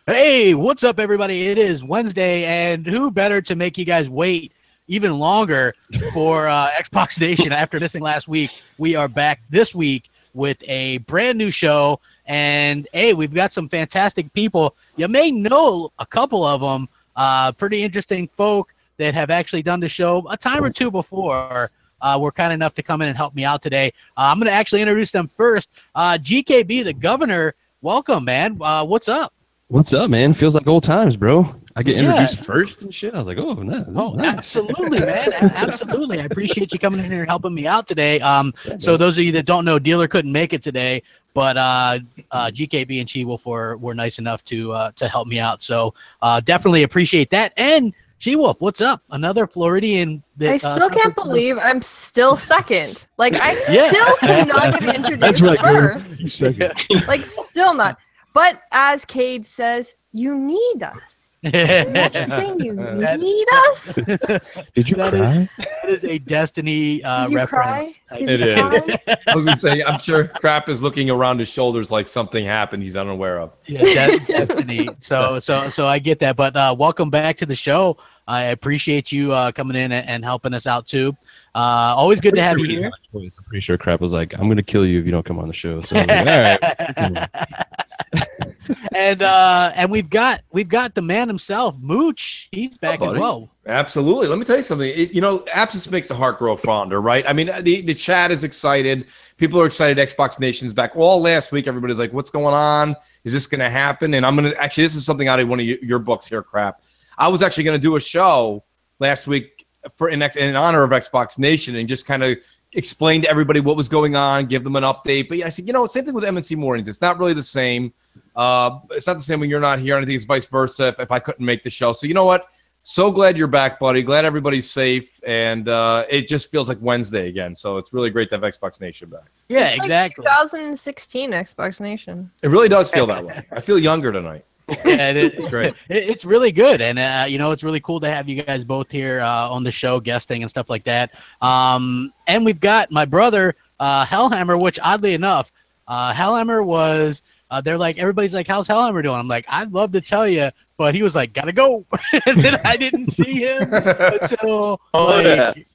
Hey, what's up, everybody? It is Wednesday, and who better to make you guys wait even longer for Xbox Nation after missing last week? We are back this week with a brand new show, and hey, we've got some fantastic people. You may know a couple of them, pretty interesting folk that have actually done the show a time or two before. Were kind enough to come in and help me out today. I'm going to actually introduce them first. GKB, the governor, welcome, man. What's up? What's up, man? Feels like old times, bro. I get introduced first and shit. I was like, oh, nice. Nice. Absolutely, man. Absolutely. I appreciate you coming in here and helping me out today. So those of you that don't know, Dealer couldn't make it today, but GKB and She-Wolf were nice enough to help me out. So definitely appreciate that. And She-Wolf, what's up? Another Floridian. I still can't believe I'm still second. Like, I still cannot get introduced That's right, first. you second. Like, still not. But as Cade says, you need us. What you saying? You need us? Did you cry? That is a Destiny Did you reference. cry? It is. I was going to say, I'm sure Crap is looking around his shoulders like something happened he's unaware of. Yeah, Destiny. So I get that. But welcome back to the show. I appreciate you coming in and helping us out too. Always good to have you here. I'm pretty sure Crap was like, I'm gonna kill you if you don't come on the show. So I was like, all right. And we've got the man himself, Mooch. He's back as well. Absolutely. Let me tell you something. Absence makes the heart grow fonder, right? I mean, the chat is excited. People are excited. Xbox Nation's back. All last week, everybody's like, what's going on? Is this going to happen? And I'm going to actually, this is something out of one of your books here, Crap. I was actually going to do a show last week in honor of Xbox Nation and just kind of explain to everybody what was going on, give them an update. But yeah, I said, same thing with MNC Mornings. It's not really the same. It's not the same when you're not here. I think it's vice versa if I couldn't make the show. So you know what? So glad you're back, buddy. Glad everybody's safe. And it just feels like Wednesday again. So it's really great to have Xbox Nation back. Yeah, it's exactly. Like 2016 Xbox Nation. It really does feel that way. I feel younger tonight. Yeah, it's great. It's really good, and it's really cool to have you guys both here on the show, guesting and stuff like that. And we've got my brother Hellhammer, which oddly enough, Hellhammer was. They're like, everybody's like, how's Hellhammer doing? I'm like, I'd love to tell you, but he was like, gotta go, and then I didn't see him until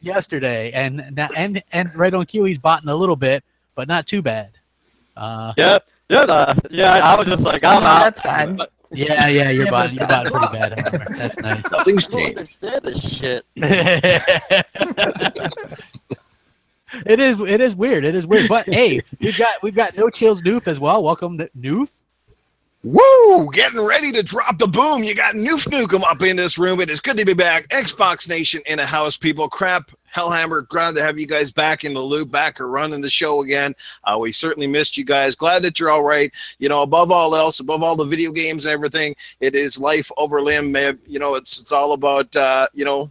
yesterday, and right on cue, he's botting a little bit, but not too bad. I was just like, I'm out. That's bad. Yeah, you're botting pretty bad. Hellhammer. That's nice. Nothing's changed. This shit. It is weird. It is weird. But hey, we've got No Chills Noof as well. Welcome to Noof. Woo! Getting ready to drop the boom. You got Noof Nukem up in this room. It is good to be back. Xbox Nation in the house, people. Crap, Hellhammer, glad to have you guys back in the loop, back or running the show again. We certainly missed you guys. Glad that you're all right. Above all else, above all the video games and everything, it is life over limb. It's all about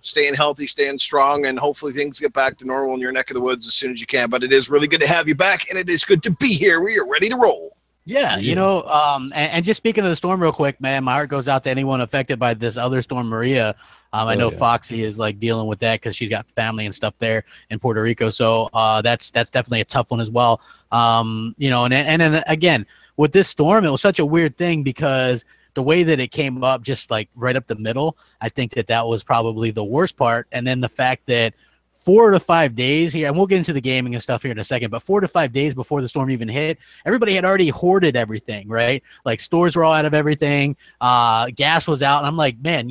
staying healthy, staying strong, and hopefully things get back to normal in your neck of the woods as soon as you can. But it is really good to have you back, and it is good to be here. We are ready to roll. Yeah, and just speaking of the storm real quick, man, my heart goes out to anyone affected by this other storm, Maria. I know Foxy is like dealing with that because she's got family and stuff there in Puerto Rico. So that's definitely a tough one as well. And then again, with this storm, it was such a weird thing because the way that it came up just like right up the middle, I think that was probably the worst part. And then the fact that 4 to 5 days here, and we'll get into the gaming and stuff here in a second, but 4 to 5 days before the storm even hit, everybody had already hoarded everything, right? Like stores were all out of everything, gas was out, and I'm like, man,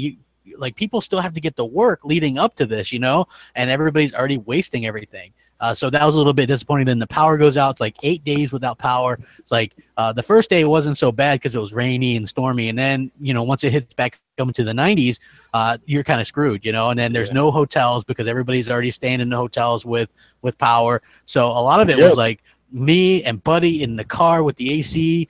people still have to get to work leading up to this, and everybody's already wasting everything. So that was a little bit disappointing. Then the power goes out. It's like 8 days without power. It's like the first day wasn't so bad because it was rainy and stormy. And then, once it hits back up into the 90s, you're kind of screwed, and then there's no hotels because everybody's already staying in the hotels with power. So a lot of it was like me and Buddy in the car with the AC,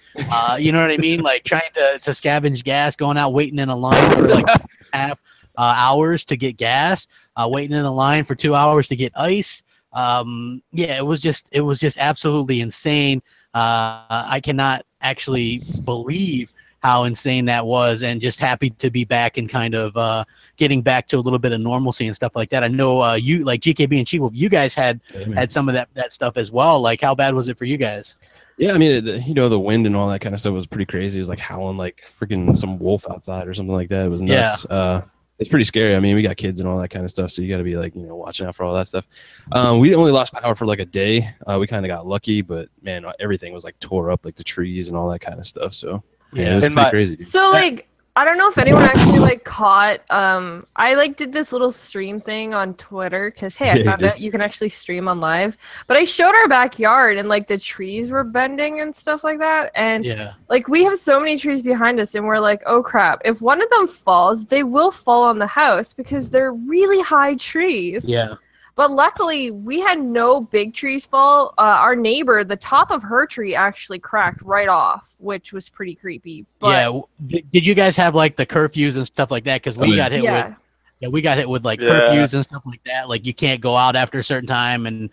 you know what I mean? Like trying to scavenge gas, going out, waiting in a line for like half hours to get gas, waiting in a line for 2 hours to get ice. It was just absolutely insane. I cannot actually believe how insane that was, and just happy to be back and kind of getting back to a little bit of normalcy and stuff like that. I know you, like GKB and She-Wolf, you guys had some of that stuff as well. Like, how bad was it for you guys? Yeah, I mean, the wind and all that kind of stuff was pretty crazy. It was like howling like freaking some wolf outside or something like that. It was nuts. Yeah. It's pretty scary. I mean, we got kids and all that kind of stuff, so you got to be like, watching out for all that stuff. We only lost power for like a day. We kind of got lucky, but man, everything was like tore up, like the trees and all that kind of stuff. So yeah, it was pretty crazy. Dude. So like, I don't know if anyone actually like caught. I like did this little stream thing on Twitter because hey, I found out you can actually stream on live. But I showed our backyard and like the trees were bending and stuff like that. And like we have so many trees behind us, and we're like, oh crap! If one of them falls, they will fall on the house because they're really high trees. Yeah. But luckily, we had no big trees fall. Our neighbor, the top of her tree actually cracked right off, which was pretty creepy. But did you guys have like the curfews and stuff like that? Because we got hit with. Yeah, we got hit with like curfews and stuff like that. Like you can't go out after a certain time, and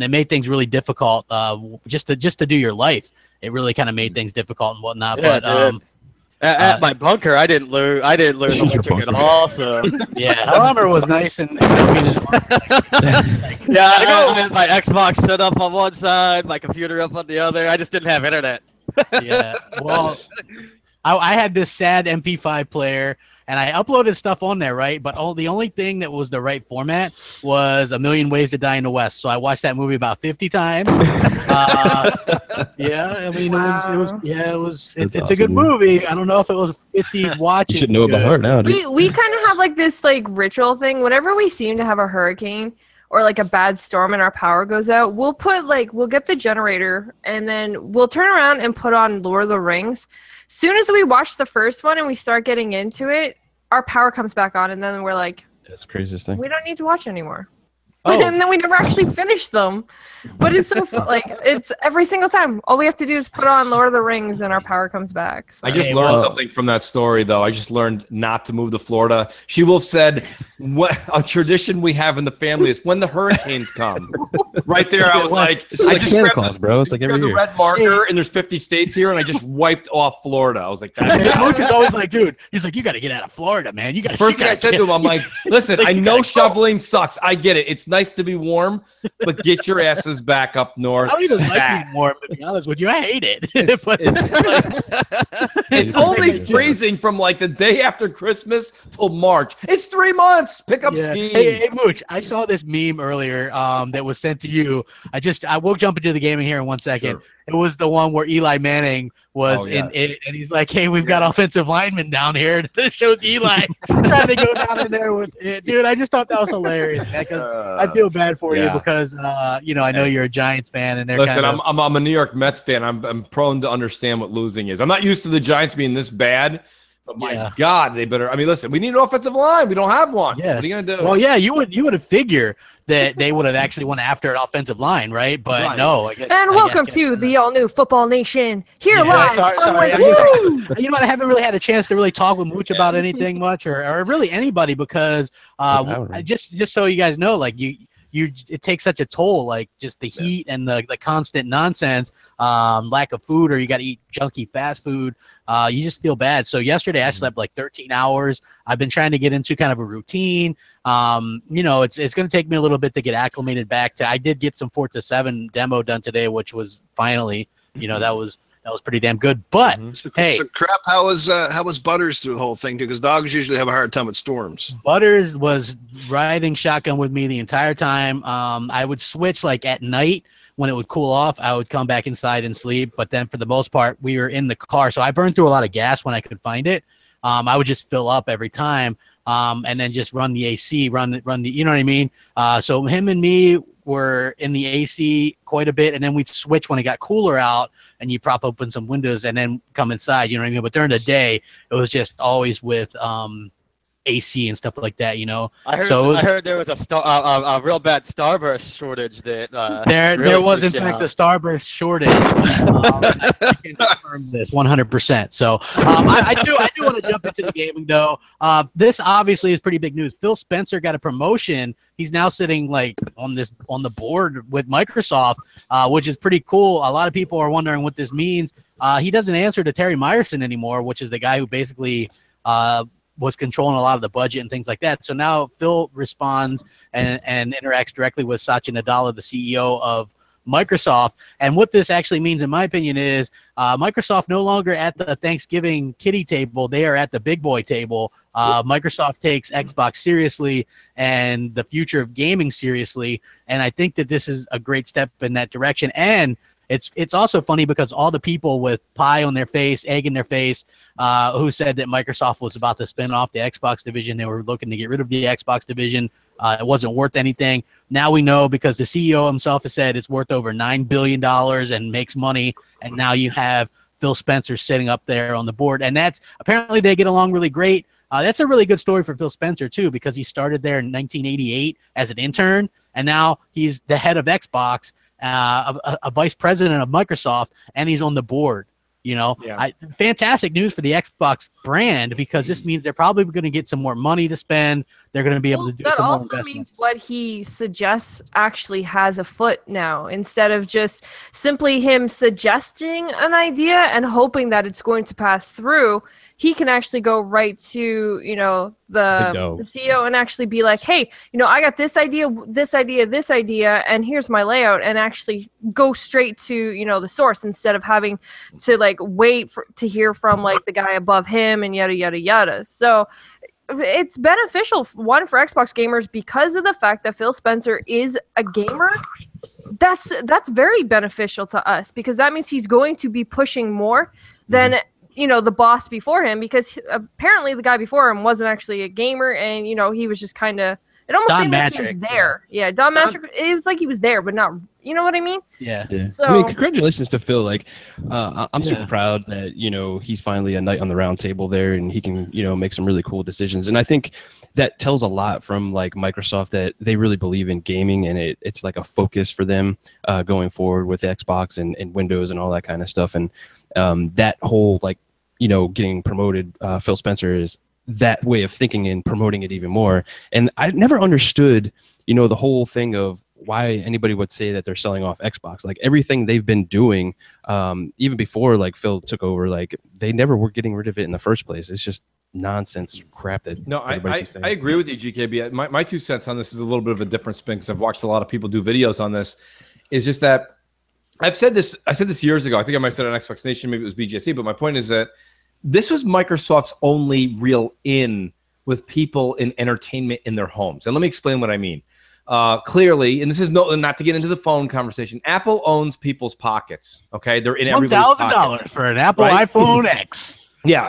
it made things really difficult. Just to do your life, it really kind of made things difficult and whatnot. Yeah, but at my bunker, I didn't learn electric at all. So yeah, Hellhammer was nice and I had my Xbox set up on one side, my computer up on the other. I just didn't have internet. Yeah, well, I had this sad MP5 player, and I uploaded stuff on there, right? But the only thing that was the right format was A Million Ways to Die in the West. So I watched that movie about 50 times. Yeah, I mean, it's a good movie. I don't know if it was 50 watching. You should know it by heart now, dude. We kind of have like this like ritual thing. Whenever we seem to have a hurricane or like a bad storm and our power goes out, we'll get the generator and then we'll turn around and put on Lord of the Rings. Soon as we watch the first one and we start getting into it, our power comes back on, and then we're like, that's the craziest thing. We don't need to watch anymore. And then we never actually finish them. But it's so fun. Like, it's every single time. All we have to do is put on Lord of the Rings and our power comes back. So. I just learned something from that story, though. I just learned not to move to Florida. She-Wolf said, what a tradition we have in the family is when the hurricanes come. Right there, I was like, it's like Santa Claus, bro. It's like every year. The red marker, and there's 50 states here, and I just wiped off Florida. I was like, that's Mooch is always like, dude, he's like, you got to get out of Florida, man. You got First thing I said to him, I'm like, listen, I know shoveling sucks. I get it. It's nice to be warm, but get your asses back up north. I don't even like being warm, to be honest with you. I hate it. It's only freezing from like the day after Christmas till March. It's 3 months. Pick up skiing. Hey, Mooch, I saw this meme earlier that was sent to you. I will jump into the gaming here in 1 second. Sure. It was the one where Eli Manning was in it, and he's like, hey, we've got offensive linemen down here. And it shows Eli trying to go down in there with it. Dude, I just thought that was hilarious, man, because I feel bad for you because, I know you're a Giants fan. And they're Listen, I'm a New York Mets fan. I'm prone to understand what losing is. I'm not used to the Giants being this bad. But my God, they better. I mean, listen, we need an offensive line. We don't have one. Yeah. What are you gonna do? Well, yeah, you would have figured that they would have actually went after an offensive line, right? But no. Welcome to the all new Football Nation here live. Sorry. You know what? I haven't really had a chance to really talk with Mooch about anything much, or really anybody, because just so you guys know, like it takes such a toll, like just the heat and the constant nonsense, lack of food, or you got to eat junky fast food. You just feel bad. So yesterday I slept like 13 hours. I've been trying to get into kind of a routine. It's going to take me a little bit to get acclimated back to. I did get some Forza 7 demo done today, which was finally, that was pretty damn good. But so Crap, how was Butters through the whole thing too? Because dogs usually have a hard time with storms. Butters was riding shotgun with me the entire time. I would switch like at night when it would cool off. I would come back inside and sleep. But then for the most part, we were in the car, so I burned through a lot of gas when I could find it. I would just fill up every time, and then just run the AC, run the. You know what I mean? So him and me were in the AC quite a bit, and then we'd switch when it got cooler out, and you prop open some windows and then come inside, you know what I mean? But during the day, it was just always with AC and stuff like that, I heard there was a real bad Starburst shortage that there was in fact a Starburst shortage. I can confirm this 100%. So I do want to jump into the gaming though. This obviously is pretty big news. Phil Spencer got a promotion. He's now sitting like on the board with Microsoft, which is pretty cool. A lot of people are wondering what this means. He doesn't answer to Terry Myerson anymore, which is the guy who basically was controlling a lot of the budget and things like that. So now Phil responds and interacts directly with Satya Nadella, the CEO of Microsoft. And what this actually means, in my opinion, is Microsoft no longer at the Thanksgiving kiddie table. They are at the big boy table. Microsoft takes Xbox seriously and the future of gaming seriously. And I think that this is a great step in that direction. And it's also funny because all the people with pie on their face, egg in their face, who said that Microsoft was about to spin off the Xbox division, they were looking to get rid of the Xbox division. It wasn't worth anything. Now we know because the CEO himself has said it's worth over $9 billion and makes money. And now you have Phil Spencer sitting up there on the board. And that's apparently they get along really great. That's a really good story for Phil Spencer, too, because he started there in 1988 as an intern. And now he's the head of Xbox, a vice president of Microsoft, and he's on the board. You know, fantastic news for the Xbox brand because this means they're probably going to get some more money to spend. They're going to be able to do some more investments. That also means what he suggests actually has a foot now, instead of just simply him suggesting an idea and hoping that it's going to pass through. He can actually go right to, you know, the CEO and actually be like, hey, you know, I got this idea, and here's my layout, and actually go straight to, you know, the source instead of having to like wait to hear from like the guy above him and yada, yada, yada. So it's beneficial, one, for Xbox gamers because of the fact that Phil Spencer is a gamer. That's very beneficial to us because that means he's going to be pushing more than you know, the boss before him, because apparently the guy before him wasn't actually a gamer, and you know, he was just kind of, it almost seemed like he was there. Yeah, Don Matrick, it was like he was there, but not, you know what I mean? Yeah. So I mean, congratulations to Phil. Like, I'm super proud that, you know, he's finally a knight on the round table there, and he can, you know, make some really cool decisions. And I think that tells a lot from like Microsoft that they really believe in gaming, and it's like a focus for them going forward with Xbox and Windows and all that kind of stuff. And that whole like, you know, getting promoted, Phil Spencer is that way of thinking and promoting it even more. And I never understood, you know, the whole thing of why anybody would say that they're selling off Xbox. Like everything they've been doing, even before like Phil took over, like they never were getting rid of it in the first place. It's just nonsense crap that I agree with you, GKB. My 2 cents on this is a little bit of a different spin because I've watched a lot of people do videos on this. Is just that I said this years ago. I think I might have said it on Xbox Nation, maybe it was BGSC, but my point is that this was Microsoft's only real in with people in entertainment in their homes. And let me explain what I mean. Clearly, and this is not to get into the phone conversation, Apple owns people's pockets. Okay, they're in everybody's pockets. $1,000 for an Apple iPhone X. Yeah,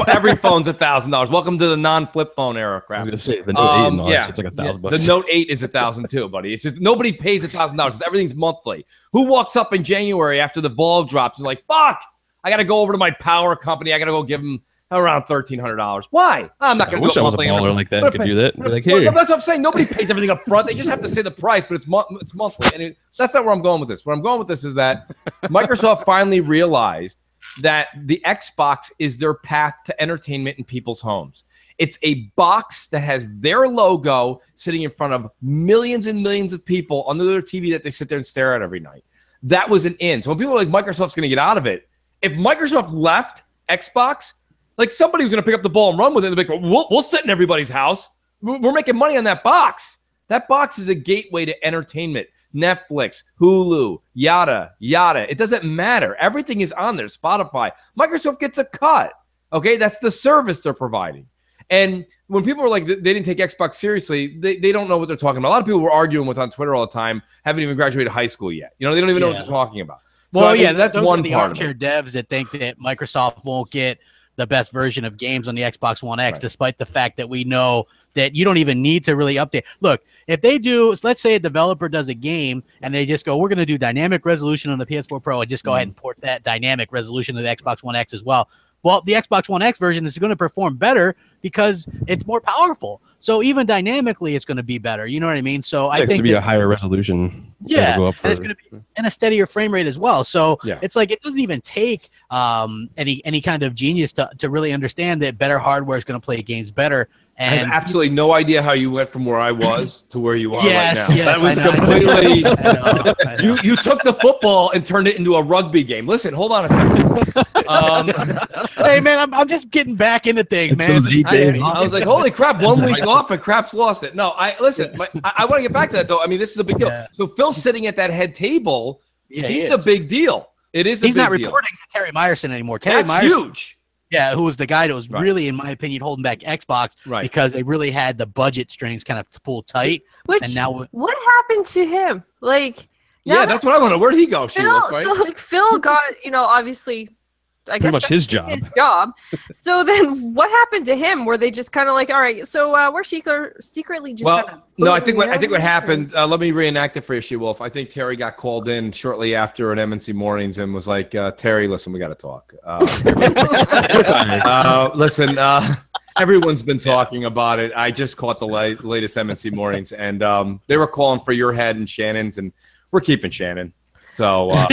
every phone's $1,000. Welcome to the non-flip phone era, crap. I'm gonna say the Note 8 it's like $1,000. The Note 8 is $1,000 too, buddy. It's just nobody pays $1,000. Everything's monthly. Who walks up in January after the ball drops and like, fuck, I got to go over to my power company. I got to go give them around $1,300. Why? I'm not going to do it monthly. I was a baller like that. Could do that. Be like, here. Well, that's what I'm saying. Nobody pays everything up front. They just have to say the price, but it's monthly. And that's not where I'm going with this. Where I'm going with this is that Microsoft finally realized that the Xbox is their path to entertainment in people's homes. It's a box that has their logo sitting in front of millions and millions of people under their TV that they sit there and stare at every night. That was an in. So when people are like, Microsoft's going to get out of it, if Microsoft left Xbox, like somebody was going to pick up the ball and run with it. They'd be like, we'll sit in everybody's house. We're making money on that box. That box is a gateway to entertainment. Netflix, Hulu, yada, yada. It doesn't matter. Everything is on there. Spotify. Microsoft gets a cut. Okay, that's the service they're providing. And when people were like, they didn't take Xbox seriously, they don't know what they're talking about. A lot of people were arguing with on Twitter all the time, haven't even graduated high school yet. You know, they don't even know what they're talking about. So well, that's one part. The armchair devs that think that Microsoft won't get the best version of games on the Xbox One X, despite the fact that we know that you don't even need to really update. Look, if they do, let's say a developer does a game and they just go, we're going to do dynamic resolution on the PS4 Pro and just go ahead and port that dynamic resolution to the Xbox One X as well. Well, the Xbox One X version is going to perform better because it's more powerful. So even dynamically, it's going to be better. You know what I mean? So I think to be a higher resolution. Yeah, and it's going to be in a steadier frame rate as well. So it's like it doesn't even take any kind of genius to really understand that better hardware is going to play games better. I have absolutely no idea how you went from where I was to where you are right now. Yes, that was completely. You took the football and turned it into a rugby game. Listen, hold on a second. Hey man, I'm just getting back into things, man. I was like, holy crap, 1 week off and Crap's lost it. No, I want to get back to that though. I mean, this is a big deal. Yeah. So Phil's sitting at that head table. Yeah, he's a big deal. It is. He's not reporting to Terry Myerson anymore. Terry That's Myerson, huge. Yeah, who was the guy that was really, in my opinion, holding back Xbox because they really had the budget strings kind of pulled tight. Which, and now, what happened to him? Like, yeah, that's what I want to. Where'd he go? Phil, so like Phil got, obviously, I guess pretty much his job. So then, what happened to him? Were they just kind of like, all right, so we're secretly just kind of? No, I think what happened. Let me reenact it for you, She-Wolf. I think Terry got called in shortly after an MNC Mornings and was like, Terry, listen, we got to talk. Listen, everyone's been talking about it. I just caught the latest MNC Mornings, and they were calling for your head and Shannon's, and we're keeping Shannon. So, wow,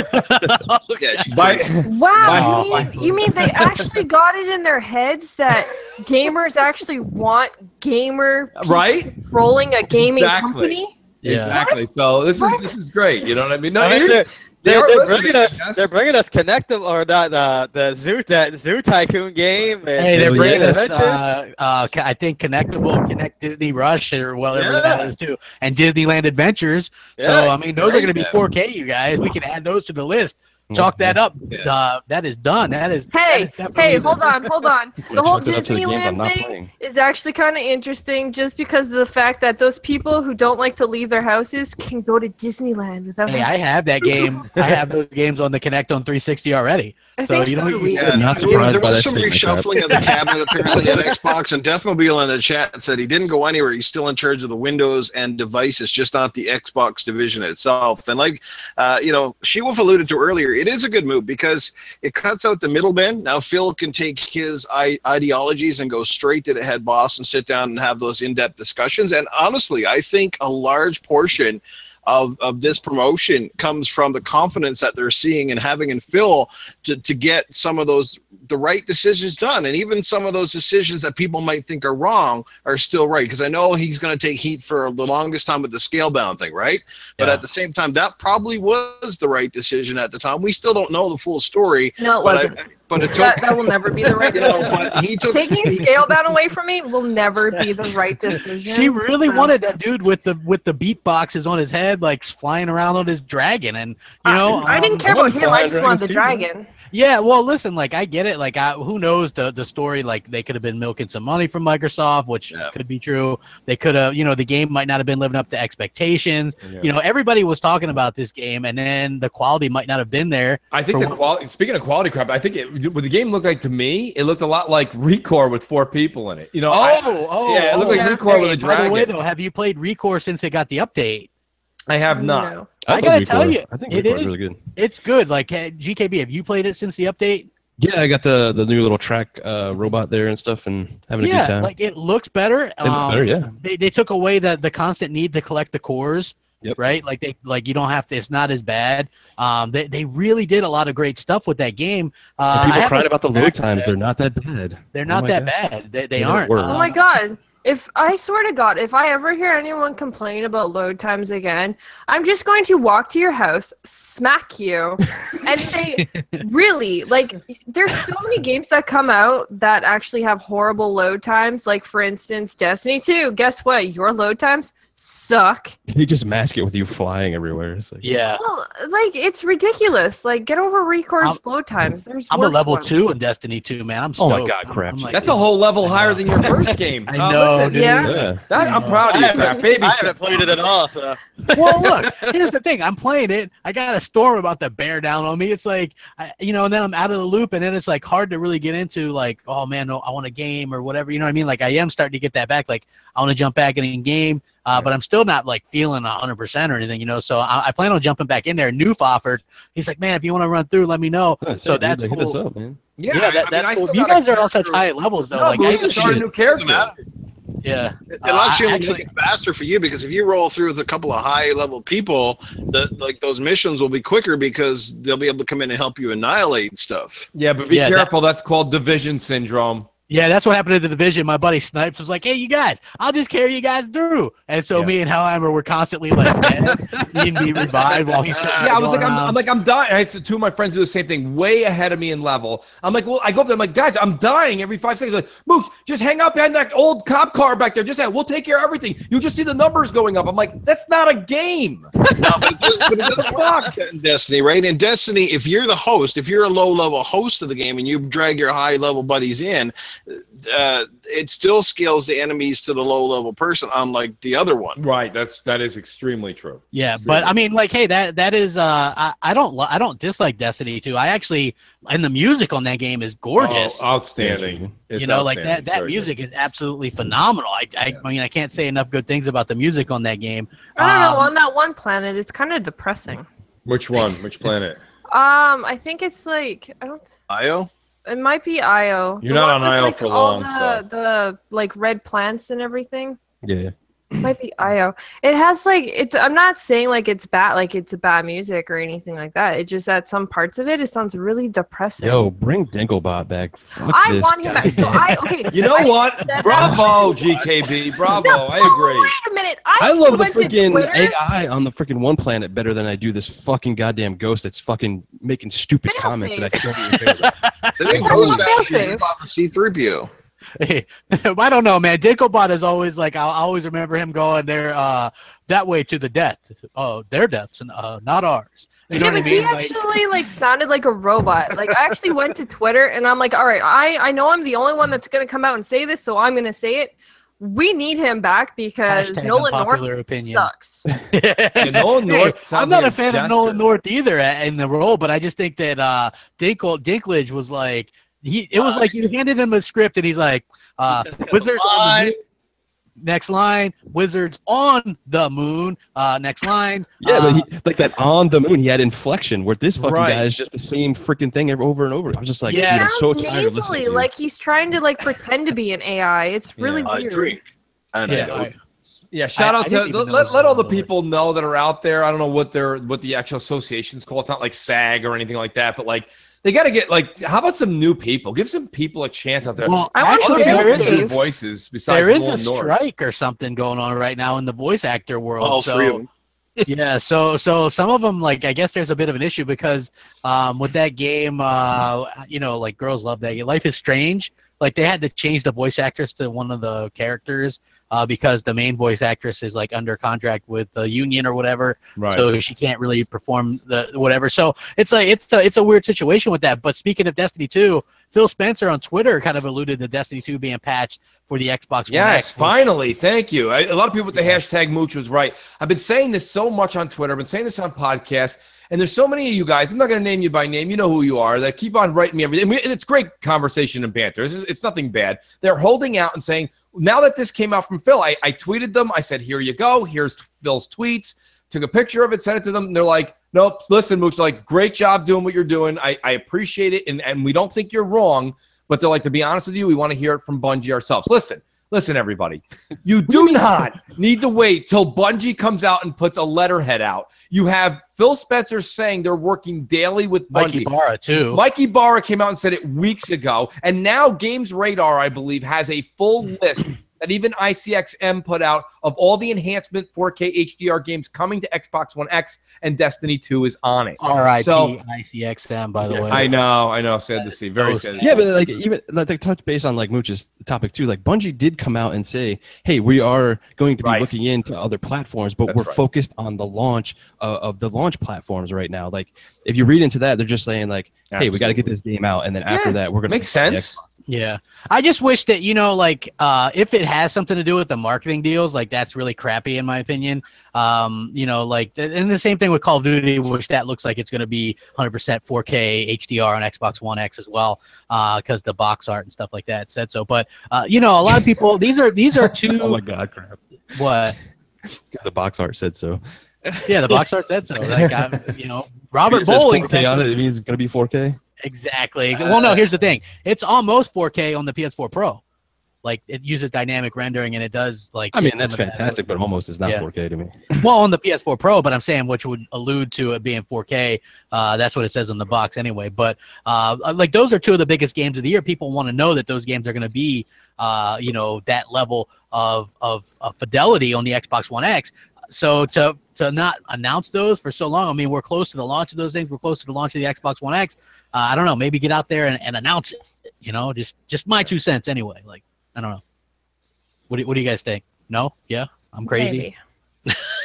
you mean they actually got it in their heads that gamers actually want gamer controlling a gaming company? Yeah. Exactly. So this is great. You know what I mean? No, they're bringing us Connective or the Zoo Tycoon game. Hey, they're bringing us. I think Connect Disney Rush or whatever that is too, and Disneyland Adventures. Yeah, so I mean, those are going to be 4K. You guys, we can add those to the list. Chalk that up. That is done. Hey, hold on. The whole Disneyland thing is actually kind of interesting, just because of the fact that those people who don't like to leave their houses can go to Disneyland without. Hey, I have that game. I have those games on the Kinect on 360 already. Not surprised there by was that some reshuffling of the cabinet apparently at Xbox, and Deathmobile in the chat said he didn't go anywhere. He's still in charge of the Windows and devices, just not the Xbox division itself. And like, She-Wolf alluded to earlier, it is a good move because it cuts out the middleman. Now Phil can take his ideologies and go straight to the head boss and sit down and have those in-depth discussions. And honestly, I think a large portion of this promotion comes from the confidence that they're seeing and having in Phil to get some of the right decisions done. And even some of those decisions that people might think are wrong are still right. Because I know he's going to take heat for the longest time with the scale-bound thing, right? But at the same time, that probably was the right decision at the time. We still don't know the full story. No, it wasn't. But that will never be the right decision. Taking Scalebound away from me will never be the right decision. She really wanted that dude with the beatboxes on his head, like flying around on his dragon, and I didn't care about him. I just wanted the dragon. Yeah, well, listen, like I get it. Like, who knows the story? Like, they could have been milking some money from Microsoft, which could be true. They could have, the game might not have been living up to expectations. Yeah. Everybody was talking about this game, and then the quality might not have been there. I think the quality. Speaking of quality crap, I think what the game looked like to me, it looked a lot like Recore with 4 people in it. It looked like Recore with a dragon. By the way, though, have you played Recore since they got the update? I have not. No. I gotta tell you, I think it is really good. It's good. Like, GKB, have you played it since the update? Yeah, I got the new little track robot there and stuff, and having a good time. Like, it looks better. It looks better, yeah. They took away the constant need to collect the cores. Yep. Right, like you don't have to. It's not as bad. They really did a lot of great stuff with that game. People cried about the load times. They're not that bad. They're not that bad. They aren't. Oh my god! If I swear to God, if I ever hear anyone complain about load times again, I'm just going to walk to your house, smack you, and say, really? Like, there's so many games that come out that actually have horrible load times. Like, for instance, Destiny 2. Guess what? Your load times suck. You just mask it with you flying everywhere. It's like, well, like, it's ridiculous. Like, get over Recore's load times. I'm a level 2 in Destiny 2 man. I'm stoked. Oh my god, crap! That's a whole level higher than your first game. I know, dude. Yeah. I'm proud of you, crap. Baby, I haven't played it at all. So. Well, look. Here's the thing. I'm playing it. I got a storm about to bear down on me. It's like, and then I'm out of the loop, and then it's like hard to really get into. Like, oh man, no, I want a game or whatever. You know what I mean? Like, I am starting to get that back. Like, I want to jump back in a game. But I'm still not like feeling 100% or anything, So I plan on jumping back in there. Noof offered. He's like, man, if you want to run through, let me know. So that's cool. Hit us up, man. Yeah, that's cool. You guys are on such high levels, though. No, like, I just started a new character. Yeah. It actually make it faster for you because if you roll through with a couple of high-level people, those missions will be quicker because they'll be able to come in and help you annihilate stuff. Yeah, but be careful. That's called division syndrome. Yeah, that's what happened in the Division. My buddy Snipes was like, "Hey, you guys, I'll just carry you guys through." And so me and Hellhammer were constantly like dead, being revived while he's yeah. I was like, I'm dying. I had two of my friends do the same thing, way ahead of me in level. I'm like, well, I go up there, I'm like, guys, I'm dying every 5 seconds. Like, Mooch, just hang out behind that old cop car back there. Just we'll take care of everything. You'll just see the numbers going up. I'm like, that's not a game. No, but it doesn't work in Destiny, right? In Destiny, if you're the host, if you're a low-level host of the game and you drag your high-level buddies in, it still scales the enemies to the low-level person, unlike the other one. Right. That is extremely true. Yeah, but I mean, like, hey, that is I don't dislike Destiny 2. I actually, and the music on that game is gorgeous. Oh, outstanding. It's you know, like outstanding. that music is absolutely phenomenal. I mean, I can't say enough good things about the music on that game. I don't know. On that one planet, it's kind of depressing. Which one? Which planet? I think it's like Io? It might be Io. You're not on Io for long. The like red plants and everything. Yeah. It might be Io. It has like I'm not saying like it's bad music or anything like that. It just at some parts of it sounds really depressing. Yo, bring Dinklebot back. Fuck I this want him guy. back. So okay. You know what? Bravo, GKB. Bravo. No, I agree. wait a minute. I love the went to freaking Twitter. AI on the freaking one planet better than I do this fucking goddamn ghost that's fucking making stupid Fail comments safe. that I don't even care about. They didn't Fail post that safe. about the C-3PO. Hey, I don't know, man. Dinklebot is always like, I always remember him going there that way to the death. Oh, their deaths, and not ours. You know Yeah, what I but mean? he actually like sounded like a robot. Like I actually went to Twitter and I'm like, all right, I know I'm the only one that's gonna come out and say this, so I'm gonna say it. We need him back because Hashtag Nolan unpopular North opinion. sucks. Nolan North I'm sounds not like a fan jester. of Nolan North either in the role, but I just think that Dinklage was like, it was like you handed him a script and he's like, Wizards on the moon. Next line, Wizards on the moon. Next line. Yeah, but he, like that on the moon, he had inflection. Where this fucking Right. guy is just the same freaking thing over and over. I'm just like, Yeah. dude, I'm so Sounds tired of listening nasally, to you. like he's trying to like pretend to be an AI. It's really I weird. drink. And Yeah, I know. Yeah, shout I out didn't to even know let it was all the on people know that are out there. I don't know what the actual association's called. It's not like SAG or anything like that, but like they got to get like, how about some new people? Give some people a chance out there. Well, I want actually, fail there is safe. new voices besides there is a Nolan North. strike or something going on right now in the voice actor world. All so, three of them. yeah, so some of them, like, I guess there's a bit of an issue because with that game, you know, like girls love that game. Life is Strange. Like they had to change the voice actress to one of the characters because the main voice actress is like under contract with the union or whatever, Right. so she can't really perform the whatever. So it's like it's a weird situation with that. But speaking of Destiny 2, Phil Spencer on Twitter kind of alluded to Destiny 2 being patched for the Xbox One Yes, X. finally. Thank you. A lot of people with the hashtag Mooch was right. I've been saying this so much on Twitter. I've been saying this on podcasts. And there's so many of you guys, I'm not going to name you by name. You know who you are, that keep on writing me everything. It's great conversation and banter. It's nothing bad. They're holding out and saying, now that this came out from Phil, I tweeted them. I said, here you go. Here's Phil's tweets. Took a picture of it, sent it to them. And they're like, nope, listen, Mooch. They're like, great job doing what you're doing. I appreciate it. And we don't think you're wrong. But they're like, to be honest with you, we want to hear it from Bungie ourselves. Listen, everybody. You do not need to wait till Bungie comes out and puts a letterhead out. You have Phil Spencer saying they're working daily with Mikey Bungie. Barra too. Mikey Barra came out and said it weeks ago. And now Games Radar, I believe, has a full list that even ICXM put out of all the enhancement 4K HDR games coming to Xbox One X, and Destiny 2 is on it. R.I.P. So- ICXM, by the way. I know. Sad to see. Very sad. Yeah, but like even like to touch base on like Mooch's topic too, like Bungie did come out and say, hey, we are going to be Right. looking into other platforms, but That's we're right. focused on the launch of the launch platforms right now. Like if you read into that, they're just saying like, hey, we got to get this game out, and then after that, we're gonna Makes sense. Yeah. I just wish that, you know, like, if it has something to do with the marketing deals, like, that's really crappy in my opinion. You know, like, and the same thing with Call of Duty, which that looks like it's going to be 100% 4K HDR on Xbox One X as well, because the box art and stuff like that said so. But, you know, a lot of people, these are two. Oh my God, crap. What? The box art said so. Yeah, the box art said so. Like, you know, Robert It says Bowling 4K said on so. it. It means it's gonna be 4K. Exactly. Well, no, here's the thing. It's almost 4K on the PS4 Pro. like it uses dynamic rendering and it does like. I mean, that's fantastic, but almost is not 4K to me. Well, on the PS4 Pro, but I'm saying which would allude to it being 4K. That's what it says on the box anyway. But like those are two of the biggest games of the year. People want to know that those games are going to be, you know, that level of fidelity on the Xbox One X. So to not announce those for so long, I mean, we're close to the launch of those things. We're close to the launch of the Xbox One X. I don't know. Maybe get out there and announce it. You know, just my 2 cents anyway. Like, I don't know. What do you guys think? No? Yeah? I'm crazy?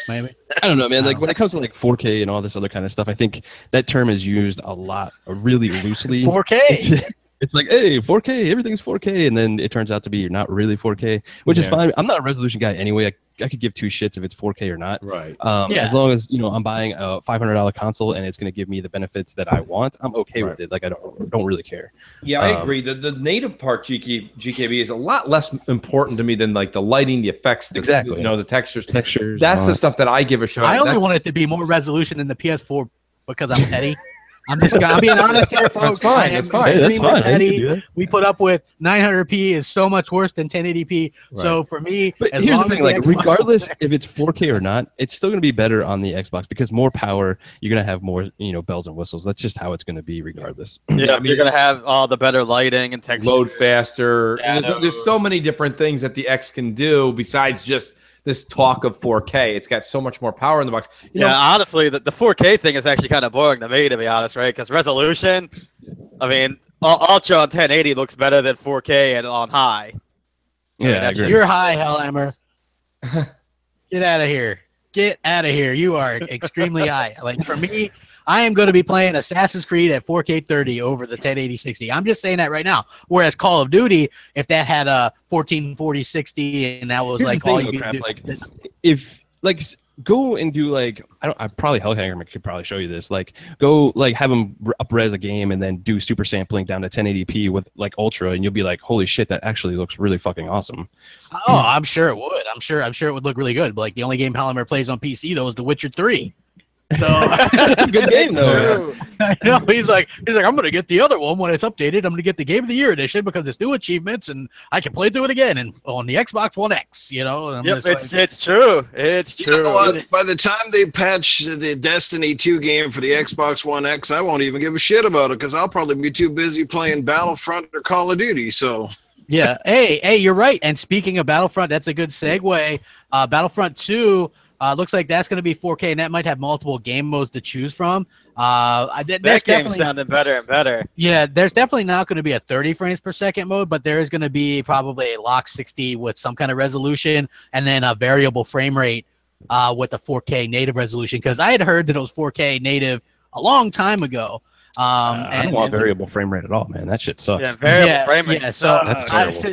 Maybe. I don't know, man. Like when it comes to like 4K and all this other kind of stuff, I think that term is used a lot, really loosely. 4K? It's like, hey, 4K, everything's 4K, and then it turns out to be not really 4K, which is fine. I'm not a resolution guy anyway. I could give 2 shits if it's 4K or not. Right. As long as, you know, I'm buying a $500 console and it's going to give me the benefits that I want, I'm okay with it. Like I don't really care. Yeah, I agree. The native part GKB is a lot less important to me than like the lighting, the effects, exactly. You know, the textures. That's the stuff that I give a shot. I only want it to be more resolution than the PS4 because I'm petty. I'm being honest here, folks. That's fine. That's fine. We put up with 900p is so much worse than 1080p. Right. So for me, but here's the thing: like, regardless if it's 4K or not, it's still going to be better on the Xbox because more power. You're going to have more, you know, bells and whistles. That's just how it's going to be, regardless. Yeah, I mean, you're going to have all the better lighting and texture. Load faster. Yeah, there's so many different things that the X can do besides just this talk of 4K. It's got so much more power in the box. You know, honestly, the 4K thing is actually kind of boring to me, to be honest, right? Because resolution, I mean, Ultra on 1080 looks better than 4K and on high. Yeah, I agree. You're high, Hellhammer. Get out of here. Get out of here. You are extremely high. Like, for me, I am going to be playing Assassin's Creed at 4K 30 over the 1080 60. I'm just saying that right now. Whereas Call of Duty, if that had a 1440 60 and that was like all you could do. Like, if like go and do like I probably Hellhammer could probably show you this. Like go like have them up-res a game and then do super sampling down to 1080p with like Ultra, and you'll be like, holy shit, that actually looks really fucking awesome. Oh, I'm sure it would. I'm sure it would look really good. But like the only game Hellhammer plays on PC though is The Witcher 3. So it's a good game though. I know he's like I'm gonna get the other one when it's updated. I'm gonna get the Game of the Year edition because it's new achievements and I can play through it again and on the Xbox One X. You know, and it's true. It's true. You know what? By the time they patch the Destiny 2 game for the Xbox One X, I won't even give a shit about it because I'll probably be too busy playing Battlefront or Call of Duty. So. Yeah. Hey, you're right. And speaking of Battlefront, that's a good segue. Battlefront 2. Looks like that's going to be 4K, and that might have multiple game modes to choose from. That game's sounding better and better. Yeah, there's definitely not going to be a 30 frames per second mode, but there is going to be probably a lock 60 with some kind of resolution, and then a variable frame rate with the 4K native resolution. Because I had heard that it was 4K native a long time ago. I don't want variable frame rate at all, man. That shit sucks. Yeah, variable frame rate. Yeah, so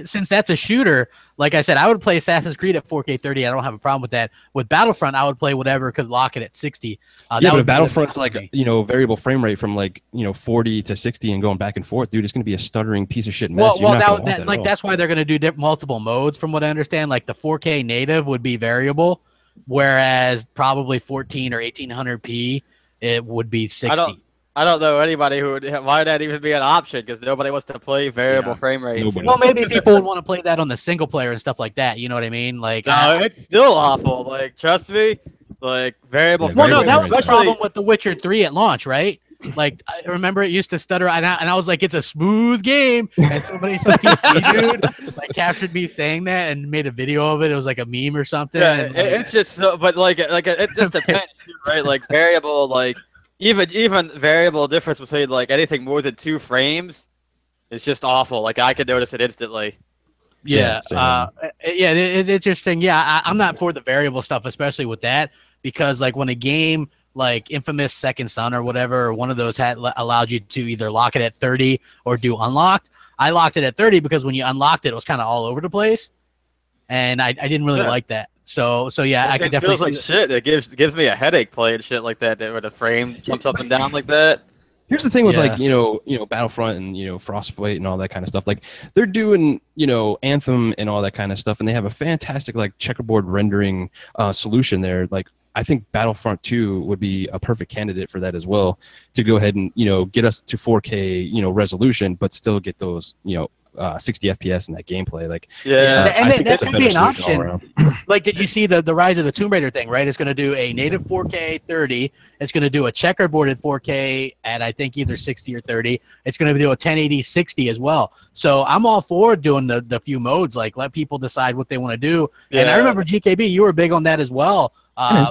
since that's a shooter, like I said, I would play Assassin's Creed at 4K 30. I don't have a problem with that. With Battlefront, I would play whatever could lock it at 60. Yeah, but Battlefront's like, you know, variable frame rate from like, you know, 40 to 60 and going back and forth, dude. It's going to be a stuttering piece of shit mess. That's why they're going to do multiple modes, from what I understand. Like the 4K native would be variable, whereas probably 14 or 1800p it would be 60. I don't know anybody who would. Why would that even be an option? Because nobody wants to play variable frame rates. Well, maybe people would want to play that on the single player and stuff like that. You know what I mean? Like, no, it's still awful. Like, trust me. Like variable. Well, no, that was the problem with The Witcher 3 at launch, right? Like, I remember it used to stutter, and I was like, it's a smooth game. And some PC dude like captured me saying that and made a video of it. It was like a meme or something. Yeah, and, it's just so, but like it just depends, too, right? Like variable, like. Even variable difference between like anything more than 2 frames is just awful. Like I could notice it instantly. Yeah, it's interesting. Yeah, I'm not for the variable stuff, especially with that, because like when a game like Infamous Second Son or whatever, or one of those had allowed you to either lock it at 30 or do unlocked. I locked it at 30 because when you unlocked it, it was kind of all over the place, and I didn't really like that. So yeah, I could definitely. It feels like shit. It gives me a headache playing shit like that, where the frame jumps up and down like that. Here's the thing with like you know Battlefront and Frostbite and all that kind of stuff. Like they're doing Anthem and all that kind of stuff, and they have a fantastic like checkerboard rendering solution there. Like I think Battlefront 2 would be a perfect candidate for that as well, to go ahead and get us to 4K resolution, but still get those 60 FPS in that gameplay. Like, and that could be an option. Like, did you see the Rise of the Tomb Raider thing? Right, it's going to do a native 4K 30. It's going to do a checkerboarded 4K at I think either 60 or 30. It's going to do a 1080 60 as well. So I'm all for doing the few modes. Like, let people decide what they want to do. Yeah. And I remember GKB, you were big on that as well.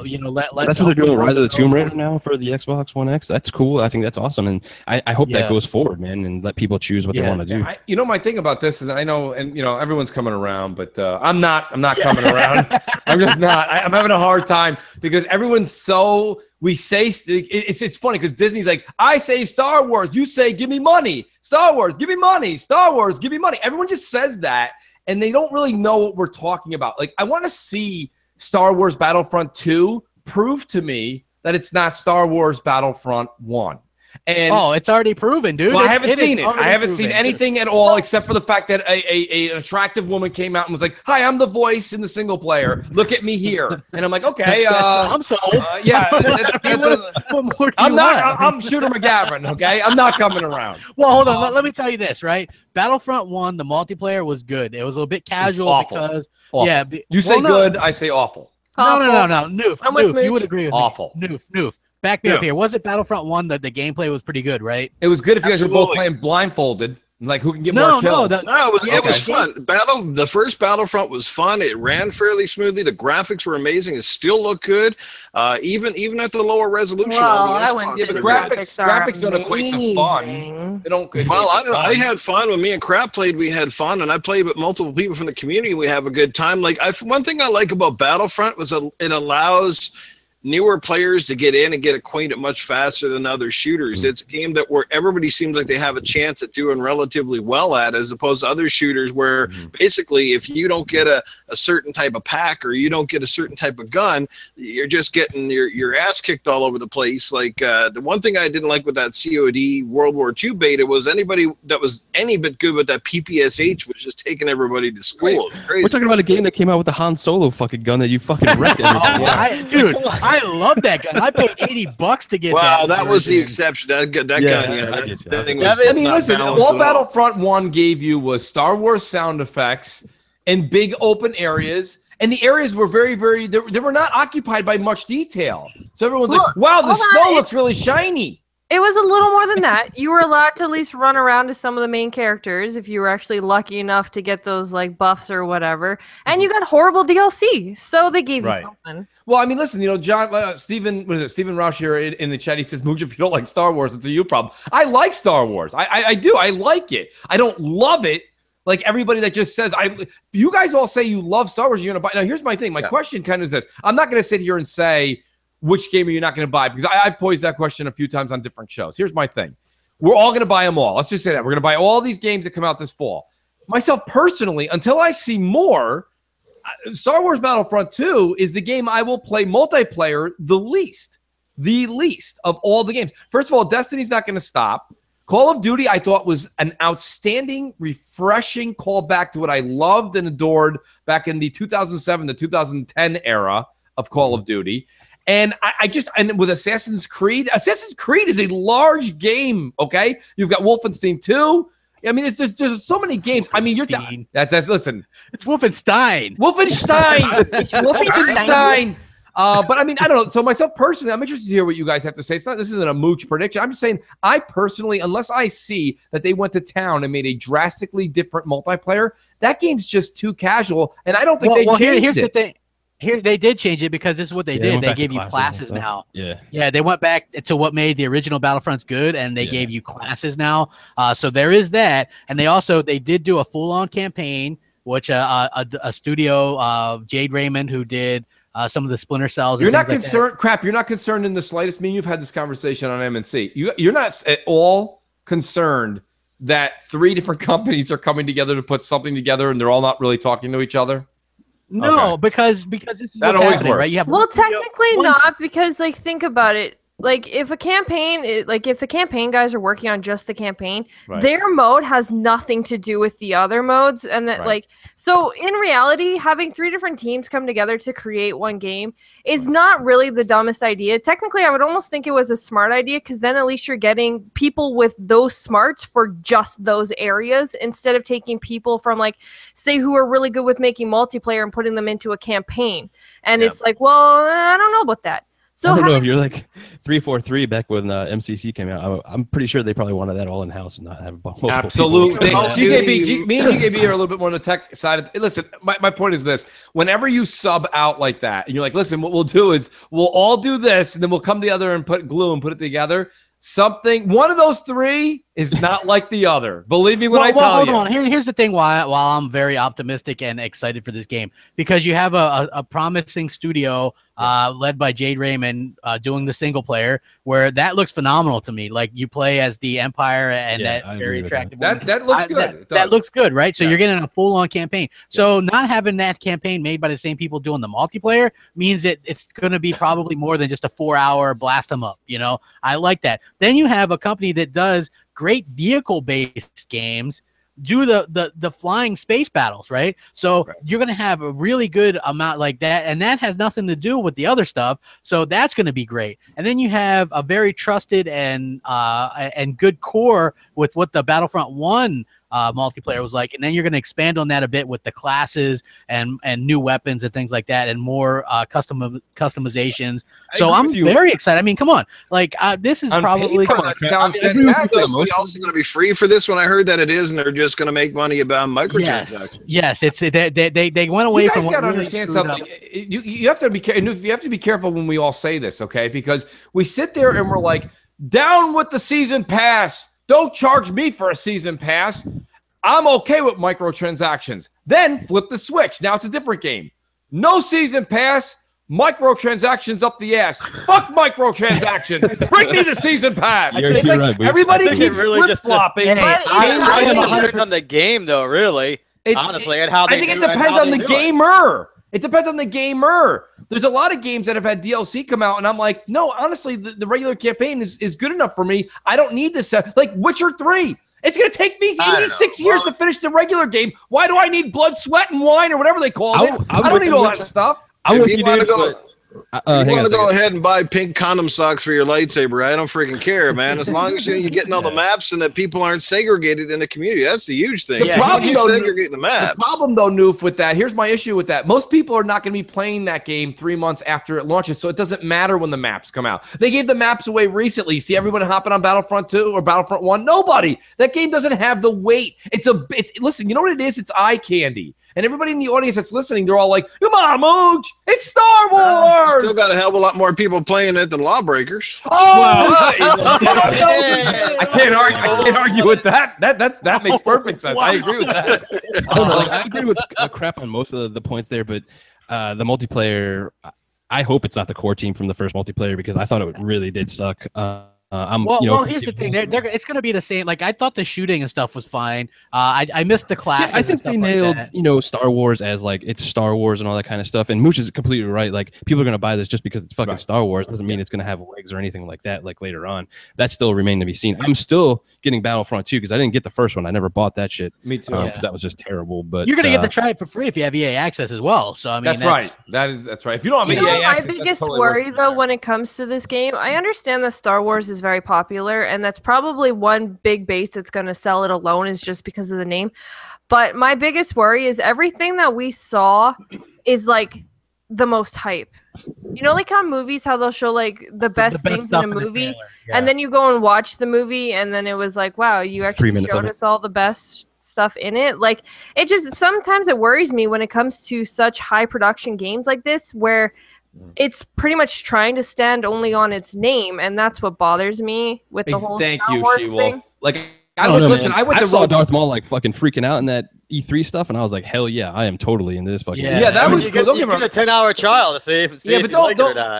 You know, that's what they're doing with Rise of the Tomb Raider now for the Xbox One X. That's cool. I think that's awesome, and I hope that goes forward, man, and let people choose what they want to do. You know, my thing about this is, I know, and you know, everyone's coming around, but I'm not coming around. I'm just not. I'm having a hard time because everyone's so. We say it's funny because Disney's like, I say Star Wars, you say give me money. Star Wars, give me money. Star Wars, give me money. Everyone just says that, and they don't really know what we're talking about. Like, I want to see Star Wars Battlefront 2 prove to me that it's not Star Wars Battlefront 1. And it's already proven, dude. Well, I haven't seen it. I haven't seen anything at all except for the fact that an attractive woman came out and was like, "Hi, I'm the voice in the single player. Look at me here." And I'm like, "Okay, I'm sold." Yeah, I'm Shooter McGavin. Okay, I'm not coming around. Well, hold on. Let me tell you this, right? Battlefront 1, the multiplayer was good. It was a little bit casual because you say good, I say awful. No. Noof, you would agree with awful. Me. Noof. Back me up here. Was it Battlefront 1 that the gameplay was pretty good, right? It was good if you guys were both playing blindfolded. Like, who can get more kills? It was fun. The first Battlefront was fun. It ran fairly smoothly. The graphics were amazing. It still looked good, even at the lower resolution. The graphics don't equate to fun. They don't. Well, I had fun when me and Crap played. We had fun, and I played with multiple people from the community. We have a good time. Like, one thing I like about Battlefront was it allows newer players to get in and get acquainted much faster than other shooters. It's a game where everybody seems like they have a chance at doing relatively well at, as opposed to other shooters where basically if you don't get a certain type of pack or you don't get a certain type of gun, you're just getting your ass kicked all over the place. Like, the one thing I didn't like with that COD World War II beta was anybody that was any bit good with that PPSH was just taking everybody to school. We're talking about a game that came out with the Han Solo fucking gun that you fucking wrecked dude, I love that gun. I paid $80 to get that. Wow, that was the exception. That gun, that thing was. I mean, listen, all Battlefront 1 gave you was Star Wars sound effects and big open areas. And the areas were very, very, they were not occupied by much detail. So everyone's like, wow, the snow looks really shiny. It was a little more than that. You were allowed to at least run around to some of the main characters if you were actually lucky enough to get those like buffs or whatever. And you got horrible DLC, so they gave you something. Well, I mean, listen, you know, Stephen Roush here in the chat, he says, Mooch, if you don't like Star Wars, it's a you problem. I like Star Wars. I do. I like it. I don't love it. Like everybody that just says, you guys all say you love Star Wars, you're going to buy. Now, here's my thing. My question kind of is this. I'm not going to sit here and say, which game are you not going to buy? Because I've posed that question a few times on different shows. Here's my thing. We're all going to buy them all. Let's just say that. We're going to buy all these games that come out this fall. Myself personally, until I see more, Star Wars Battlefront 2 is the game I will play multiplayer the least of all the games. First of all, Destiny's not going to stop. Call of Duty, I thought, was an outstanding, refreshing callback to what I loved and adored back in the 2007 to 2010 era of Call of Duty. And and with Assassin's Creed is a large game, okay? You've got Wolfenstein 2. I mean, there's so many games. I mean, listen. It's Wolfenstein. Wolfenstein. But I mean, I don't know. So myself personally, I'm interested to hear what you guys have to say. This isn't a mooch prediction. I'm just saying, I personally, unless I see that they went to town and made a drastically different multiplayer, that game's just too casual. And I don't think they changed here's it. The thing. Here, they did change it because this is what they did. They gave you classes now. Yeah, they went back to what made the original Battlefronts good, and they gave you classes now. So there is that, and they did do a full-on campaign, which a studio, Jade Raymond, who did some of the Splinter Cells. You're not concerned, Crap. You're not concerned in the slightest. I mean, you've had this conversation on MNC. You're not at all concerned that 3 different companies are coming together to put something together, and they're all not really talking to each other. No, because this is what's happening, right? Well, technically not, because like think about it. like if a campaign, like if the campaign guys are working on just the campaign, Right. their mode has nothing to do with the other modes, and that like so in reality, having 3 different teams come together to create one game is not really the dumbest idea. Technically, I would almost think it was a smart idea because then at least you're getting people with those smarts for just those areas instead of taking people from like say who are really good with making multiplayer and putting them into a campaign. And it's like, well, I don't know about that. So I don't know if you're like 343 back when MCC came out. I'm pretty sure they probably wanted that all in house and not have multiple Absolutely. people. GKB, me and GKB are a little bit more on the tech side. Listen, my point is this. Whenever you sub out like that, and you're like, listen, what we'll do is we'll all do this, and then we'll come together and put glue and put it together. One of those 3 is not like the other. Believe me when I tell you. Hold on. Here's the thing while I'm very optimistic and excited for this game. Because you have a promising studio led by Jade Raymond doing the single player, where that looks phenomenal to me. Like you play as the Empire and that very attractive woman. That looks good. That looks good, right? So you're getting a full-on campaign. So not having that campaign made by the same people doing the multiplayer means that it's going to be probably more than just a 4-hour blast them up. You know, I like that. Then you have a company that does great vehicle-based games do the flying space battles, right? So you're going to have a really good amount like that, and that has nothing to do with the other stuff. So that's going to be great. And then you have a very trusted and good core with what the Battlefront 1 multiplayer was like, and then you're going to expand on that a bit with the classes and new weapons and things like that, and more customizations. So I'm very excited. I mean, come on, like this is probably we also going to be free for this one. I heard that it is, and they're just going to make money about microtransactions. Yes, it's they went away you from. You guys got to understand something. You have to be you have to be careful when we all say this, okay? Because we sit there and we're like, down with the season pass. Don't charge me for a season pass. I'm okay with microtransactions. Then flip the switch. Now it's a different game. No season pass, microtransactions up the ass. Fuck microtransactions. Bring me the season pass. It's like right, everybody keeps really flip-flopping. I depends on the game, though, really. Honestly, and how they I think it depends on the gamer. It depends on the gamer. There's a lot of games that have had DLC come out, and I'm like, no, honestly, the regular campaign is good enough for me. I don't need this. Like Witcher 3. It's going to take me 86 years to finish the regular game. Why do I need blood, sweat, and wine, or whatever they call it? I don't need all that stuff. If you want to go ahead and buy pink condom socks for your lightsaber, I don't freaking care, man. As long as you're getting all the maps and that people aren't segregated in the community, that's the huge thing. The problem, though, segregate the maps. The problem, though, Noof, with that, here's my issue with that. Most people are not going to be playing that game 3 months after it launches, so it doesn't matter when the maps come out. They gave the maps away recently. You see everyone hopping on Battlefront 2 or Battlefront 1? Nobody. That game doesn't have the weight. Listen, you know what it is? It's eye candy. And everybody in the audience that's listening, they're all like, come on, Mooch, it's Star Wars. Still got a hell of a lot more people playing it than Lawbreakers. I can't argue with that. That makes perfect sense. I agree with that. I agree with crap on most of the points there, but the multiplayer, I hope it's not the core team from the first multiplayer because I thought it really did suck. Here's the thing. It's going to be the same. Like I thought the shooting and stuff was fine. I missed the classes. I think they nailed, Star Wars as like it's Star Wars and all that kind of stuff. And Mooch is completely right. Like people are going to buy this just because it's fucking Star Wars. Doesn't mean it's going to have legs or anything like that. Like later on, that still remains to be seen. I'm still getting Battlefront 2 because I didn't get the first one. I never bought that shit. Me too. Because that was just terrible. But you're going to get to try it for free if you have EA access as well. So I mean, that's right. That's right. If you don't have EA access, my biggest worry though when it comes to this game, I understand that Star Wars is very popular. And that's probably one big base that's going to sell it alone is just because of the name. But my biggest worry is everything that we saw is like the most hype. You know, like on movies, how they'll show like the best things in a movie, and then you go and watch the movie, and then it was like, wow, you actually showed us all the best stuff in it. Like it just sometimes it worries me when it comes to such high production games like this, where it's pretty much trying to stand only on its name, and that's what bothers me with the whole Star Wars thing. Like, I saw Darth Maul like fucking freaking out in that E3 stuff, and I was like, hell yeah, I am totally into this fucking. Yeah, that was cool. You get a 10-hour trial to see if but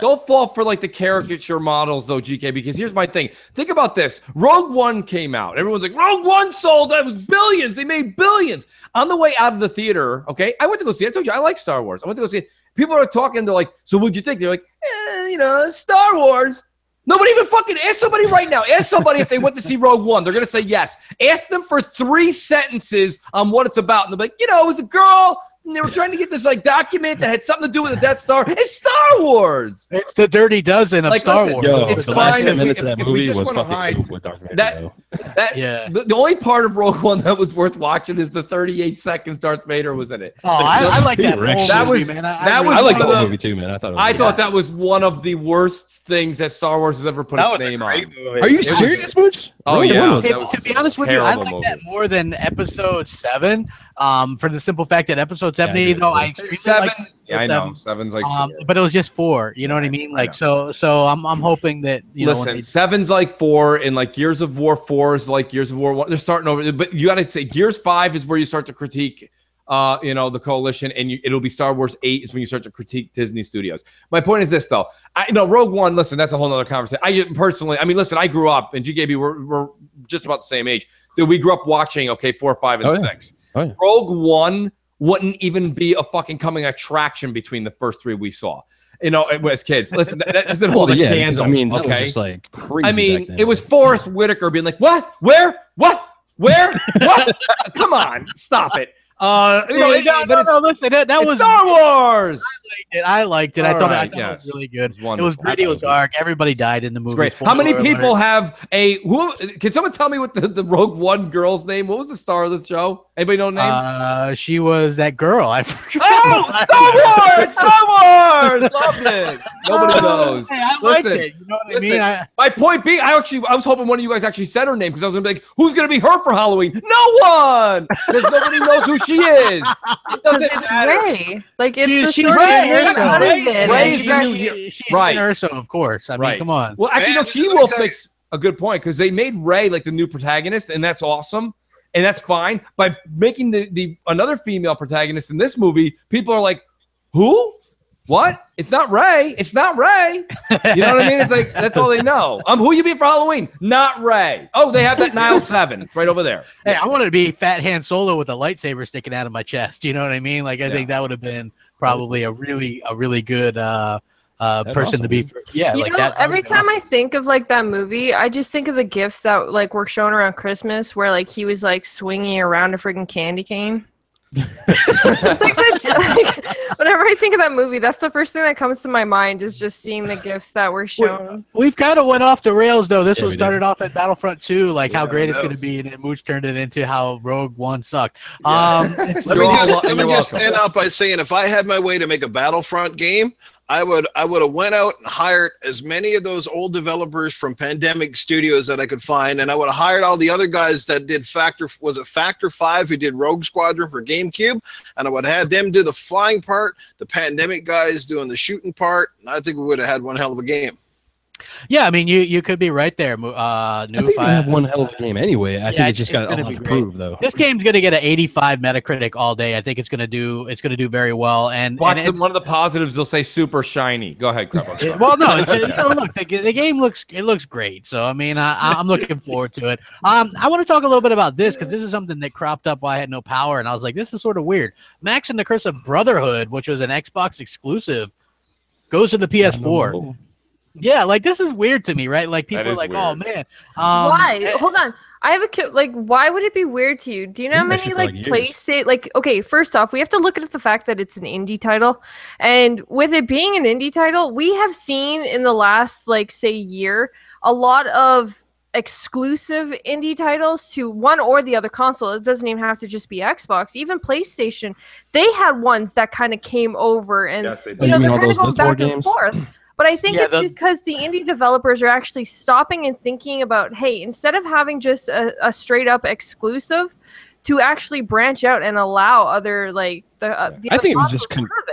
don't fall for like the caricature models though, GK. Because here's my thing. Think about this. Rogue One came out. Everyone's like, Rogue One sold. That was billions. They made billions. On the way out of the theater, okay, I went to go see it. I told you I like Star Wars. I went to go see it. People are talking. They're like, so what'd you think? They're like, Star Wars. Nobody even fucking ask somebody right now. Ask somebody if they went to see Rogue One. They're gonna say yes. Ask them for 3 sentences on what it's about, and they're like, you know, it was a girl. And they were trying to get this like document that had something to do with the Death Star. It's Star Wars. It's the Dirty Dozen of Star Wars. Yo, it's the fine last 10 minutes of that movie was fucking fucking with Darth Vader. The only part of Rogue One that was worth watching is the 38 seconds Darth Vader was in it. Oh, I like that whole movie, man. I like the whole movie too, man. I thought that was one of the worst things that Star Wars has ever put its name on. Are you serious, Butch? Oh yeah. To be honest with you, I like that more than Episode 7. For the simple fact that Episode 7, even though I extremely 7. like I know. 7's like 4. but it was just 4. You know what I mean? Like so I'm hoping that listen, 7's like 4, and like Gears of War 4 is like Gears of War 1. They're starting over, but you got to say Gears 5 is where you start to critique. The coalition, and it'll be Star Wars 8 is when you start to critique Disney Studios. My point is this, though. Rogue One, listen, that's a whole other conversation. I grew up, and GKB, we're just about the same age. Dude, we grew up watching, 4, 5, and 6. Oh, yeah. Rogue One wouldn't even be a fucking coming attraction between the first 3 we saw. As kids. Listen, that doesn't hold a candle. I mean, that was just like crazy. I mean, it was Forrest Whitaker being like, what? Where? What? Where? What? Come on, stop it. Listen, that was Star Wars. I liked it. I thought it was really good. It was gritty. It was dark. Everybody died in the movie. Great. How many people have can someone tell me what the Rogue One girl's name? What was the star of the show? Anybody know the name? She was that girl. I forgot. Oh, Star Wars! Star Wars! Love it. Nobody knows. Hey, I liked it. You know what I mean? My point being, I was hoping one of you guys actually said her name because I was gonna be like, who's gonna be her for Halloween? No one, because nobody knows who she is. It doesn't matter. Ray. Like it's she's Ray is the new hero. She's right. Urso, of course. I mean, come on. Well, actually, no. She-Wolf makes a good point because they made Ray like the new protagonist, and that's awesome. And that's fine. By making the another female protagonist in this movie, people are like, who? What? It's not Ray. It's not Ray. You know what I mean? It's like, that's all they know. Who you be for Halloween? Not Ray. Oh, they have that Nile 7. It's right over there. Hey, I wanted to be Fat Han Solo with a lightsaber sticking out of my chest. You know what I mean? Like, I think that would have been probably a really good person awesome. To be for. Yeah, you like know, that. Every time I think of like that movie, I just think of the gifts that like were shown around Christmas where like he was like swinging around a freaking candy cane. It's like whenever I think of that movie, that's the first thing that comes to my mind is just seeing the gifts that were shown. We've kind of went off the rails though. This was started off at Battlefront 2, like how great it's going to be, and then Mooch turned it into how Rogue One sucked. Let me just end out by saying, if I had my way to make a Battlefront game, I would have went out and hired as many of those old developers from Pandemic Studios that I could find, and I would have hired all the other guys that did Factor 5 who did Rogue Squadron for GameCube, and I would have had them do the flying part, the Pandemic guys doing the shooting part, and I think we would have had one hell of a game. Yeah, I mean, you could be right there. I think we have one hell of a game anyway. I think it's just got a lot to prove, though. This game's going to get an 85 Metacritic all day. I think it's going to do very well. And one of the positives, they'll say super shiny. Go ahead, Crap. Well, no, look, the game looks great. So I mean, I'm looking forward to it. I want to talk a little bit about this because this is something that cropped up while I had no power, and I was like, this is sort of weird. Max and the Curse of Brotherhood, which was an Xbox exclusive, goes to the PS4. Yeah, like this is weird to me, right? Like people are like, weird. "Oh man, why?" Hold on, I have a like. Why would it be weird to you? Do you know how many like PlayStation? Like, okay, first off, we have to look at the fact that it's an indie title, and with it being an indie title, we have seen in the last like say year a lot of exclusive indie titles to one or the other console. It doesn't even have to just be Xbox. Even PlayStation, they had ones that kind of came over, and they're kind of going back and forth. But I think it's because the indie developers are actually stopping and thinking about, hey, instead of having just a straight up exclusive, to actually branch out and allow other like the. I think it was just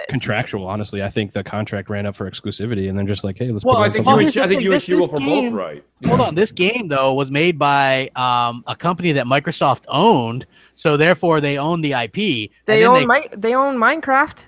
contractual. Honestly, I think the contract ran up for exclusivity, and then just like, hey, let's. Well, I think you and Q were both right. Hold on, this game though was made by a company that Microsoft owned, so therefore they own the IP. They own Minecraft.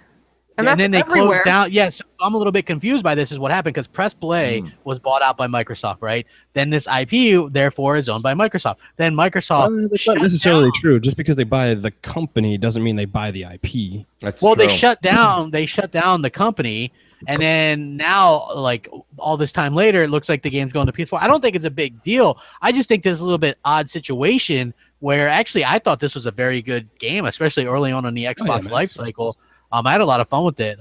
And then they closed down. Yes, I'm a little bit confused by this. Is what happened because Press Play was bought out by Microsoft, right? Then this IP, therefore, is owned by Microsoft. Then Microsoft. That's not necessarily true. Just because they buy the company doesn't mean they buy the IP. That's true. They shut down. They shut down the company And then now, like all this time later, it looks like the game's going to PS4. I don't think it's a big deal. I just think this is a little bit odd situation where actually I thought this was a very good game, especially early on in the Xbox life cycle. I had a lot of fun with it.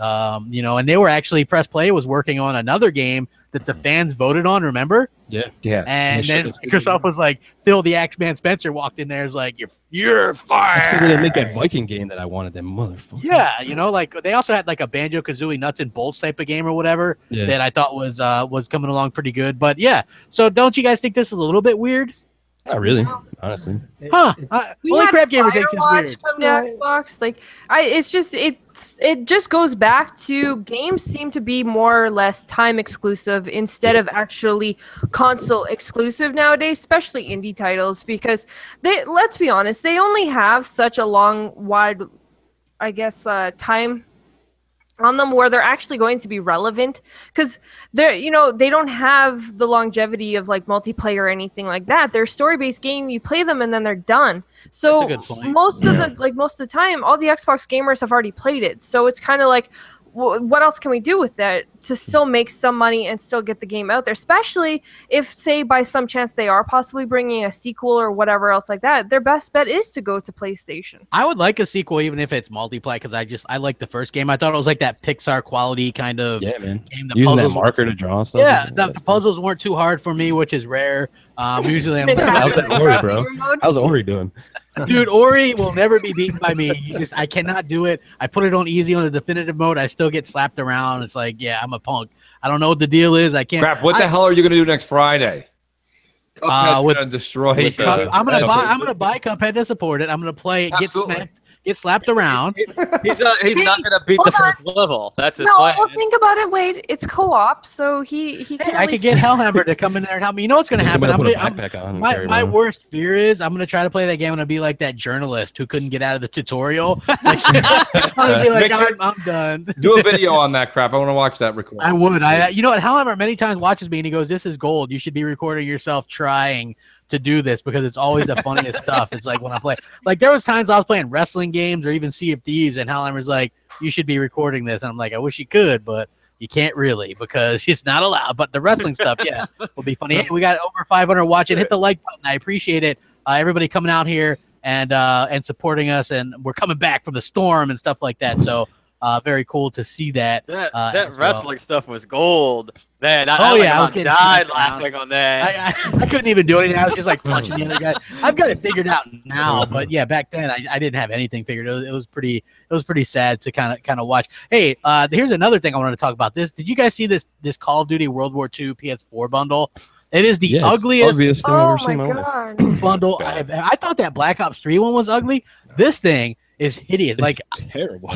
You know, and they were actually Press Play was working on another game that the fans voted on. Remember? Yeah. And then Microsoft was like, Phil the Axeman Spencer walked in there, is like, you're fired. That's because they didn't make that Viking game that I wanted. Them motherfuckers. Yeah, you know, like they also had like a Banjo Kazooie nuts and bolts type of game or whatever that I thought was coming along pretty good. But yeah, so don't you guys think this is a little bit weird? Not really, honestly. Huh? Only Crapgamer thinks it's weird. Come to Xbox. Like, it just goes back to games seem to be more or less time exclusive instead of actually console exclusive nowadays, especially indie titles, because let's be honest, they only have such a wide, I guess, time on them where they're actually going to be relevant, because they don't have the longevity of like multiplayer or anything like that. They're a story-based game. You play them and then they're done. So that's a good point. most of the time, all the Xbox gamers have already played it. So it's kind of like, what else can we do with that to still make some money and still get the game out there? Especially if, say, by some chance they are possibly bringing a sequel or whatever else like that, their best bet is to go to PlayStation. I would like a sequel even if it's multiplayer, because I like the first game. I thought it was like that Pixar quality kind of game. The using that marker to draw stuff. Yeah, the puzzles weren't too hard for me, which is rare. Usually I'm how's that Ori, bro? How's Ori doing? Dude, Ori will never be beaten by me. I cannot do it. I put it on easy on the definitive mode. I still get slapped around. It's like, yeah, I'm a punk. I don't know what the deal is. I can't. Crap, what the hell are you going to do next Friday? Cuphead's going to destroy. I'm gonna buy Cuphead to support it. I'm gonna play it, get slapped around. He's not gonna beat the first level. That's his plan. Well, think about it, Wade. It's co-op, so he can. I could get Hellhammer to come in there and help me. You know what's gonna happen? My worst fear is I'm gonna try to play that game and I'll be like that journalist who couldn't get out of the tutorial. Like, I'm gonna be like, I'm done. Do a video on that crap. I want to watch that recording. I would. You know what? Hellhammer many times watches me and he goes, "This is gold. You should be recording yourself trying to do this because it's always the funniest stuff." It's like when I play, like there was times I was playing wrestling games or even Sea of Thieves, and Hellhammer's like, "You should be recording this," and I'm like, "I wish you could, but you can't really because it's not allowed." But the wrestling stuff, yeah, will be funny. Hey, we got over 500 watching. Hit the like button. I appreciate it. Everybody coming out here and supporting us, and we're coming back from the storm and stuff like that. So. Very cool to see that. That wrestling stuff was gold. Man, I was getting died laughing on that. I couldn't even do anything. I was just like punching the other guy. I've got it figured out now, but yeah, back then I didn't have anything figured. It was pretty sad to kind of watch. Hey, here's another thing I wanted to talk about. Did you guys see this Call of Duty World War II PS4 bundle? It is the ugliest thing I've ever seen in my life. Bundle. I thought that Black Ops 3 one was ugly. This thing is hideous. Like terrible.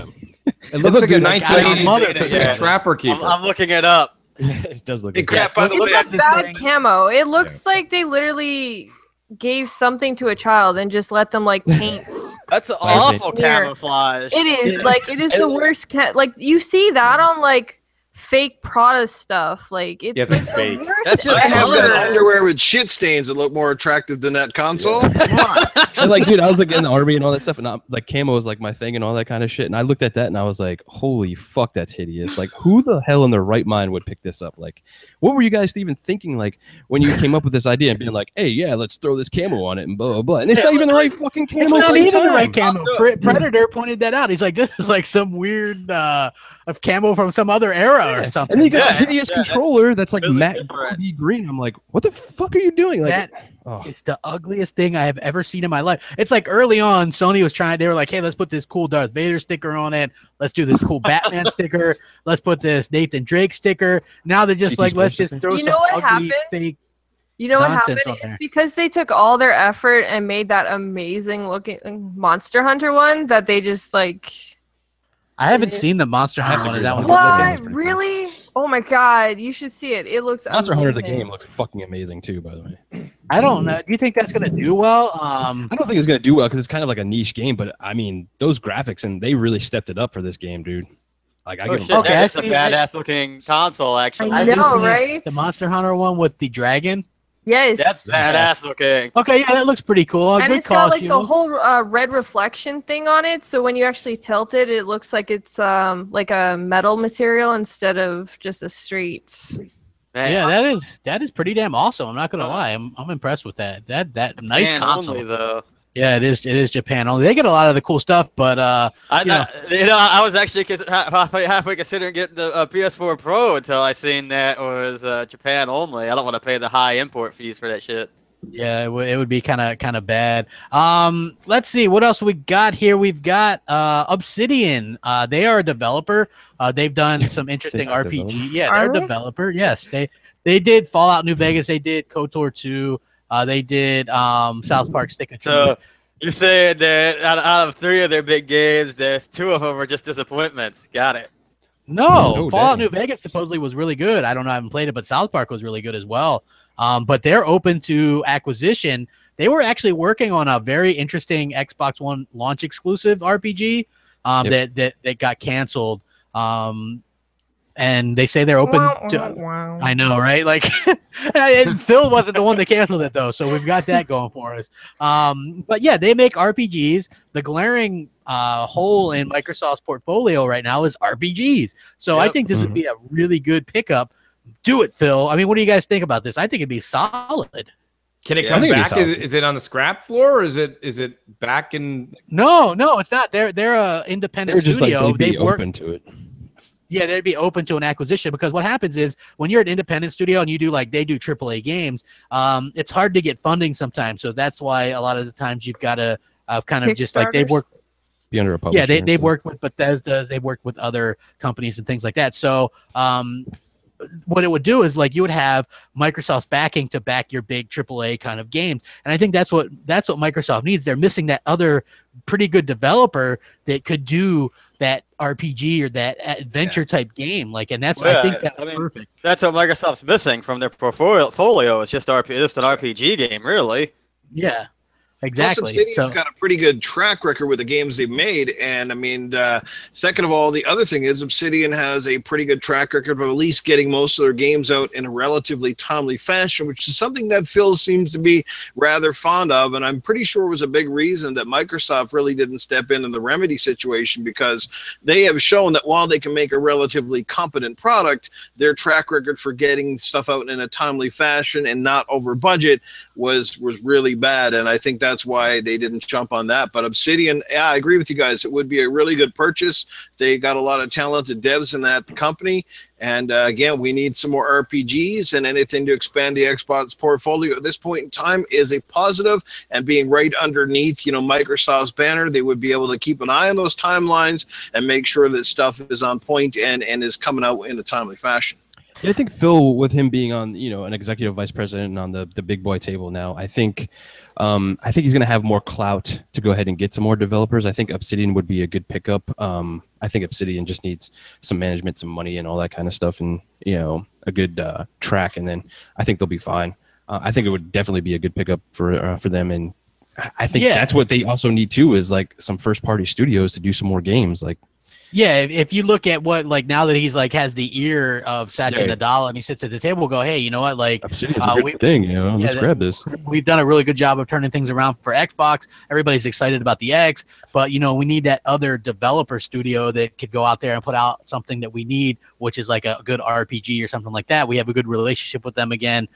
It looks like a 1980s Trapper Keeper. I'm looking it up. It does look. Hey, crap, by the way, it's a bad camo. It looks like they literally gave something to a child and just let them like paint. That's awful camouflage. It is like it is the worst. Like you see that on like fake Prada stuff. Like it's like fake. That's just I have got underwear with shit stains that look more attractive than that console. Come on. And like, dude, I was like in the army and all that stuff, and like camo was like my thing and all that kind of shit. And I looked at that and I was like, holy fuck, that's hideous. Like, who the hell in their right mind would pick this up? Like, what were you guys even thinking? Like, when you came up with this idea and being like, hey, yeah, let's throw this camo on it and blah blah blah. And it's not even the right fucking camo. It's not even the right camo. Predator pointed that out. He's like, this is like some weird of camo from some other era or something. And then you got the hideous controller that's like matte green. I'm like, what the fuck are you doing? Like, it's the ugliest thing I have ever seen in my life. It's like early on, Sony was trying. They were like, hey, let's put this cool Darth Vader sticker on it. Let's do this cool Batman sticker. Let's put this Nathan Drake sticker. Now they're just like, let's just throw some ugly fake. You know what happened? It's because they took all their effort and made that amazing looking Monster Hunter one that they just like. I haven't seen the Monster Hunter one. Is that one? What? Really? Oh my god! You should see it. It looks Monster Hunter the game looks fucking amazing too. By the way, I don't know. Do you think that's gonna do well? I don't think it's gonna do well because it's kind of like a niche game. But I mean, those graphics and they really stepped it up for this game, dude. Like I give them that's a badass looking console. Actually, I know, right? The Monster Hunter one with the dragon. Yes. That's badass looking. Okay, yeah, that looks pretty cool. And Good it's call, got like the Shields. whole red reflection thing on it, so when you actually tilt it, it looks like it's like a metal material instead of just a straight. Man, Yeah, that is pretty damn awesome. I'm not gonna lie. I'm impressed with that. That nice Japan console. only, though. Yeah, it is Japan only. They get a lot of the cool stuff, but I was actually halfway considering getting the PS4 Pro until I seen that was Japan only. I don't want to pay the high import fees for that shit. yeah, it would be kind of bad. Let's see what else we got here. We've got Obsidian. They are a developer. They've done some interesting RPG. Yeah, they're a developer. Yes, they did Fallout New Vegas. They did KOTOR 2. They did South Park Stick and Truth. So you're saying that out of 3 of their big games, 2 of them were just disappointments. Got it. No, Fallout New Vegas supposedly was really good. I don't know. I haven't played it, but South Park was really good as well. But they're open to acquisition. They were actually working on a very interesting Xbox One launch exclusive RPG that got canceled. And they say they're open to. I know, right? Like, and Phil wasn't the one that canceled it though, so we've got that going for us. But yeah, they make RPGs. The glaring hole in Microsoft's portfolio right now is RPGs. So I think this would be a really good pickup. Do it, Phil. I mean, what do you guys think about this? I think it'd be solid. Can it come back? Is it on the scrap floor, or is it back in? No, it's not. They're a independent studio. Like, they'd be open to it. Yeah, they'd be open to an acquisition because what happens is when you're an independent studio and you do they do AAA games, it's hard to get funding sometimes. So that's why a lot of the times you've got to kind of just like they've worked. Be under a publisher. Yeah, they've worked with Bethesda, they've worked with other companies and things like that. So what it would do is you would have Microsoft's backing to back your big AAA kind of games, and I think that's what Microsoft needs. They're missing that other pretty good developer that could do that RPG or that adventure type game. I think that's perfect. That's what Microsoft's missing from their portfolio. It's just an RPG game, really. Yeah. Exactly. Plus, Obsidian's got a pretty good track record with the games they've made, and I mean, second of all, the other thing is Obsidian has a pretty good track record of at least getting most of their games out in a relatively timely fashion, which is something that Phil seems to be rather fond of, and I'm pretty sure was a big reason that Microsoft really didn't step in the Remedy situation, because they have shown that while they can make a relatively competent product, their track record for getting stuff out in a timely fashion and not over budget was really bad, and I think that's why they didn't jump on that. But Obsidian, yeah, I agree with you guys. It would be a really good purchase. They got a lot of talented devs in that company, and again, we need some more RPGs, and anything to expand the Xbox portfolio at this point in time is a positive, and being right underneath, Microsoft's banner, they would be able to keep an eye on those timelines and make sure that stuff is on point and is coming out in a timely fashion. Yeah, I think Phil, with him being on, an executive vice president on the big boy table now, I think he's going to have more clout to go ahead and get some more developers. I think Obsidian would be a good pickup. I think Obsidian just needs some management, some money, and all that kind of stuff, and a good track, and then I think they'll be fine. I think it would definitely be a good pickup for them, and I think that's what they also need too, is some first party studios to do some more games. Yeah, if you look at what now that he's has the ear of Satya Nadella and he sits at the table, go, hey, you know what, Obsidian's a good thing, let's grab this. We've done a really good job of turning things around for Xbox. Everybody's excited about the X, but we need that other developer studio that could go out there and put out something that we need, which is a good RPG or something like that. We have a good relationship with them again.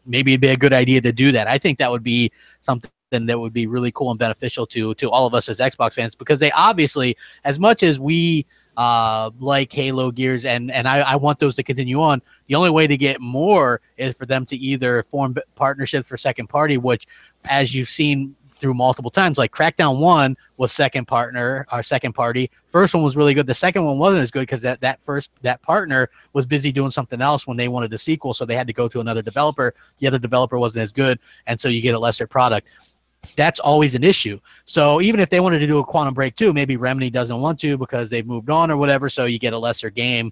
Maybe it'd be a good idea to do that. I think that would be something that would be really cool and beneficial to all of us as Xbox fans, because they obviously, as much as we like Halo, Gears, and I want those to continue on, the only way to get more is for them to either form partnerships for second party, which, as you've seen through multiple times, Crackdown 1 was second party. First one was really good. The second one wasn't as good because that partner was busy doing something else when they wanted a sequel, so they had to go to another developer. The other developer wasn't as good, and so you get a lesser product. That's always an issue. So even if they wanted to do a Quantum Break 2, maybe Remedy doesn't want to because they've moved on or whatever, so you get a lesser game.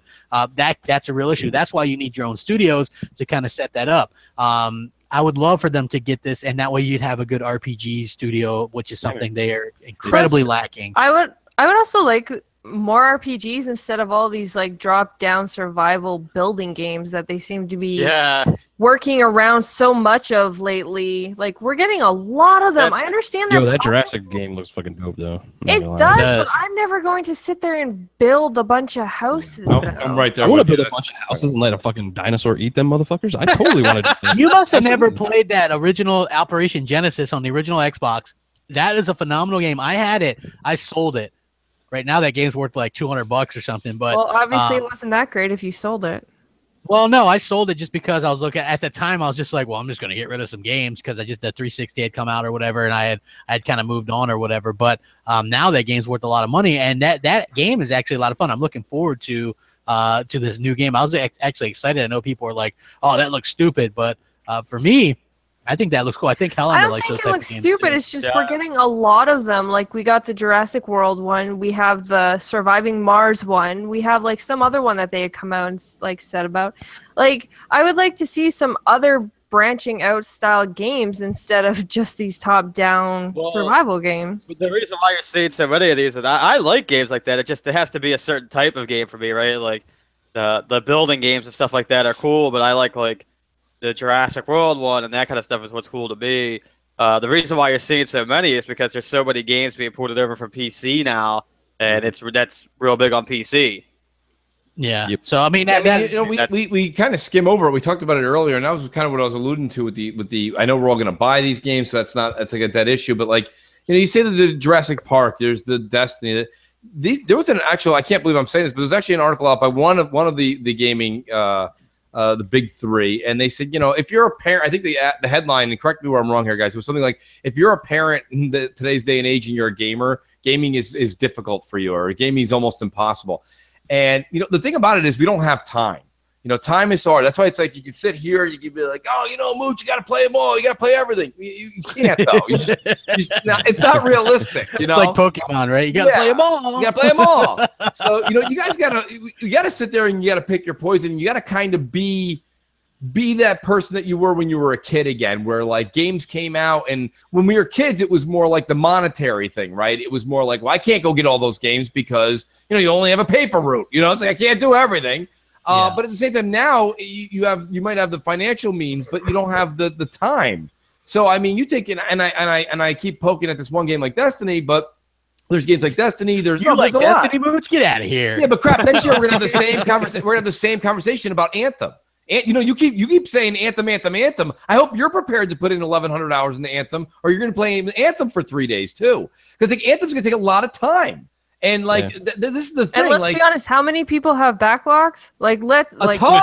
That's a real issue. That's why you need your own studios to kind of set that up. I would love for them to get this, and that way you'd have a good RPG studio, which is something they are incredibly lacking. I would also like more RPGs instead of all these like drop-down survival building games that they seem to be working around so much of lately. Like we're getting a lot of them. I understand that. Yo, that Jurassic game looks fucking dope though. It does, but I'm never going to sit there and build a bunch of houses. I'm right there. I want to build a bunch of houses and let a fucking dinosaur eat them motherfuckers. I totally want to do that. You must have never played that original Operation Genesis on the original Xbox. That is a phenomenal game. I had it. I sold it. Right now, that game's worth like $200 or something. But well, obviously, it wasn't that great if you sold it. Well, no, I sold it just because I was looking at the time. I was just like, well, I'm just going to get rid of some games because the 360 had come out or whatever, and I had kind of moved on or whatever. But now that game's worth a lot of money, and that game is actually a lot of fun. I'm looking forward to this new game. I was actually excited. I know people are like, oh, that looks stupid, but for me, I think that looks cool. I think Hellhammer likes those types of games. I don't think it looks stupid. It's just we're getting a lot of them. Like we got the Jurassic World one. We have the Surviving Mars one. We have like some other one that they had come out and like said about. Like I would like to see some other branching out style games instead of just these top-down survival games. The reason why you're seeing so many of these, and I like games like that. It has to be a certain type of game for me, right? Like the building games and stuff like that are cool, but I like the Jurassic World one and that kind of stuff is what's cool to me. The reason why you're seeing so many is because there's so many games being ported over from PC now, and that's real big on PC. Yeah. Yep. So I mean, we kind of skim over it. We talked about it earlier, and that was kind of what I was alluding to with the. I know we're all going to buy these games, so that's like a dead issue. But like you say that the Jurassic Park, there's the Destiny. There was an actual. I can't believe I'm saying this, but there's actually an article out by one of the gaming. The big three, and they said, if you're a parent, I think the headline, and correct me where I'm wrong here, guys, it was something like, if you're a parent in today's day and age and you're a gamer, gaming is difficult for you, or gaming is almost impossible. And the thing about it is we don't have time. Time is hard. That's why it's like you can sit here, you can be like, oh, Mooch, you got to play them all. You got to play everything. You can't, though. It's not realistic. It's like Pokemon, right? You got to play them all. You got to play them all. So, you guys got to sit there and you got to pick your poison. You got to kind of be that person that you were when you were a kid again, where like games came out. And when we were kids, it was more like the monetary thing, right? It was more like, well, I can't go get all those games because, you only have a paper route. It's like I can't do everything. But at the same time, now you might have the financial means, but you don't have the time. So I mean, you take it, and I keep poking at this one game like Destiny, but there's games like Destiny. There's Destiny, Mooch? Get out of here. Yeah, but crap. Next year we're gonna have the same conversation. We're gonna have the same conversation about Anthem. And you keep saying Anthem. I hope you're prepared to put in 1,100 hours into Anthem, or you're gonna play Anthem for 3 days too, because like Anthem's gonna take a lot of time. And like this is the thing. And let's be honest, how many people have backlogs?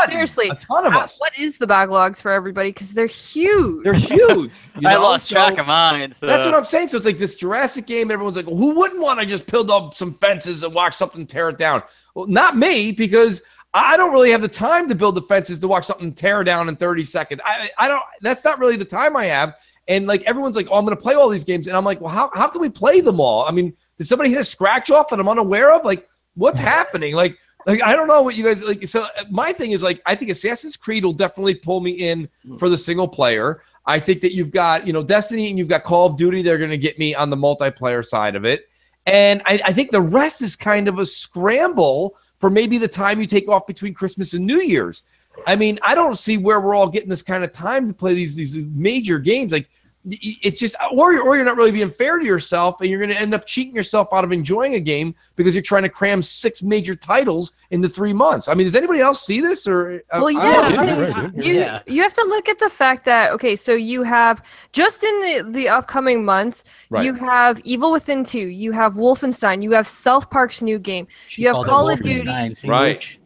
Seriously, a ton of us. What is the backlogs for everybody? Because they're huge. They're huge. I lost track of mine. So. That's what I'm saying. So it's like this Jurassic game, and everyone's like, well, who wouldn't want to just build up some fences and watch something tear it down? Well, not me, because I don't really have the time to build the fences to watch something tear down in 30 seconds. I don't. That's not really the time I have. And like everyone's like, oh, I'm going to play all these games, and I'm like, well, how can we play them all? I mean. Did somebody hit a scratch off that I'm unaware of? Like, what's happening? Like I don't know what you guys like. So my thing is like, I think Assassin's Creed will definitely pull me in for the single player. I think that you've got, Destiny and you've got Call of Duty. They're going to get me on the multiplayer side of it. And I think the rest is kind of a scramble for maybe the time you take off between Christmas and New Year's. I mean, I don't see where we're all getting this kind of time to play these major games. Like, it's just, or you're not really being fair to yourself, and you're going to end up cheating yourself out of enjoying a game because you're trying to cram 6 major titles into 3 months. I mean, does anybody else see this? Or well, yeah, you have to look at the fact that so you have just in the upcoming months, you have Evil Within 2, you have Wolfenstein, you have South Park's new game, you have Call of Duty, right?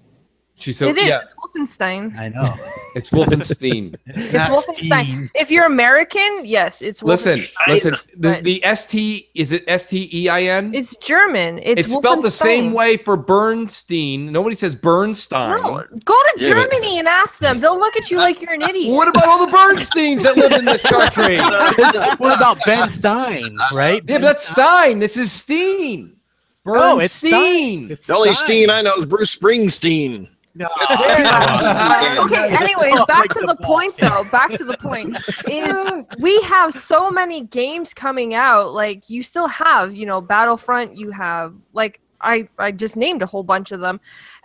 It's Wolfenstein. I know. It's Wolfenstein. It's Wolfenstein. If you're American, yes, it's Wolfenstein. Listen. The ST, is it STEIN? It's German. It's spelled the same way for Bernstein. Nobody says Bernstein. No, go to Germany and ask them. They'll look at you like you're an idiot. What about all the Bernsteins that live in this country? What about Ben Stein, right? Yeah, but that's Stein. This is Steen. No, it's Stein. The only Steen I know is Bruce Springsteen. No. Okay, anyways, back to the point though. Back to the point is we have so many games coming out. Like you still have, Battlefront, you have like I just named a whole bunch of them.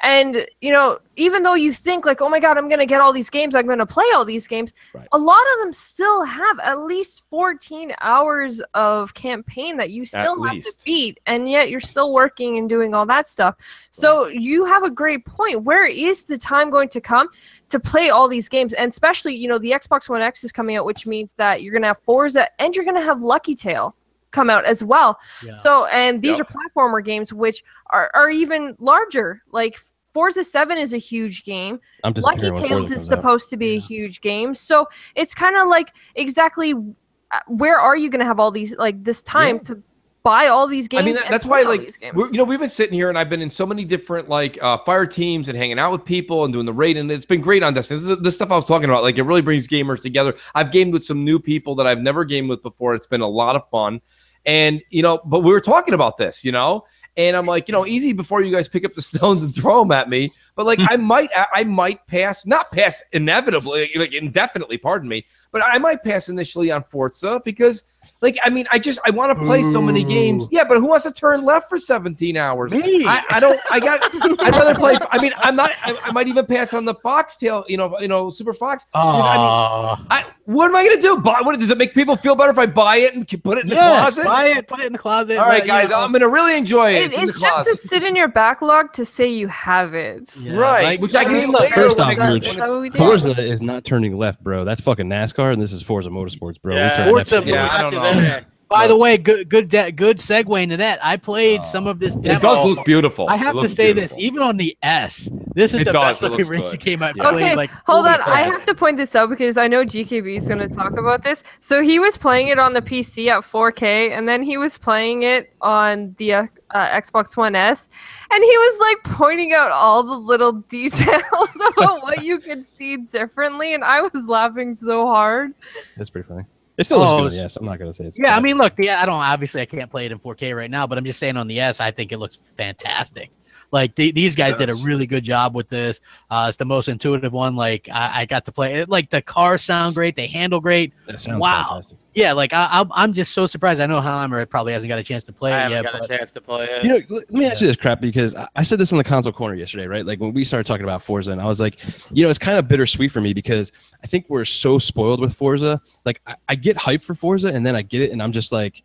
And, you know, even though you think like, oh my God, I'm going to get all these games, I'm going to play all these games, a lot of them still have at least 14 hours of campaign that you still have to beat. And yet you're still working and doing all that stuff. So you have a great point. Where is the time going to come to play all these games? And especially, you know, the Xbox One X is coming out, which means that you're going to have Forza and you're going to have Lucky Tail come out as well. So, and these are platformer games, which are even larger. Like Forza 7 is a huge game. Lucky Tales is supposed to be a huge game. So it's kind of like exactly where are you going to have all these, like this time to buy all these games? I mean, that's why, like, you know, we've been sitting here and I've been in so many different, like, fire teams and hanging out with people and doing the raid. And it's been great on Destiny. This is the stuff I was talking about. Like, it really brings gamers together. I've gamed with some new people that I've never gamed with before. It's been a lot of fun. And, you know, but we were talking about this, you know, and I'm like, you know, easy before you guys pick up the stones and throw them at me. But like, I might pass, not pass inevitably, like indefinitely, pardon me, but I might pass initially on Forza because, like, I mean, I want to play so many games. Yeah, but who wants to turn left for 17 hours? I'd rather play. I mean, I might even pass on the Foxtail, you know, Super Fox. I mean, what am I going to do? Does it make people feel better if I buy it and put it in the closet? Buy it, put it in the closet. All right, guys, I'm going to really enjoy it. It's just to sit in your backlog to say you have it. Yeah, right, like, which I can do later. First off, Forza is not turning left, bro. That's fucking NASCAR, and this is Forza Motorsports, bro. Yeah, I don't know. By the way, good segue into that. I played some of this demo. It does look beautiful. I have to say this, even on the S, this is the best looking race you came out. Okay, like, hold on. I have to point this out because I know GKB is going to talk about this. So he was playing it on the PC at 4K, and then he was playing it on the Xbox One S, and he was like pointing out all the little details about what you could see differently, and I was laughing so hard. That's pretty funny. It still looks good. Yes, I'm not gonna say it's. Yeah, bad. I mean, look, I can't play it in 4K right now, but I'm just saying on the S, I think it looks fantastic. Like these guys did a really good job with this. It's the most intuitive one. Like I got to play it. Like the cars sound great. They handle great. That sounds fantastic. Yeah, like I'm just so surprised. I know Hellheimer probably hasn't got a chance to play it yet. Got a chance to play it. You know, let me ask you this, Crap, because I said this on the console corner yesterday, right? Like when we started talking about Forza, and I was like, you know, it's kind of bittersweet for me because I think we're so spoiled with Forza. Like I get hyped for Forza, and then I get it, and I'm just like,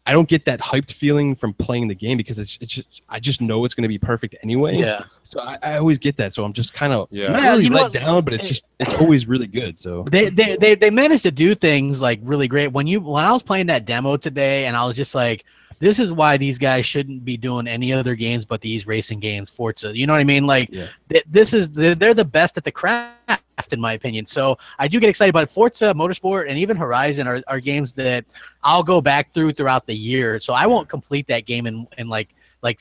I don't get that hyped feeling from playing the game because it's just, I just know it's going to be perfect anyway. Yeah. So I always get that. So I'm just kind of not really let down, but it's always really good. So they managed to do things like really great. When I was playing that demo today, and I was just like, this is why these guys shouldn't be doing any other games but these racing games, Forza. You know what I mean? Like they're the best at the craft, in my opinion. So I do get excited about Forza, Motorsport, and even Horizon are games that I'll go back throughout the year. So I won't complete that game and like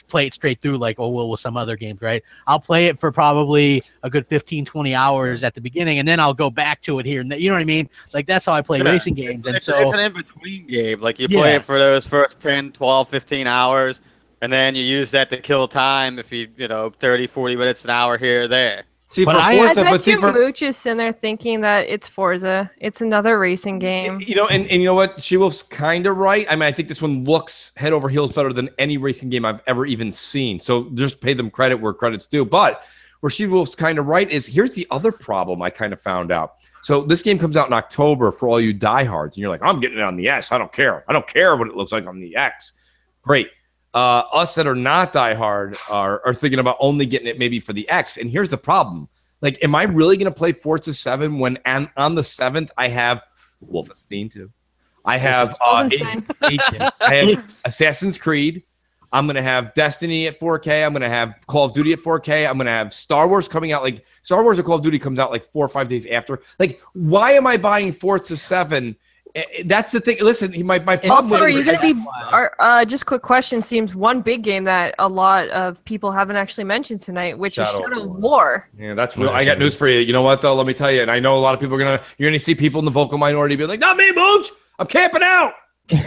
play it straight through like, with some other games, right? I'll play it for probably a good 15, 20 hours at the beginning, and then I'll go back to it here. And you know what I mean? Like, that's how I play racing games. And so it's an in-between game. Like, you play it for those first 10, 12, 15 hours, and then you use that to kill time if you 30, 40 minutes, an hour here or there. See, but I bet you Mooch is sitting there thinking that it's Forza. It's another racing game. And you know what? She-Wolf's kind of right. I mean, I think this one looks head over heels better than any racing game I've ever even seen. So just pay them credit where credit's due. But where She-Wolf's kind of right is here's the other problem I kind of found out. So this game comes out in October for all you diehards. And you're like, I'm getting it on the S. I don't care. I don't care what it looks like on the X. Great. Us that are not diehard are thinking about only getting it maybe for the X. And here's the problem. Like, am I really going to play Forza 7 when on the 7th I have Wolfenstein 2? I have, I have Assassin's Creed. I'm going to have Destiny at 4K. I'm going to have Call of Duty at 4K. I'm going to have Star Wars coming out. Like, Star Wars or Call of Duty comes out like 4 or 5 days after. Like, why am I buying Forza 7? That's the thing. Listen, my problem. Also, are you going to be? Just quick question. Seems one big game that a lot of people haven't actually mentioned tonight, which is Shadow of War. Yeah, that's real. I got news for you. You know what though? Let me tell you. And I know a lot of people you're gonna see people in the vocal minority be like, "Not me, Mooch. I'm camping out."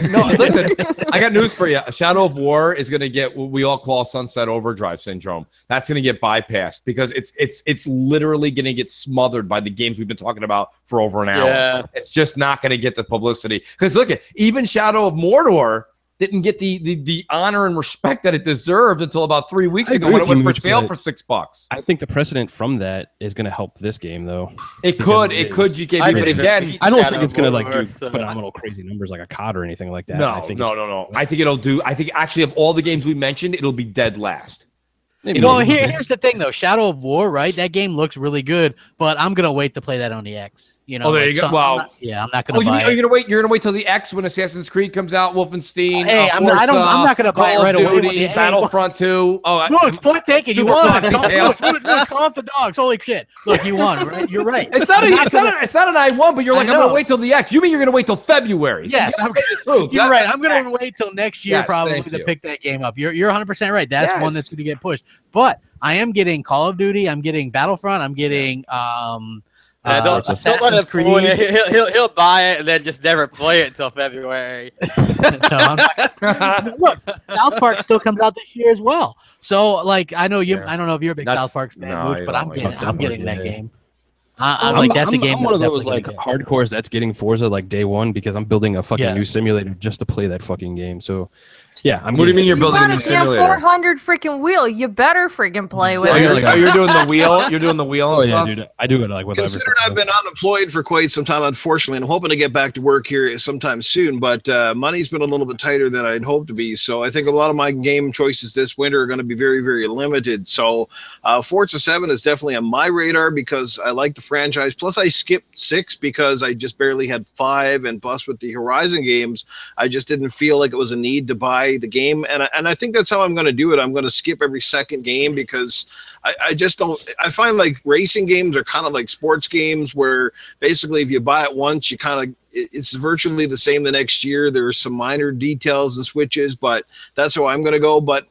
No, listen, I got news for you. Shadow of War is going to get what we all call Sunset Overdrive syndrome. That's going to get bypassed because it's literally going to get smothered by the games we've been talking about for over an hour. Yeah. It's just not going to get the publicity. Because look at even Shadow of Mordor didn't get the honor and respect that it deserved until about 3 weeks ago when it went for sale for $6. I think the precedent from that is going to help this game, though. It could, GKB, but again, I don't think it's going to like do phenomenal, crazy numbers like a COD or anything like that. No, I think no. I think it'll do. I think actually of all the games we mentioned, it'll be dead last. Well, here's the thing though. Shadow of War, right? That game looks really good, but I'm gonna wait to play that on the X. You know, there you go. Well, I'm not gonna buy. You're gonna wait. You're gonna wait till the X when Assassin's Creed comes out, Wolfenstein. Hey, I'm not gonna buy it right away. Battlefront 2. Oh, no, it's point taken. You won. Call off the dogs. Holy shit! Look, you won. Right? You're right. It's not an I won, but you're like I'm gonna wait till the X. You mean you're gonna wait till February? Yes, you're right. I'm gonna wait till next year probably to pick that game up. You're 100% right. That's one that's gonna get pushed. But I am getting Call of Duty. I'm getting Battlefront. I'm getting don't let him fool you. He'll buy it and then just never play it until February. Look, South Park still comes out this year as well. So like I know you. I don't know if you're a big South Park fan, but I'm getting that game. I'm like that's a game. I'm one of those like hardcores that's getting Forza like day one because I'm building a fucking new simulator just to play that fucking game. So. Yeah, what do you mean you're building a new simulator? 400 freaking wheel. You better freaking play with it. You're doing the wheel. You're doing the wheel and stuff. Dude, I do it like whatever. Considering I've been unemployed for quite some time, unfortunately, and I'm hoping to get back to work here sometime soon. But money's been a little bit tighter than I'd hoped to be. So I think a lot of my game choices this winter are going to be very, very limited. So Forza 7 is definitely on my radar because I like the franchise. Plus, I skipped 6 because I just barely had 5, and plus with the Horizon games, I just didn't feel like it was a need to buy the game, and I think that's how I'm going to do it. I'm going to skip every second game because I just don't. I find like racing games are kind of like sports games where basically if you buy it once, you kind of it's virtually the same the next year. There's some minor details and switches, but that's how I'm going to go. But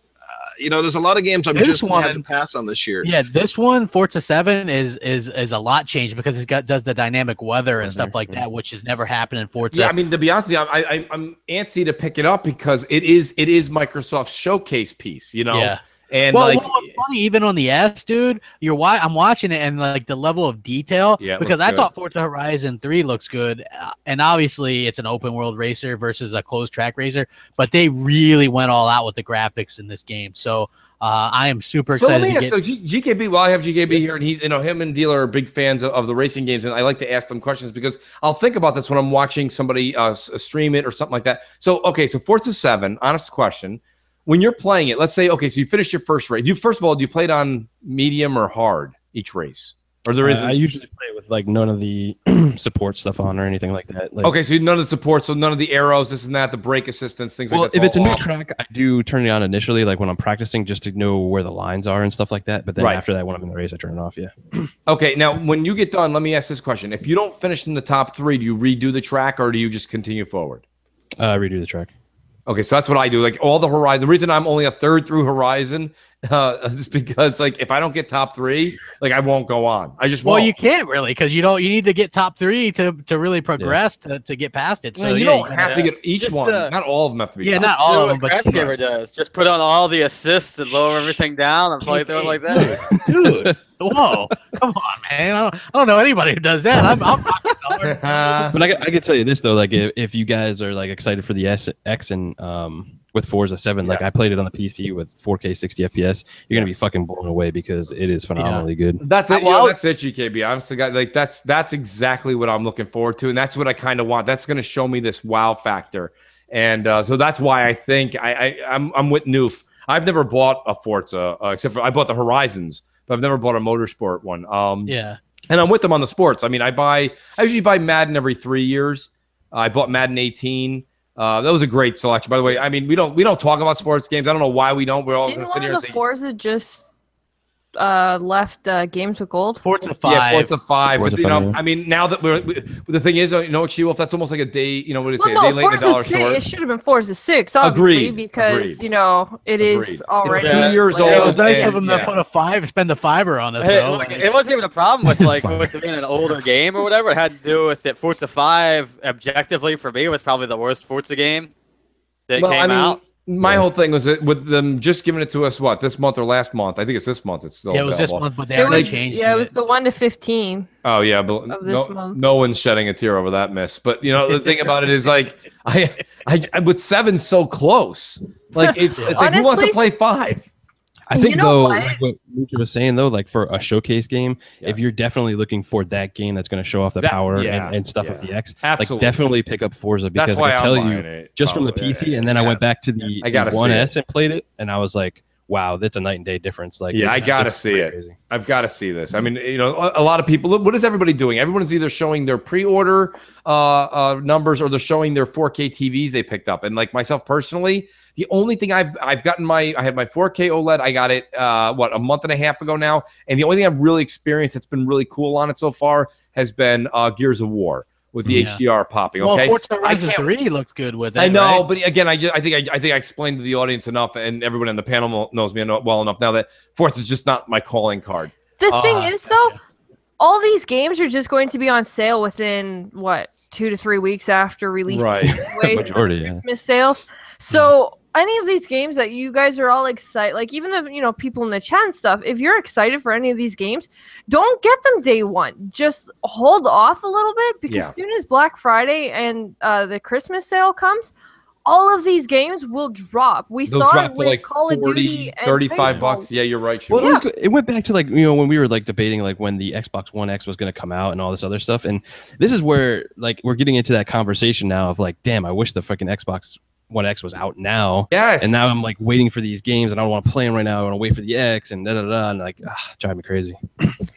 you know, there's a lot of games I'm just going to pass on this year. Yeah, this one, Forza 7, is a lot changed because it does the dynamic weather and stuff like that, which has never happened in Forza. Yeah, I mean, to be honest with you, I'm antsy to pick it up because it is Microsoft's showcase piece, you know? Yeah. And well, what's funny, even on the S, dude, I'm watching it and like the level of detail, because I thought Forza Horizon 3 looks good, and obviously it's an open world racer versus a closed track racer, but they really went all out with the graphics in this game. So I am super excited. So GKB, while I have GKB here, and he's, you know, him and Dealer are big fans of the racing games, and I like to ask them questions because I'll think about this when I'm watching somebody stream it or something like that. So okay, so Forza 7, honest question. When you're playing it, let's say, okay, so you finished your first race. First of all, do you play it on medium or hard each race? Or there isn't? I usually play with like none of the support stuff on or anything like that. Like, okay, so none of the support, so none of the arrows, this and that, the brake assistance, things like that. Well, if it's a new track, I do turn it on initially, like when I'm practicing, just to know where the lines are and stuff like that. But then after that, when I'm in the race, I turn it off. Yeah. Okay, now when you get done, let me ask this question: if you don't finish in the top 3, do you redo the track or do you just continue forward? Redo the track. Okay, so that's what I do. Like all the Horizon. The reason I'm only a third through Horizon is because like if I don't get top 3, like I won't go on. I just won't. Well, you can't really because you need to get top 3 to really progress to get past it. So you don't have to get each one. Not all of them have to be. Yeah, not all of them. But Crapgamer does. Just put on all the assists and lower everything down and play through it like that. Dude, whoa, come on, man! I don't know anybody who does that. I'm but I can tell you this though, like if you guys are like excited for the X and with Forza 7, like I played it on the PC with 4K 60 FPS, you're gonna be fucking blown away because it is phenomenally good. That's it. That's it, GKB. Honestly, like that's exactly what I'm looking forward to, and that's what I kind of want. That's gonna show me this wow factor, and so that's why I think I'm with Noof. I've never bought a Forza except for I bought the Horizons, but I've never bought a motorsport one. And I'm with them on the sports. I mean, I usually buy Madden every 3 years. I bought Madden 18. That was a great selection, by the way. I mean, we don't talk about sports games. I don't know why we don't. We're all going to sit here and say Forza just left games with gold. Forza 5. Yeah, Forza 5. Forza But, you 5, know, yeah. I mean, now that the thing is, you know, She-Wolf, that's almost like a day. You know what do you say? Well, a day late and a dollar Forza 6, short. it should have been Forza 6, obviously, Agreed. because you know it is already It's 2 years old. It was nice and, of them to put spend the $5 on us. Though. Look, it wasn't even a problem with with it being an older game or whatever. It had to do with it. Forza 5, objectively for me, was probably the worst Forza game that came out. My whole thing was that with them just giving it to us, what, this month or last month? I think it's this month. It's still it was available. this month, but they already changed it was the 1 to 15. Oh yeah, but of this month. No one's shedding a tear over that miss. But you know, the thing about it is like I with 7 so close. Like it's Honestly, like, who wants to play 5? I think, You know though, what? like what Lucha was saying, though, like for a showcase game, Yes. if you're definitely looking for that game that's going to show off the That- power yeah, and stuff of yeah. the X, Absolutely. like definitely pick up Forza, because That's why I can I'm tell buying you, it, just from the probably. PC, and then I went back to the, I gotta see 1S it. and played it, and I was like, wow, that's a night and day difference. Like, Yeah, I gotta it's see pretty it. crazy. I've got to see this. I mean, you know, a lot of people. What is everybody doing? Everyone's either showing their pre-order numbers or they're showing their 4K TVs they picked up. And like myself personally, the only thing I've gotten I had my 4K OLED. I got it a month and a half ago now. And the only thing I've really experienced that's been really cool on it so far has been Gears of War with the HDR popping. Okay, well, Forza Horizon 3 looked good with it. I know, right? but again, I think I explained to the audience enough, and everyone on the panel knows me well enough now that Forza is just not my calling card. The thing is, though, Gotcha. all these games are just going to be on sale within, what, 2 to 3 weeks after release. Right. Majority, yeah. Christmas sales. So any of these games that you guys are all excited, like even the people in the chat and stuff, if you're excited for any of these games, don't get them day one. Just hold off a little bit, because as soon as Black Friday and the Christmas sale comes, all of these games will drop. They'll saw drop it to with like Call of 40, Duty and 35 Titanfall. bucks. Yeah, you're right. Well, Sure. it went back to like, when we were like debating like when the Xbox One X was going to come out and all this other stuff, and this is where like we're getting into that conversation now of like, damn, I wish the freaking Xbox One X was out now. Yes. And now I'm like waiting for these games, and I don't want to play them right now. I want to wait for the X and and like, drive me crazy.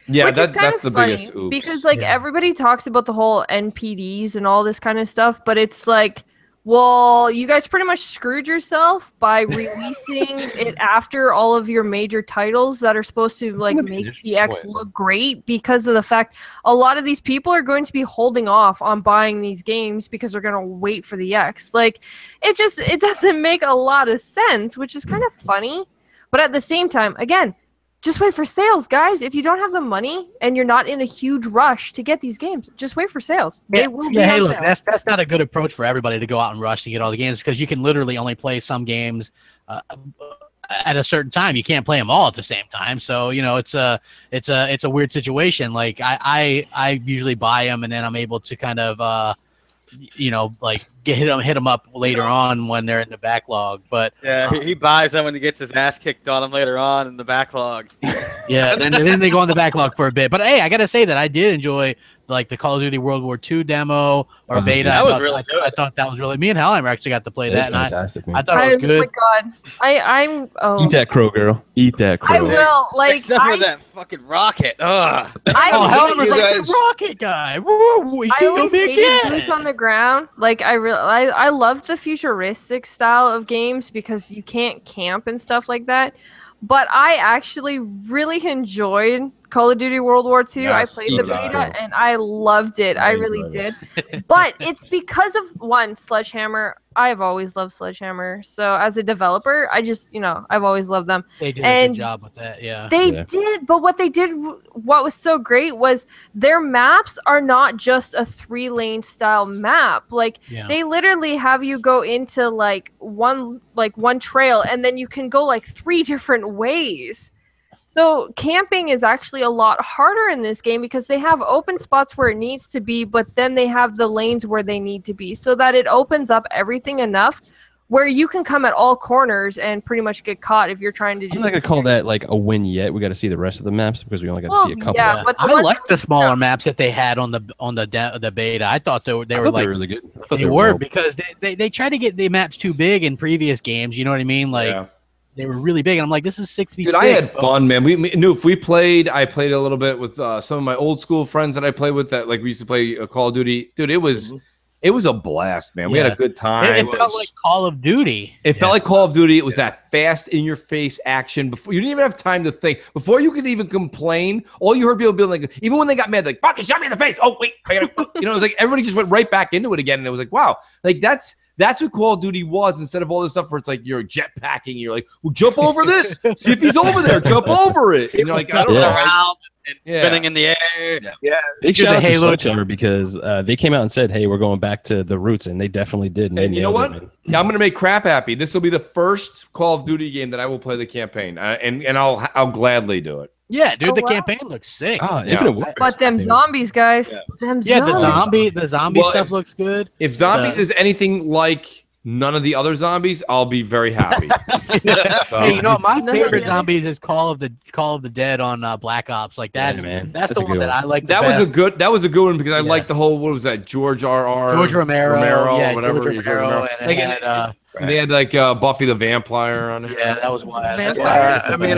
Yeah, Which is kind that's of the funny, biggest oops. because like everybody talks about the whole NPDs and all this kind of stuff, but it's like, well, you guys pretty much screwed yourself by releasing it after all of your major titles that are supposed to like make the X look great, because of the fact a lot of these people are going to be holding off on buying these games because they're going to wait for the X. Like, it doesn't make a lot of sense, which is kind of funny. But at the same time, again, just wait for sales, guys. If you don't have the money and you're not in a huge rush to get these games, just wait for sales. They will be hey, on look, sale. that's not a good approach for everybody to go out and rush to get all the games, because you can literally only play some games at a certain time. You can't play them all at the same time. So it's a weird situation. Like I usually buy them, and then I'm able to kind of like hit them up later on when they're in the backlog. But yeah, he buys them when he gets his ass kicked on him later on in the backlog. yeah, then they go on the backlog for a bit. But hey, I gotta say that I did enjoy like the Call of Duty World War II demo or beta. That was really good. I thought that was really. Me and Hellheimer actually got to play that, and fantastic, man. I thought it was good. Oh my god, I'm Eat that crow, girl. Eat that crow. I will like. Except for that fucking rocket. Ugh. Oh, Hellheimer's you like guys- the rocket guy. Woo, he I killed always me hated again. boots on the ground. Like I love the futuristic style of games because you can't camp and stuff like that. But I actually really enjoyed Call of Duty World War II. Yes, I played the so did beta I. and I loved it. I really enjoyed did. But it's because of one, Sledgehammer. I've always loved Sledgehammer. So as a developer, I just, I've always loved them. They did a And good job with that. Yeah. They Yeah. did, but what was so great was their maps are not just a 3-lane style map. Like Yeah. they literally have you go into like one trail, and then you can go like 3 different ways. So camping is actually a lot harder in this game because they have open spots where it needs to be, but then they have the lanes where they need to be, so that it opens up everything enough where you can come at all corners and pretty much get caught if you're trying to just. I'm not gonna call that like a win yet. We got to see the rest of the maps because we only got to see a couple. Yeah, but the I ones like that the we smaller saw- maps that they had on the beta. I thought they were They like were really good. I thought they were well. because they tried to get the maps too big in previous games. You know what I mean? Like Yeah. they were really big, and I'm like, this is 6v6. Dude, I had fun, man. We knew if we played. I played a little bit with some of my old school friends that I played with. That like we used to play Call of Duty. Dude, it was a blast, man. We had Yeah. a good time. It felt like Call of Duty. It felt like Call of Duty. It was that fast, in-your-face action. Before you didn't even have time to think. Before you could even complain, all you heard people be like, even when they got mad, like "fucking shot me in the face." Oh wait, I gotta, it was like everybody just went right back into it again, and it was like, wow, like that's what Call of Duty was instead of all this stuff where it's like you're jetpacking. You're like, well, jump over this. See if he's over there. Jump over it. You know, like I don't know. Around spinning in the air. Yeah. Big shout out to Halo Sledgehammer because they came out and said, "Hey, we're going back to the roots," and they definitely did. And you know what? I'm going to make Crap happy. This will be the first Call of Duty game that I will play the campaign, and I'll gladly do it. Yeah, dude, the campaign looks sick. But them zombies, guys. Them zombies. The zombie stuff looks good. If zombies is anything like none of the other zombies, I'll be very happy. Hey, you know, my favorite zombies is Call of the Dead on Black Ops. Like that's the one that I like. That was a good one because I liked the whole, what was that, George Romero, yeah, whatever. George Romero, and they had like Buffy the Vampire on it. Yeah, that was wild. I mean,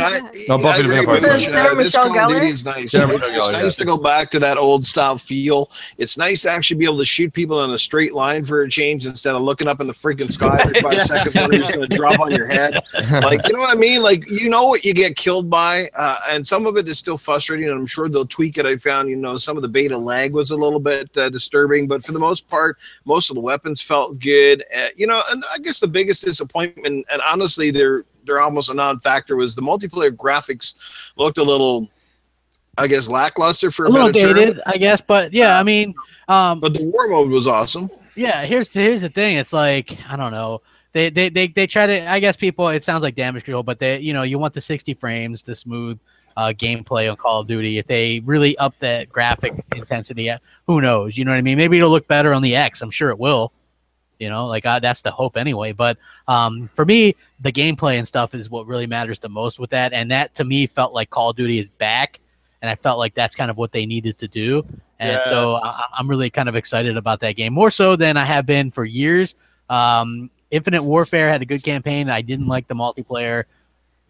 Buffy the Vampire. This Call of Duty is nice. It's nice to go back to that old style feel. It's nice to actually be able to shoot people in a straight line for a change instead of looking up in the freaking sky every 5 seconds when they're just going to drop on your head. Like, you know what I mean? Like, you know what you get killed by, and some of it is still frustrating, and I'm sure they'll tweak it. I found, you know, some of the beta lag was a little bit disturbing, but for the most part, most of the weapons felt good. You know, and I guess the biggest disappointment, and honestly, they're almost a non-factor, was the multiplayer graphics looked a little, I guess, lackluster for a little better dated, term. I guess. But yeah, I mean, but the war mode was awesome. Yeah, here's the thing. It's like, I don't know. They try to, I guess people, it sounds like damage control, but they, you know, you want the 60 frames, the smooth gameplay on Call of Duty. If they really up that graphic intensity, who knows? You know what I mean? Maybe it'll look better on the X. I'm sure it will. You know, like that's the hope anyway. But for me, the gameplay and stuff is what really matters the most with that. And that to me felt like Call of Duty is back. And I felt like that's kind of what they needed to do. And so I'm really kind of excited about that game, more so than I have been for years. Infinite Warfare had a good campaign. I didn't like the multiplayer.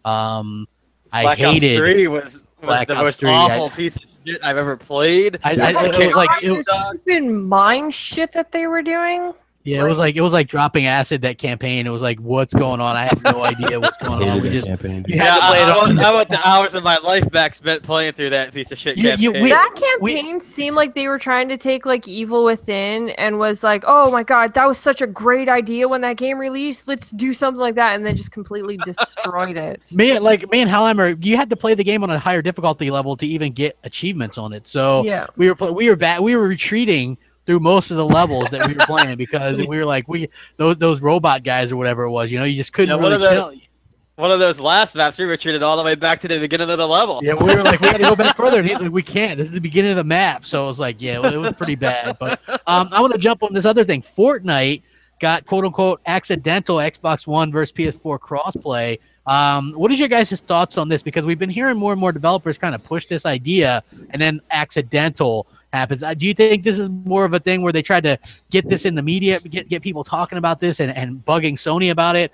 Black Ops 3 was the most awful piece of shit I've ever played. It was like even mind shit that they were doing. Yeah, it was like dropping acid, that campaign. It was like, what's going on? I have no idea what's going on. We just had to play it on. I want the hours of my life back spent playing through that piece of shit campaign. That campaign seemed like they were trying to take like Evil Within and was like, oh my god, that was such a great idea when that game released. Let's do something like that, and then just completely destroyed it. Me and Hellheimer, you had to play the game on a higher difficulty level to even get achievements on it. So yeah, we were retreating through most of the levels that we were playing because we were like those robot guys or whatever it was, you know, you just couldn't really kill. One of those last maps, we retreated all the way back to the beginning of the level. Yeah, we were like, we had to go back further, and he's like, we can't. This is the beginning of the map. So it was like, yeah, it was pretty bad. But I want to jump on this other thing. Fortnite got quote unquote accidental Xbox One versus PS4 crossplay. What is your guys' thoughts on this? Because we've been hearing more and more developers kind of push this idea, and then accidental happens. Do you think this is more of a thing where they tried to get this in the media, get people talking about this and bugging Sony about it?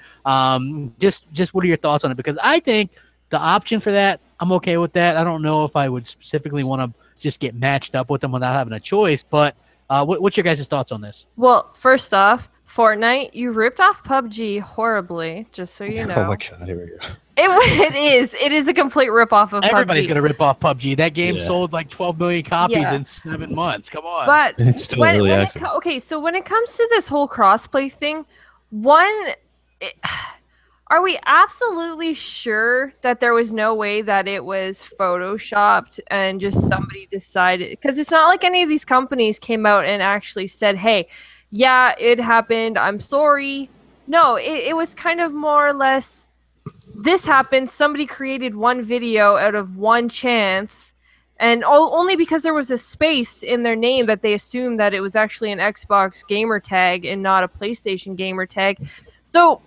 Just what are your thoughts on it? Because I think the option for that, I'm okay with that. I don't know if I would specifically want to just get matched up with them without having a choice, but what's your guys' thoughts on this? Well, first off, Fortnite, you ripped off PUBG horribly, just so you know. Oh my god, here we go. It is a complete ripoff of Everybody's PUBG. gonna rip off PUBG. That game sold like 12 million copies in 7 months. Come on. But it's still really excellent. Okay, so when it comes to this whole crossplay thing, are we absolutely sure that there was no way that it was photoshopped and just somebody decided? Because it's not like any of these companies came out and actually said, hey, yeah, it happened, I'm sorry. No, it was kind of more or less, this happened, somebody created one video out of one chance, and only because there was a space in their name that they assumed that it was actually an Xbox gamer tag and not a PlayStation gamer tag. So,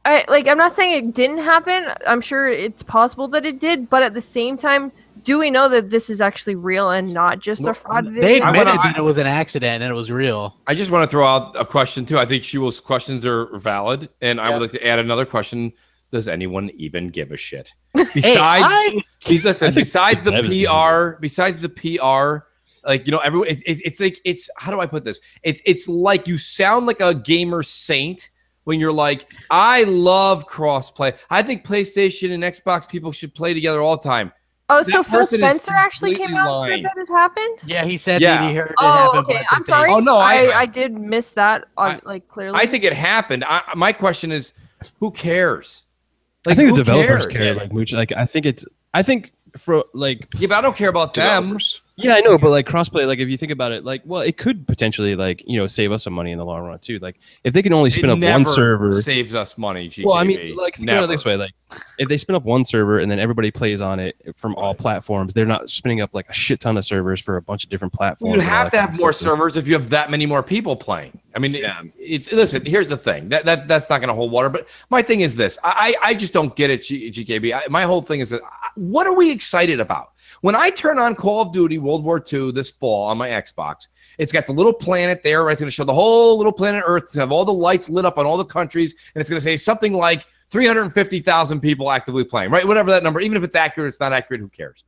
I'm not saying it didn't happen. I'm sure it's possible that it did, but at the same time, do we know that this is actually real and not just a fraud video? They admitted that it was an accident and it was real. I just want to throw out a question too. I think Shewell's questions are valid, and I would like to add another question. Does anyone even give a shit? Besides, besides the PR, like, you know, everyone. It's like, how do I put this? It's like you sound like a gamer saint when you're like, I love crossplay. I think PlayStation and Xbox people should play together all the time. Oh, so Phil Spencer actually came out and said that it happened? Yeah, he said that he heard it happen. Oh, okay. I'm sorry. Oh, no, I did miss that, clearly. I think it happened. My question is, who cares? Like, I think the developers care, like Mooch. Like, I think for like. Yeah, but I don't care about them. Yeah, I know, but like crossplay, like if you think about it, like well, it could potentially like save us some money in the long run too. Like if they can only spin up one server, saves us money. GKB. Well, I mean, like think about it this way: like if they spin up one server and then everybody plays on it from all platforms, they're not spinning up like a shit ton of servers for a bunch of different platforms. You have to have more servers if you have that many more people playing. I mean, it's listen. Here's the thing that's not going to hold water. But my thing is this: I just don't get it, GKB. My whole thing is that what are we excited about? When I turn on Call of Duty World War II this fall on my Xbox, it's got the little planet there. Right? It's going to show the whole little planet Earth, to have all the lights lit up on all the countries, and it's going to say something like 350,000 people actively playing, right? Whatever that number, even if it's accurate, it's not accurate, who cares?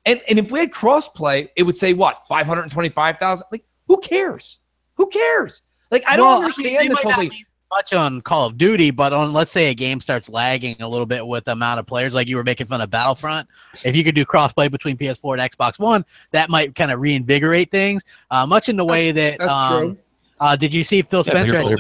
And if we had crossplay, it would say what, 525,000? Like, who cares? Who cares? Like, I don't understand this whole thing. Much on Call of Duty, but on, let's say a game starts lagging a little bit with the amount of players, like you were making fun of Battlefront. If you could do crossplay between PS4 and Xbox One, that might kind of reinvigorate things. Much in the way that that's true. Did you see Phil Spencer?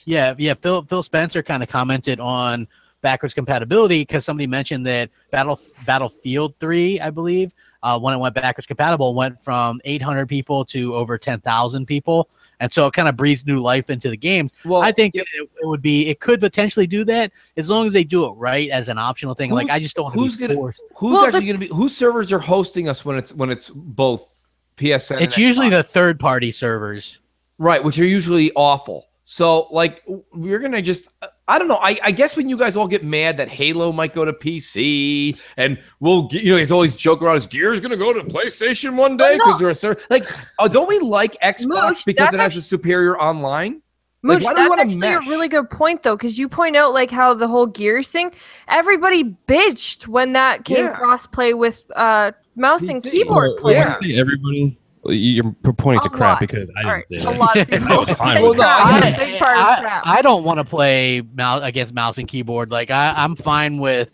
Yeah, Phil Spencer kind of commented on backwards compatibility because somebody mentioned that Battlefield 3, I believe, when it went backwards compatible, went from 800 people to over 10,000 people. And so it kind of breathes new life into the games. Well, I think it could potentially do that as long as they do it right as an optional thing. Like I just don't want to be forced. Whose servers are hosting us when it's both PSN? It's usually the third-party servers, right? Which are usually awful. So like we're gonna just I don't know. I guess when you guys all get mad that Halo might go to PC and we'll he's always joke around his Gear's gonna go to PlayStation one day because they're a server. Like don't we like Xbox because it has a superior online? Mooch, like, that's actually a really good point, though, because you point out like how the whole Gears thing, everybody bitched when that came cross-play with mouse and keyboard players. Yeah, everybody. You're pointing to crap because I didn't say a lot of people. I don't want to play against mouse and keyboard. Like I'm fine with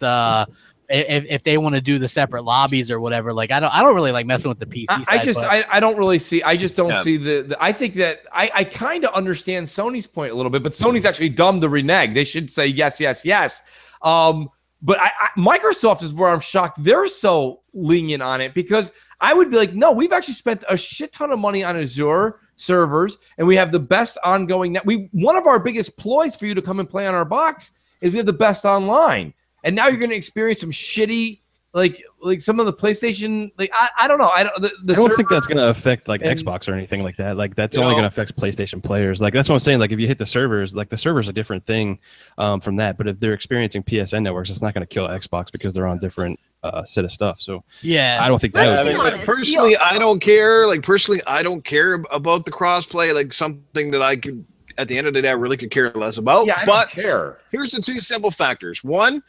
if they want to do the separate lobbies or whatever. Like I don't really like messing with the PC side. I don't really see. I just don't see the. I think that I kind of understand Sony's point a little bit, but Sony's actually dumb to renege. They should say yes, yes, yes. But Microsoft is where I'm shocked. They're so lenient on it because I would be like, no, we've actually spent a shit ton of money on Azure servers, and we have the best ongoing net. One of our biggest ploys for you to come and play on our box is we have the best online, and now you're going to experience some shitty, like some of the PlayStation. Like I don't know. I don't think that's going to affect like Xbox or anything like that. Like that's only going to affect PlayStation players. Like that's what I'm saying. Like if you hit the servers, like the server's a different thing from that. But if they're experiencing PSN networks, it's not going to kill Xbox because they're on different set of stuff. So yeah, I don't think that. But personally, I don't care. Like personally, I don't care about the crossplay. Like something that I could, at the end of the day, I really could care less about. Yeah, I don't care. Here's the two simple factors. One,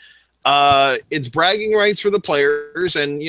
it's bragging rights for the players, and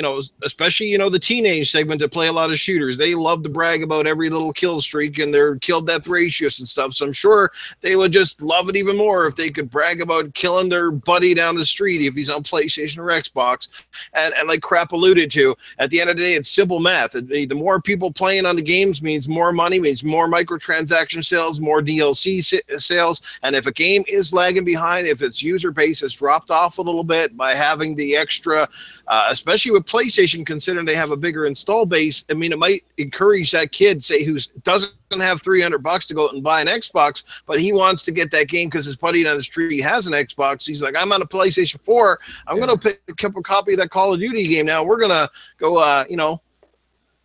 especially the teenage segment that play a lot of shooters. They love to brag about every little kill streak and their kill death ratios and stuff. So I'm sure they would just love it even more if they could brag about killing their buddy down the street if he's on PlayStation or Xbox. And like Crap alluded to, at the end of the day, it's simple math. The more people playing on the games means more money, means more microtransaction sales, more DLC sales. And if a game is lagging behind, if its user base has dropped off a little bit by having the extra, especially with PlayStation, considering they have a bigger install base, I mean, it might encourage that kid, say, who doesn't have $300 to go out and buy an Xbox, but he wants to get that game because his buddy down the street has an Xbox. He's like, I'm on a PlayStation 4. I'm going to pick up a copy of that Call of Duty game now. We're going to go,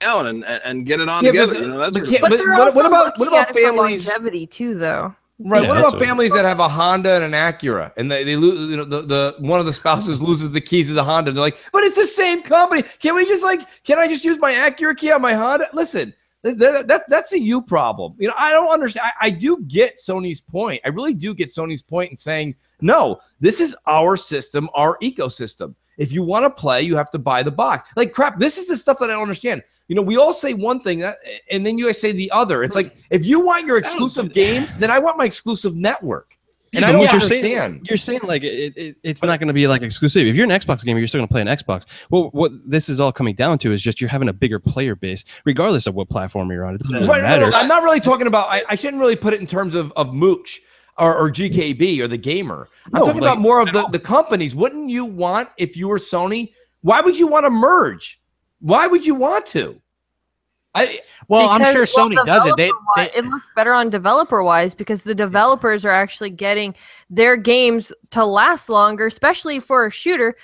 down and get it on together. What about families? Longevity too, though. Right. Yeah, what about families that have a Honda and an Acura, and they lose? The one of the spouses loses the keys to the Honda. They're like, but it's the same company. Can I just use my Acura key on my Honda? Listen, that's a you problem. I don't understand. I do get Sony's point. I really do get Sony's point in saying, no, this is our system, our ecosystem. If you want to play, you have to buy the box. Like crap. This is the stuff that I don't understand. We all say one thing, and then you guys say the other. It's like, if you want your exclusive games, then I want my exclusive network. And I don't understand. You're saying like it's not going to be like exclusive. If you're an Xbox gamer, you're still going to play an Xbox. Well, what this is all coming down to is just you're having a bigger player base, regardless of what platform you're on. It doesn't really matter. No, I'm not really talking about. I shouldn't really put it in terms of Mooch or GKB or the gamer. I'm talking about more of the companies. Wouldn't you want, if you were Sony, Why would you want to merge? Why would you want to? I'm sure Sony does it. It looks better on developer-wise because the developers are actually getting their games to last longer, especially for a shooter.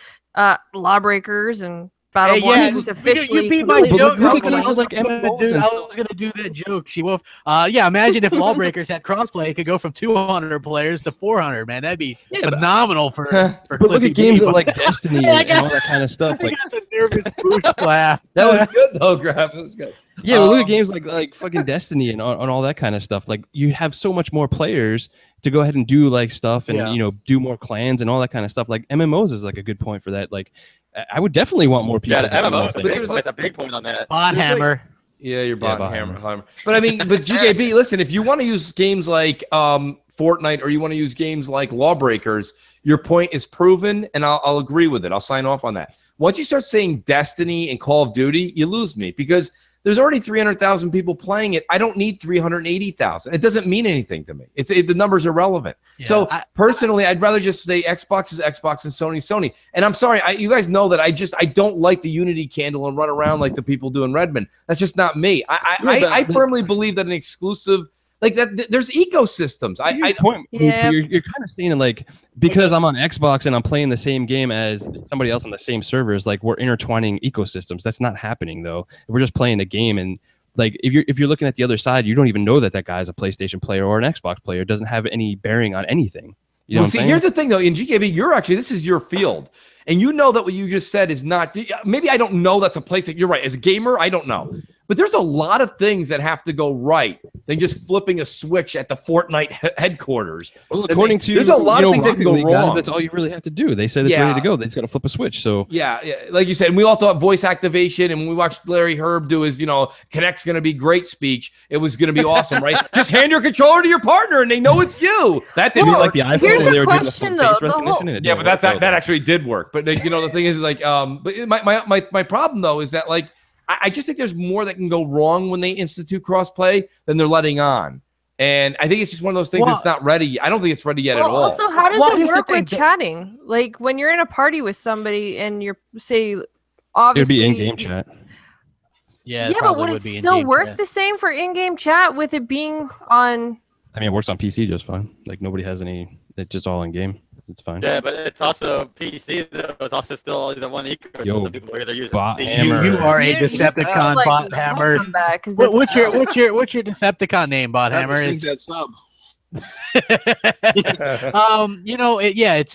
Lawbreakers and Battleborn is officially. You my joke. I was gonna do that joke. She will. Imagine if Lawbreakers had crossplay, it could go from 200 players to 400. Man, that'd be phenomenal for. But look at games like Destiny and all that kind of stuff. Like the nervous boost laugh. That was good though, Grab. That was good. Yeah, but look at games like fucking Destiny and on all that kind of stuff. Like you have so much more players to go ahead and do like stuff and do more clans and all that kind of stuff. Like MMOs is like a good point for that. Like I would definitely want more people. Yeah, MMOs. That's a big point on that. Bot hammer. Yeah, you're bot hammer. But I mean, but GKB, listen, if you want to use games like Fortnite or you want to use games like Lawbreakers, your point is proven, and I'll agree with it. I'll sign off on that. Once you start saying Destiny and Call of Duty, you lose me because there's already 300,000 people playing it. I don't need 380,000. It doesn't mean anything to me. The numbers are relevant. Yeah, so personally, I'd rather just say Xbox is Xbox and Sony. And I'm sorry, you guys know that I don't like the Unity candle and run around like the people do in Redmond. That's just not me. I firmly believe that an exclusive like that, there's ecosystems. You're kind of saying like because I'm on Xbox and I'm playing the same game as somebody else on the same servers, like we're intertwining ecosystems. That's not happening though. We're just playing a game, and like if you're looking at the other side, you don't even know that guy is a PlayStation player or an Xbox player. It doesn't have any bearing on anything. You know what I'm saying? Here's the thing though. In GKB, this is your field, and you know that what you just said is not. Maybe I don't know that's a place that you're right. As a gamer, I don't know. But there's a lot of things that have to go right than just flipping a switch at the Fortnite headquarters. Well, according to there's a lot of things that can go wrong. Guys, that's all you really have to do. They said it's ready to go. They just got to flip a switch. So yeah, like you said, and we all thought voice activation. And when we watched Larry Herb do his, Kinect's going to be great speech, it was going to be awesome, right? Just hand your controller to your partner, and they know it's you. That didn't like the iPhone. Here's they a were question, doing the though. face recognition. Yeah, but that actually did work. But the thing is, like, but my problem though is that like. I just think there's more that can go wrong when they institute crossplay than they're letting on. And I think it's just one of those things that's not ready. I don't think it's ready yet at all. Also, how does it work with chatting? Like when you're in a party with somebody and you're, say, obviously... It'd be in-game chat. Yeah, but would it still work the same for in-game chat with it being on... I mean, it works on PC just fine. Like nobody has any... It's just all in-game. It's fine. Yeah, but it's also PC though. It's also still the one ecosystem people are either using. Bot hammer. You are a Decepticon bot hammer. What's your Decepticon name, bot hammer? That sub. It's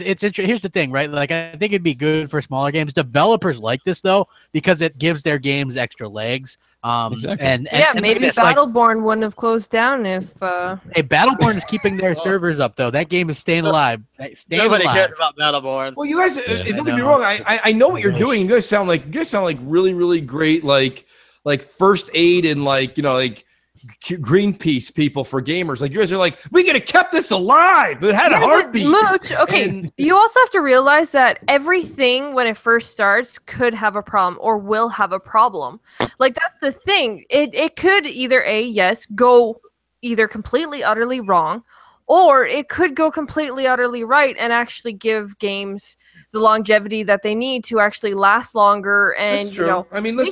interesting. Here's the thing, right? Like I think it'd be good for smaller games. Developers like this though because it gives their games extra legs. Exactly. And maybe Battleborn wouldn't have closed down if. Hey, Battleborn is keeping their servers up though. That game is staying alive. Nobody cares about Battleborn. Well, you guys, don't get me wrong. I know what you're doing. You guys sound like really really great like first aid and like Greenpeace people for gamers. Like you guys are like, we could have kept this alive. It had a heartbeat. Mooch, okay, you also have to realize that everything when it first starts could have a problem or will have a problem. Like that's the thing. It could either go either completely utterly wrong, or it could go completely utterly right and actually give games the longevity that they need to actually last longer and make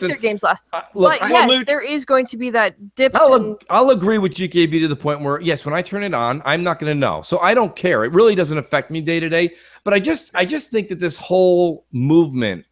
their games last. But yes, there is going to be that dips. I'll agree with GKB to the point where yes, when I turn it on, I'm not going to know, so I don't care. It really doesn't affect me day to day. But I just think that this whole movement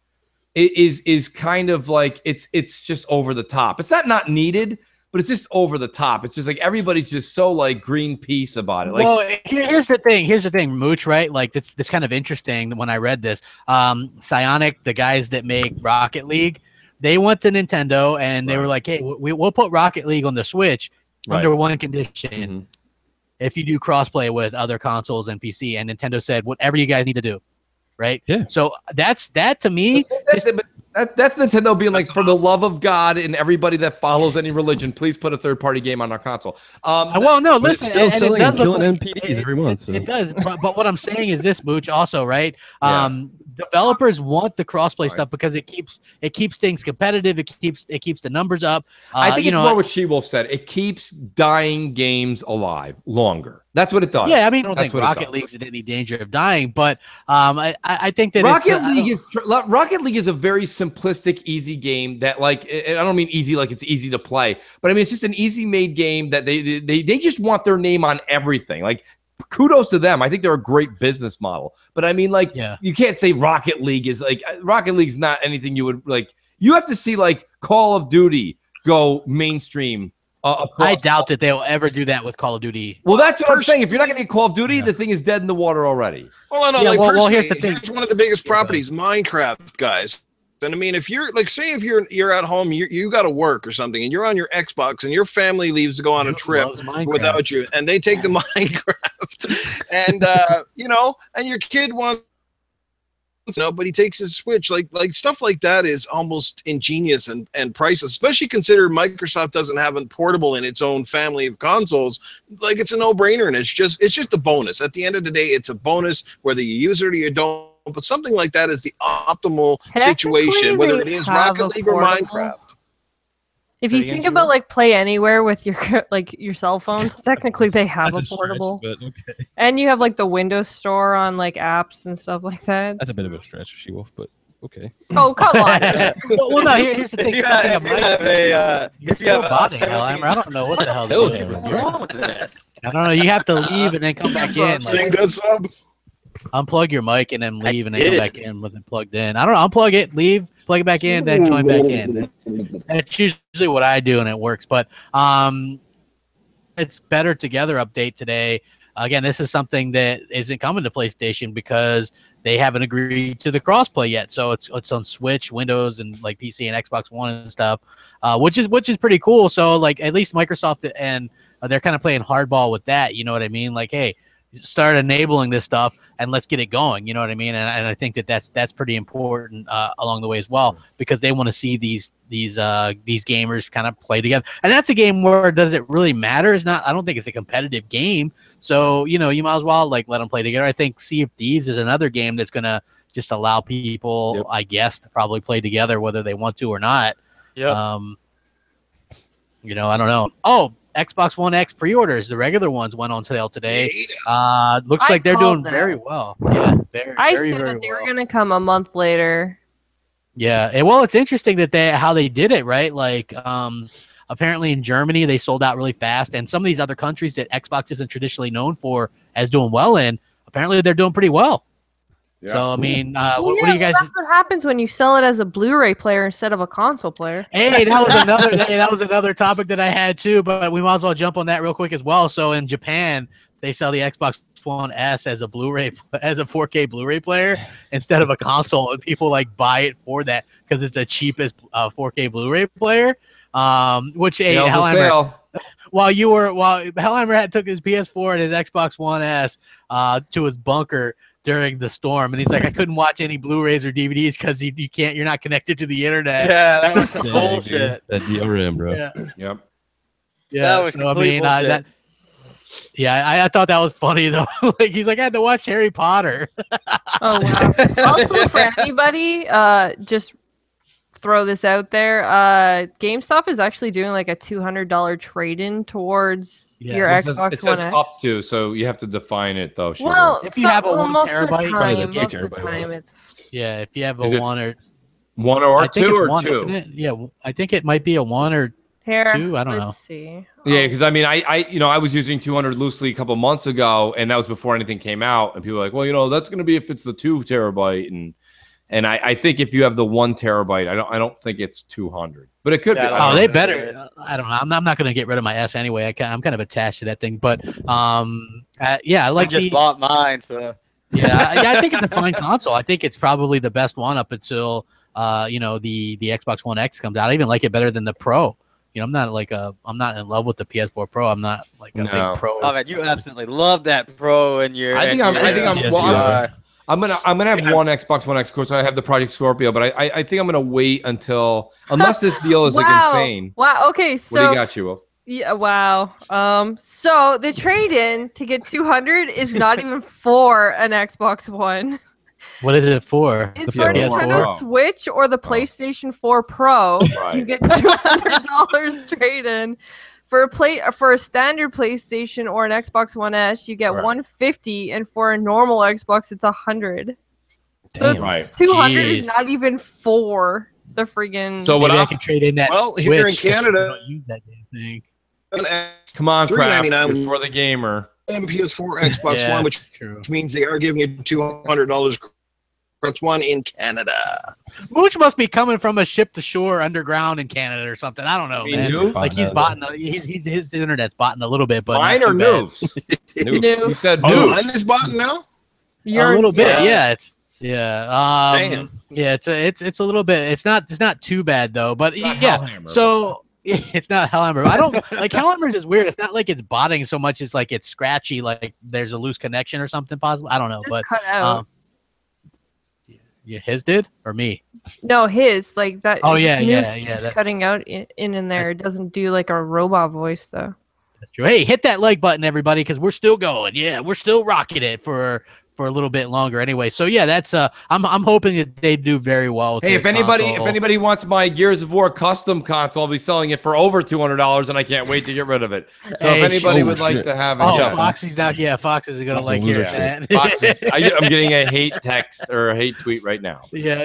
is kind of like it's just over the top. It's not needed. But it's just over the top. It's just like everybody's just so like Greenpeace about it. Like, well, here's the thing, Mooch, right? Like that's kind of interesting when I read this. Psionic, the guys that make Rocket League, they went to Nintendo and they were like, hey, we'll put Rocket League on the Switch under one condition. Mm-hmm. If you do crossplay with other consoles and PC, and Nintendo said, whatever you guys need to do. Right? Yeah. So that to me. That's Nintendo being like, for the love of God and everybody that follows any religion, please put a third-party game on our console. Well, no, listen, it's still selling and killing NPDs every month. So. It does, but what I'm saying is this, Mooch, also, right? developers want the crossplay stuff because it keeps things competitive. It keeps the numbers up. I think it's more what She-Wolf said. It keeps dying games alive longer. That's what it does. Yeah, I mean, I don't think Rocket League's in any danger of dying, but I think that Rocket League is a very simplistic, easy game that, like, I don't mean easy like it's easy to play, but I mean it's just an easy made game that they just want their name on everything. Like, kudos to them. I think they're a great business model. But I mean, like, you can't say Rocket League is like Rocket League's not anything you would like. You have to see like Call of Duty go mainstream. I doubt that they'll ever do that with Call of Duty. Well, that's what I'm saying. If you're not going to get Call of Duty, the thing is dead in the water already. Well, no, well, here's the thing. Here's one of the biggest properties, Minecraft, guys. And I mean, if you're like, say, if you're at home, you got to work or something, and you're on your Xbox, and your family leaves to go on a trip without you, and they take the Minecraft, and and your kid wants. But he takes his Switch, like stuff like that is almost ingenious and priceless, especially consider Microsoft doesn't have a portable in its own family of consoles. Like, it's a no-brainer, and it's just a bonus. At the end of the day, it's a bonus whether you use it or you don't. But something like that is the optimal situation, whether it is Rocket League or Minecraft. If you think about like Play Anywhere with your cell phones, technically they have a portable. Okay. And you have like the Windows Store on like apps and stuff like that. That's a bit of a stretch, She-Wolf, but okay. Oh, come on. well, no, here's the thing. I don't know what the hell they're doing. I don't know. You have to leave and then come back in. Sing that sub. Unplug your mic and then leave and then come back in with it plugged in. I don't know. Unplug it, leave, plug it back in, then join back in. That's usually what I do, and it works. But it's Better Together update today. Again, this is something that isn't coming to PlayStation because they haven't agreed to the crossplay yet. So it's on Switch, Windows, and like PC and Xbox One and stuff, which is pretty cool. So like at least Microsoft and they're kind of playing hardball with that. You know what I mean? Like, hey, start enabling this stuff and let's get it going. You know what I mean? And I think that's pretty important along the way as well, because they want to see these gamers kind of play together. And that's a game where does it really matter? It's not. I don't think it's a competitive game. So you might as well like let them play together. I think Sea of Thieves is another game that's gonna just allow people, I guess, to probably play together whether they want to or not. Yeah. I don't know. Oh, Xbox One X pre-orders, the regular ones went on sale today. Looks like they're doing very well. Yeah, I said that they were going to come a month later. Yeah, and well, it's interesting that how they did it, right? Like, apparently in Germany they sold out really fast, and some of these other countries that Xbox isn't traditionally known for as doing well in, apparently they're doing pretty well. Yeah. So I mean, what do you guys? That's what happens when you sell it as a Blu-ray player instead of a console player. Hey, that was another topic that I had too, but we might as well jump on that real quick as well. So in Japan, they sell the Xbox One S as a 4K Blu-ray player instead of a console, and people like buy it for that because it's the cheapest 4K Blu-ray player. Which Hellhammer, while Hellhammer took his PS4 and his Xbox One S to his bunker during the storm, and he's like, I couldn't watch any Blu-rays or DVDs because you're not connected to the internet. Yeah, that was bullshit. That DRM, bro. Yeah. Yep. Yeah. That was bullshit. I thought that was funny though. Like he's like, I had to watch Harry Potter. Oh wow. Also, for anybody, just throw this out there. GameStop is actually doing like a $200 trade-in towards your Xbox One X. It says up to, so you have to define it though. Sure. Well, if you have a 1 terabyte, if you have a one or two or one, two. Isn't it? Yeah, I think it might be a 1 or 2. I don't know. Let's see. Yeah, because I mean, I was using 200 loosely a couple months ago, and that was before anything came out, and people were like, well, that's going to be if it's the 2 terabyte, and I think if you have the 1 terabyte, I don't think it's 200, but it could be. Oh, they better. I don't know. I'm not going to get rid of my S anyway. I'm kind of attached to that thing, but yeah, I like. I just bought mine, so. Yeah, I think it's a fine console. I think it's probably the best one up until the Xbox One X comes out. I even like it better than the Pro. I'm not in love with the PS4 Pro. I'm not like a big Pro. Oh man, you absolutely love that Pro in your. I'm gonna have one Xbox One X. Of course, I have the Project Scorpio, but I think I'm gonna wait until unless this deal is like insane. Wow. Okay. So what do you got, you? Yeah. Wow. So the trade-in to get 200 is not even for an Xbox One. What is it for? It's The for PS4? Nintendo Switch or the PlayStation 4 Pro. Right. You get $200 trade in. For a standard PlayStation or an Xbox One S, you get $150, and for a normal Xbox, it's $100. So it's $200 is not even for the friggin'. So maybe I can trade in that. Well, here in Switch, 'cause Canada, we don't use that damn thing. Come on, Crap, $3.99 for the gamer. and PS4, Xbox One, which means they are giving you $200 Xbox One in Canada. Mooch must be coming from a ship to shore underground in Canada or something. I don't know, man. Like he's his internet's botting a little bit, but mine or Noobs? Noob. You said Mine Noobs. is botting now. A little bit, yeah. Damn. Yeah, it's a little bit. It's not too bad though, but yeah. So it's not Hellhammer. I don't like Hellhammer's is weird. It's not like it's botting so much as like it's scratchy, like there's a loose connection or something possible. I don't know, but cut out. Yeah, his did or me? No, his like that. Oh yeah. That's cutting out in there. It doesn't do like a robot voice though. That's true. Hey, hit that like button, everybody, because we're still going. Yeah, we're still rocking it for a little bit longer anyway. So yeah, that's I'm hoping that they do very well with Hey, this if anybody console. wants my Gears of War custom console, I'll be selling it for over $200, and I can't wait to get rid of it. So Hey, if anybody would like to have it, Foxy's not. Yeah, Fox is gonna like hearing that. I'm getting a hate text or a hate tweet right now. Yeah.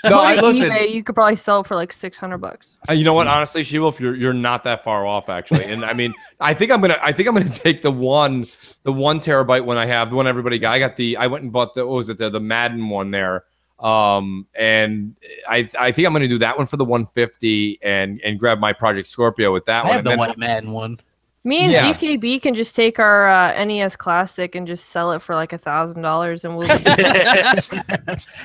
No, listen. eBay, you could probably sell it for like $600. You know what? Honestly, She-Wolf, you're not that far off actually. And I mean, I think I'm gonna take the 1 terabyte one I have, the one everybody got. I went and bought the Madden one there. And I think I'm gonna do that one for the 150 and grab my Project Scorpio with that one. I have the white Madden one. Me and GKB can just take our NES Classic and just sell it for like $1,000, and we'll.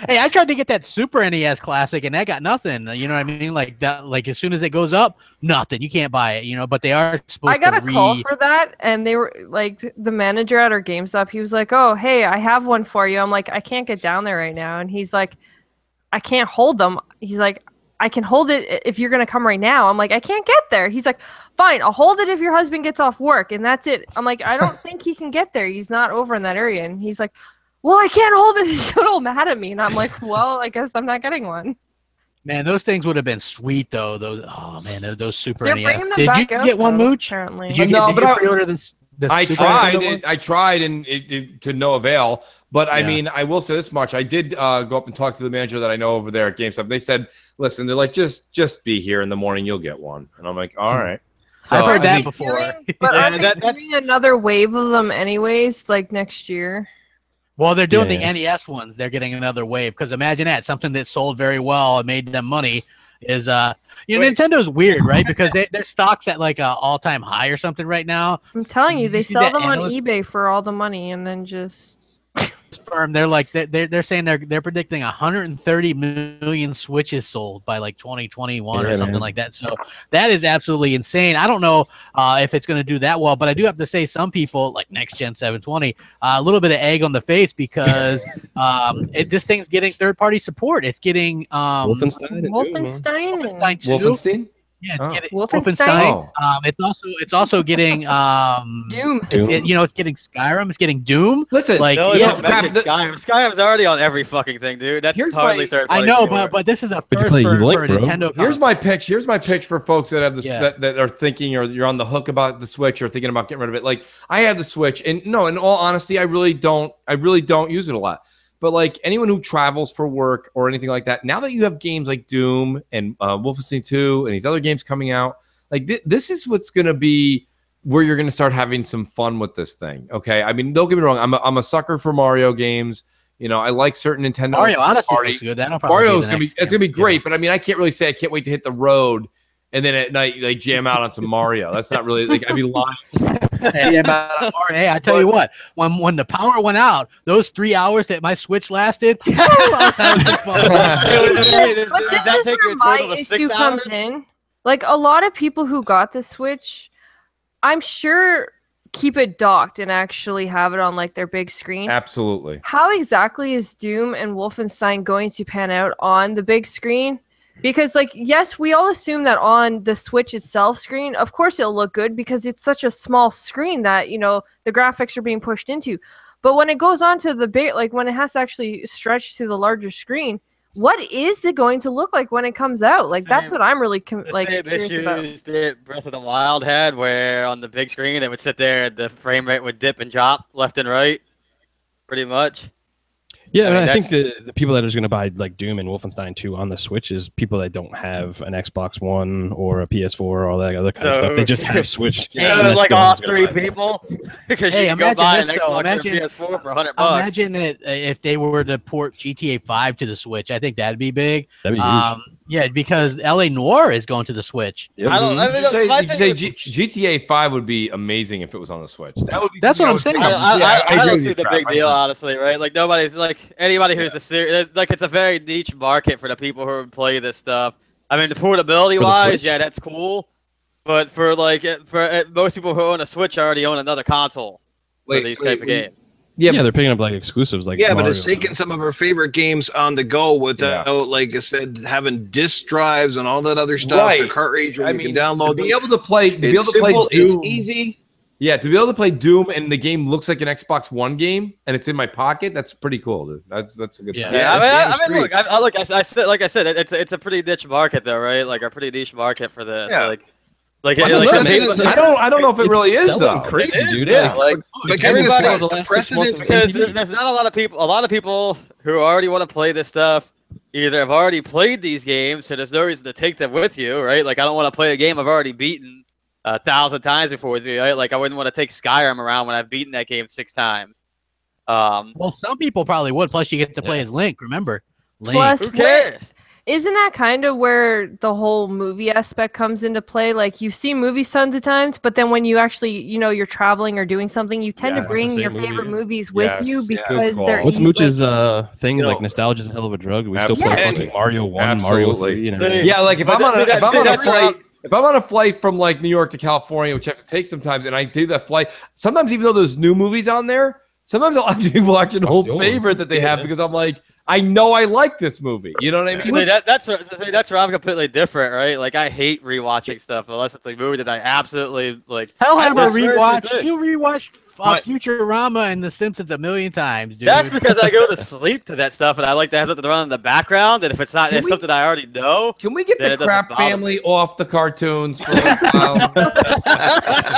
Hey, I tried to get that Super NES Classic, and that got nothing. You know what I mean? Like that. Like as soon as it goes up, nothing. You can't buy it. You know, but they are supposed. I got a call for that, and they were like, the manager at our GameStop. He was like, "Oh, hey, I have one for you." I'm like, "I can't get down there right now," and he's like, "I can't hold them." He's like, "I can hold it if you're going to come right now." I'm like, "I can't get there." He's like, "Fine, I'll hold it if your husband gets off work." And that's it. I'm like, "I don't think he can get there. He's not over in that area." And he's like, "Well, I can't hold it." He got all mad at me. And I'm like, "Well, I guess I'm not getting one." Man, those things would have been sweet though. Those Super They're NES. bringing them Did you back out, get one, though, Mooch? apparently. Did you pre-order this? I tried and it to no avail. But I mean, I will say this much: I did go up and talk to the manager that I know over there at GameStop. They said, "Listen, they're like, just be here in the morning, you'll get one." And I'm like, "All right." So, I've heard that before. But aren't they doing another wave of them anyways, like next year? Well, they're doing the NES ones. They're getting another wave because imagine that something that sold very well and made them money is Nintendo's weird, right? Because their stock's at like a all-time high or something right now. I'm telling you, they see sell that them on analyst eBay for all the money and then just. Firm, they're like they're saying they're predicting 130 million Switches sold by like 2021 or something like that. So that is absolutely insane. I don't know if it's going to do that well, but I do have to say some people like Next Gen 720 a little bit of egg on the face because this thing's getting third-party support. It's getting Wolfenstein 2. Wolfenstein. Yeah, it's getting Wolfenstein. It's also getting Doom. It's getting Skyrim. It's getting Doom. Listen, like Skyrim's already on every fucking thing, dude. That's hardly third party. I know, but this is a first for Nintendo. Here's my pitch for folks that have that are thinking or you're on the hook about the Switch or thinking about getting rid of it. Like I have the Switch, and in all honesty, I really don't use it a lot. But like anyone who travels for work or anything like that, now that you have games like Doom and Wolfenstein 2 and these other games coming out, like this is what's going to be where you're going to start having some fun with this thing. Okay, I mean, don't get me wrong, I'm a sucker for Mario games. You know, I like certain Nintendo. Mario honestly looks good. Mario is going to be great, but I mean, I can't really say I can't wait to hit the road and then at night like jam out on some Mario. That's not really like I'd be lying. Hey, I tell you what, when the power went out, those 3 hours that my Switch lasted, that was fun. Did that take you a total of 6 hours? Like a lot of people who got the Switch, I'm sure keep it docked and actually have it on like their big screen. Absolutely. How exactly is Doom and Wolfenstein going to pan out on the big screen? Because, like, yes, we all assume that on the Switch itself screen, of course it'll look good because it's such a small screen that, you know, the graphics are being pushed into. But when it goes on to the big, like when it has to actually stretch to the larger screen, what is it going to look like when it comes out? Like that's what I'm really curious about. That Breath of the Wild had, where on the big screen it would sit there, and the frame rate would dip and drop left and right, pretty much. Yeah, I think the people that are going to buy like Doom and Wolfenstein 2 on the Switch is people that don't have an Xbox One or a PS4 or all that other kind of stuff. They just have Switch. Like all 3 people. Because you can go buy an Xbox or a PS4 for $100. Imagine that if they were to port GTA 5 to the Switch. I think that'd be big. That'd be huge. Yeah, because LA Noire is going to the Switch. Yep. Did you say GTA 5 would be amazing if it was on the Switch? That would be. That's what I'm saying. I don't see the big deal, honestly, right? Like nobody's like anybody who's a serious, like it's a very niche market for the people who play this stuff. I mean, the portability wise, yeah, that's cool. But for like most people who own a Switch already own another console for these type of games. Yeah, they're picking up like exclusives, like but it's taking some of our favorite games on the go without, like I said, having disc drives and all that other stuff. The cartridge, where you can download. To be able to play, it's simple, it's easy. Yeah, to be able to play Doom and the game looks like an Xbox One game and it's in my pocket, that's pretty cool, dude. That's a good time. Yeah, I mean, look, I said, it's a pretty niche market though, right? Like a pretty niche market for this. Yeah. I don't know if it really is though. Crazy, dude. Yeah, because there's not a lot of people. A lot of people who already want to play this stuff either have already played these games, so there's no reason to take them with you, right? Like I don't want to play a game I've already beaten 1,000 times before with you, right? Like I wouldn't want to take Skyrim around when I've beaten that game 6 times. Well, some people probably would. Plus, you get to play as Link. Remember, Link. Plus, who cares? Isn't that kind of where the whole movie aspect comes into play? Like you've seen movies tons of times, but then when you actually, you're traveling or doing something, you tend to bring your favorite movies with you because they're. What's Mooch's thing? Like nostalgia is a hell of a drug. We still play fucking Mario 1, Mario 3. Yeah, like if I'm on a flight from like New York to California, which I have to take sometimes, and I do that flight, sometimes even though there's new movies on there, sometimes I'll actually watch an old favorite that they have because I'm like, I know I like this movie. You know what I mean? That's where I'm completely different, right? Like I hate rewatching stuff unless it's a movie that I absolutely like. Hellhammer rewatch. You rewatched Futurama and The Simpsons a million times, dude. That's because I go to sleep to that stuff, and I like to have something to run in the background. And if it's not, something I already know. Can we get the Crap family off the cartoons for a while?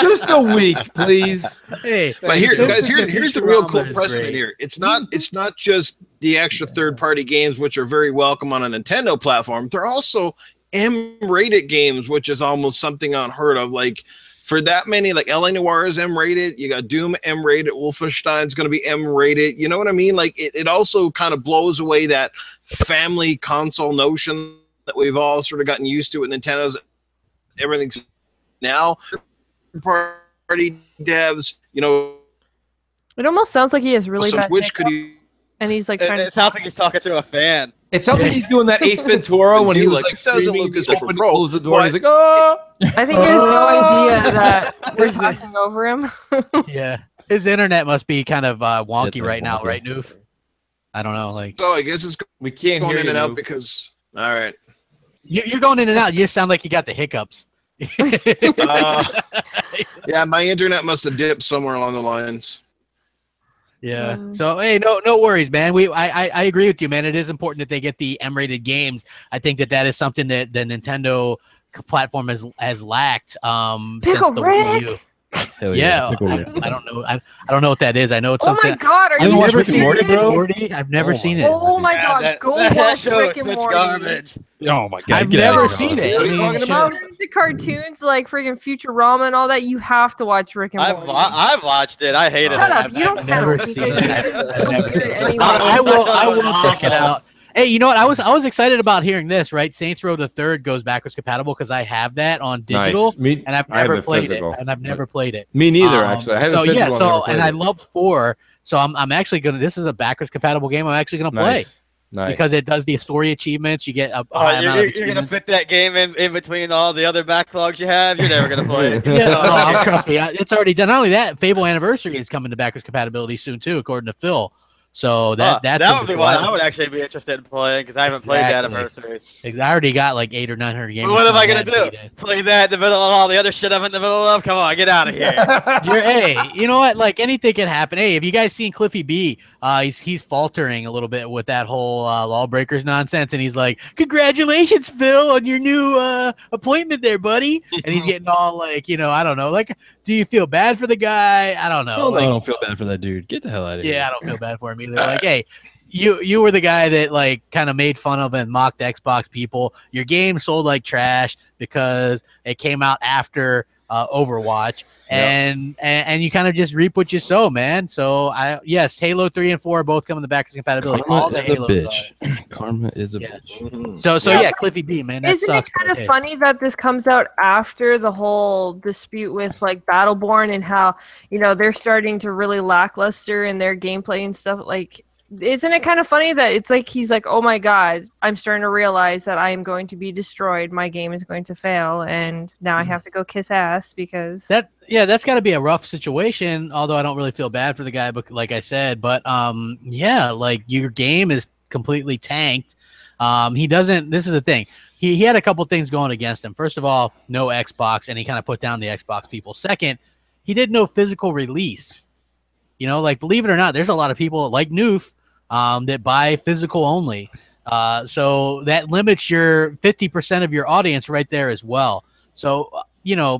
Just a week, please. Hey, but here's the real cool precedent here. It's not just the extra third-party games, which are very welcome on a Nintendo platform. They're also M-rated games, which is almost something unheard of. Like for that many, like LA Noire is M-rated. You got Doom M-rated. Wolfenstein's going to be M-rated. You know what I mean? Like it also kind of blows away that family console notion that we've all sort of gotten used to with Nintendo's. Everything's now third-party devs. It almost sounds like he has really bad Which could you? And he's like, it sounds like he's talking through a fan. It sounds like he's doing that Ace Ventura when he was like screaming, close the door. He's like, oh! I think he has no idea that we're talking over him. Yeah, his internet must be kind of wonky right now, right, Noof? I don't know. Like, so I guess it's we can't going hear in you, and out Noof. because all right, you're going in and out. You sound like you got the hiccups. Yeah, my internet must have dipped somewhere along the lines. Yeah. So hey, no worries, man. I agree with you, man. It is important that they get the M-rated games. I think that is something that the Nintendo platform has lacked since the Wii U. Yeah, I don't know. I don't know what that is. I know it's something. Oh my god, are I've you never seen Morty, bro? I've never seen it. Oh my god, go watch Rick and Morty. Garbage. Oh my god, I've never seen it. What are you talking about? The cartoons like freaking Futurama and all that. You have to watch Rick and Morty. I've watched it. I hated it. Shut up! You don't I've count. never seen it. I I will check it out. Hey, you know what? I was excited about hearing this. Right, Saints Row the Third goes backwards compatible because I have that on digital, nice. and I've never played it. Me neither, actually. I have so a physical, yeah, so and I love 4. So I'm actually gonna. This is a backwards compatible game. I'm actually gonna play. Nice. Because it does the story achievements. You get a you're gonna put that game in between all the other backlogs you have. You're never gonna play it. Yeah, trust me, it's already done. Not only that, Fable Anniversary is coming to backwards compatibility soon too, according to Phil. So that's that would be one I would actually be interested in playing because I haven't played that anniversary. I already got like 800 or 900 games. What am I gonna do? Play that in the middle of all the other shit I'm in the middle of? Come on, get out of here. Hey, you know what? Like anything can happen. Hey, have you guys seen Cliffy B? He's faltering a little bit with that whole Lawbreakers nonsense, and he's like, "Congratulations, Phil, on your new appointment there, buddy." And he's getting all like, I don't know, like, do you feel bad for the guy? I don't know. I don't feel bad for that dude. Get the hell out of here. Yeah, I don't feel bad for him either. Like, hey, you were the guy that like kind of made fun of and mocked Xbox people. Your game sold like trash because it came out after Overwatch, and you kind of just reap what you sow, man. So yes, Halo 3 and 4 are both coming to backwards compatibility. Karma all the is Halos a bitch. Karma is a bitch. Mm-hmm. So yeah, Cliffy B, man, that Isn't sucks. it kind of funny that this comes out after the whole dispute with like Battleborn and how they're starting to really lackluster in their gameplay and stuff? Like, isn't it kind of funny that it's like he's like, oh my god, I'm starting to realize that I am going to be destroyed. My game is going to fail, and now I have to go kiss ass because that's got to be a rough situation. Although I don't really feel bad for the guy, but like I said, like your game is completely tanked. He doesn't. This is the thing. He had a couple things going against him. First of all, no Xbox, and he kind of put down the Xbox people. Second, he did no physical release. Like, believe it or not, there's a lot of people like Noof that buy physical only. So that limits your 50% of your audience right there as well. So,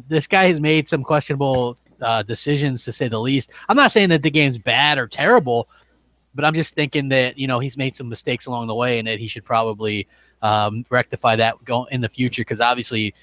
this guy has made some questionable decisions, to say the least. I'm not saying that the game's bad or terrible, but I'm just thinking that, he's made some mistakes along the way and that he should probably rectify that in the future, because obviously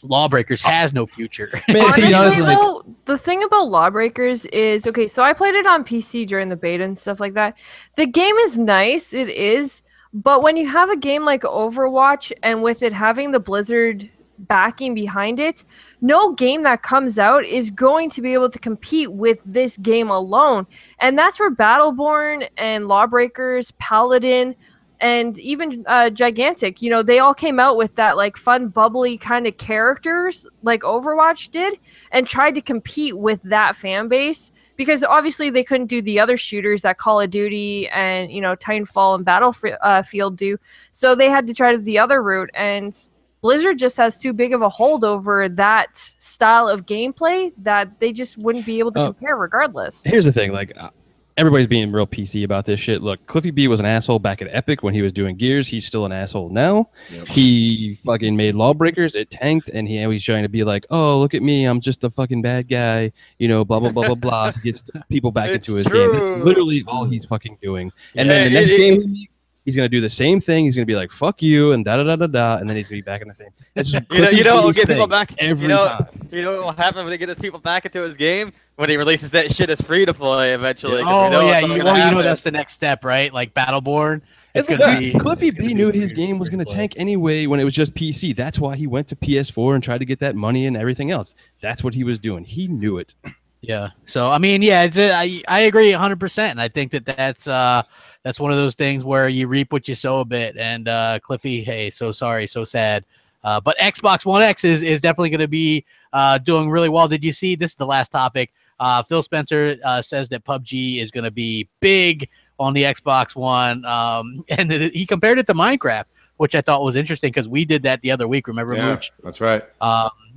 Lawbreakers has no future. Honestly, though, the thing about Lawbreakers is, okay, so I played it on PC during the beta and stuff like that. The game is nice, it is, but when you have a game like Overwatch and with it having the Blizzard backing behind it, no game that comes out is going to be able to compete with this game alone. And that's where Battleborn and Lawbreakers, Paladin, and even Gigantic, they all came out with that like fun, bubbly kind of characters like Overwatch did and tried to compete with that fan base, because obviously they couldn't do the other shooters that Call of Duty and, Titanfall and Battlefield do. So they had to try the other route, and Blizzard just has too big of a hold over that style of gameplay that they just wouldn't be able to compare regardless. Here's the thing, like, everybody's being real PC about this shit. Look, Cliffy B was an asshole back at Epic when he was doing Gears. He's still an asshole now. Yep. He fucking made Lawbreakers. It tanked, and he's trying to be like, oh, look at me. I'm just a fucking bad guy. Blah, blah, blah, blah, blah. He gets people back into his game. That's literally all he's fucking doing. And then the next game, he's going to do the same thing. He's going to be like, fuck you, and da-da-da-da-da, and then he's going to be back in the same. That's just we'll get people back every time. You know what will happen when they get his people back into his game? When he releases that shit as free to play eventually. That's the next step, right? Like Battleborn. It's going to be... Cliffy B knew his game was going to tank anyway when it was just PC. That's why he went to PS4 and tried to get that money and everything else. That's what he was doing. He knew it. Yeah. So, I mean, yeah, I agree 100%. And I think that's one of those things where you reap what you sow a bit. And Cliffy, hey, so sorry, so sad. But Xbox One X is definitely going to be doing really well. Did you see, this is the last topic, Phil Spencer says that PUBG is going to be big on the Xbox One, and he compared it to Minecraft, which I thought was interesting because we did that the other week. Remember, Mooch? That's right.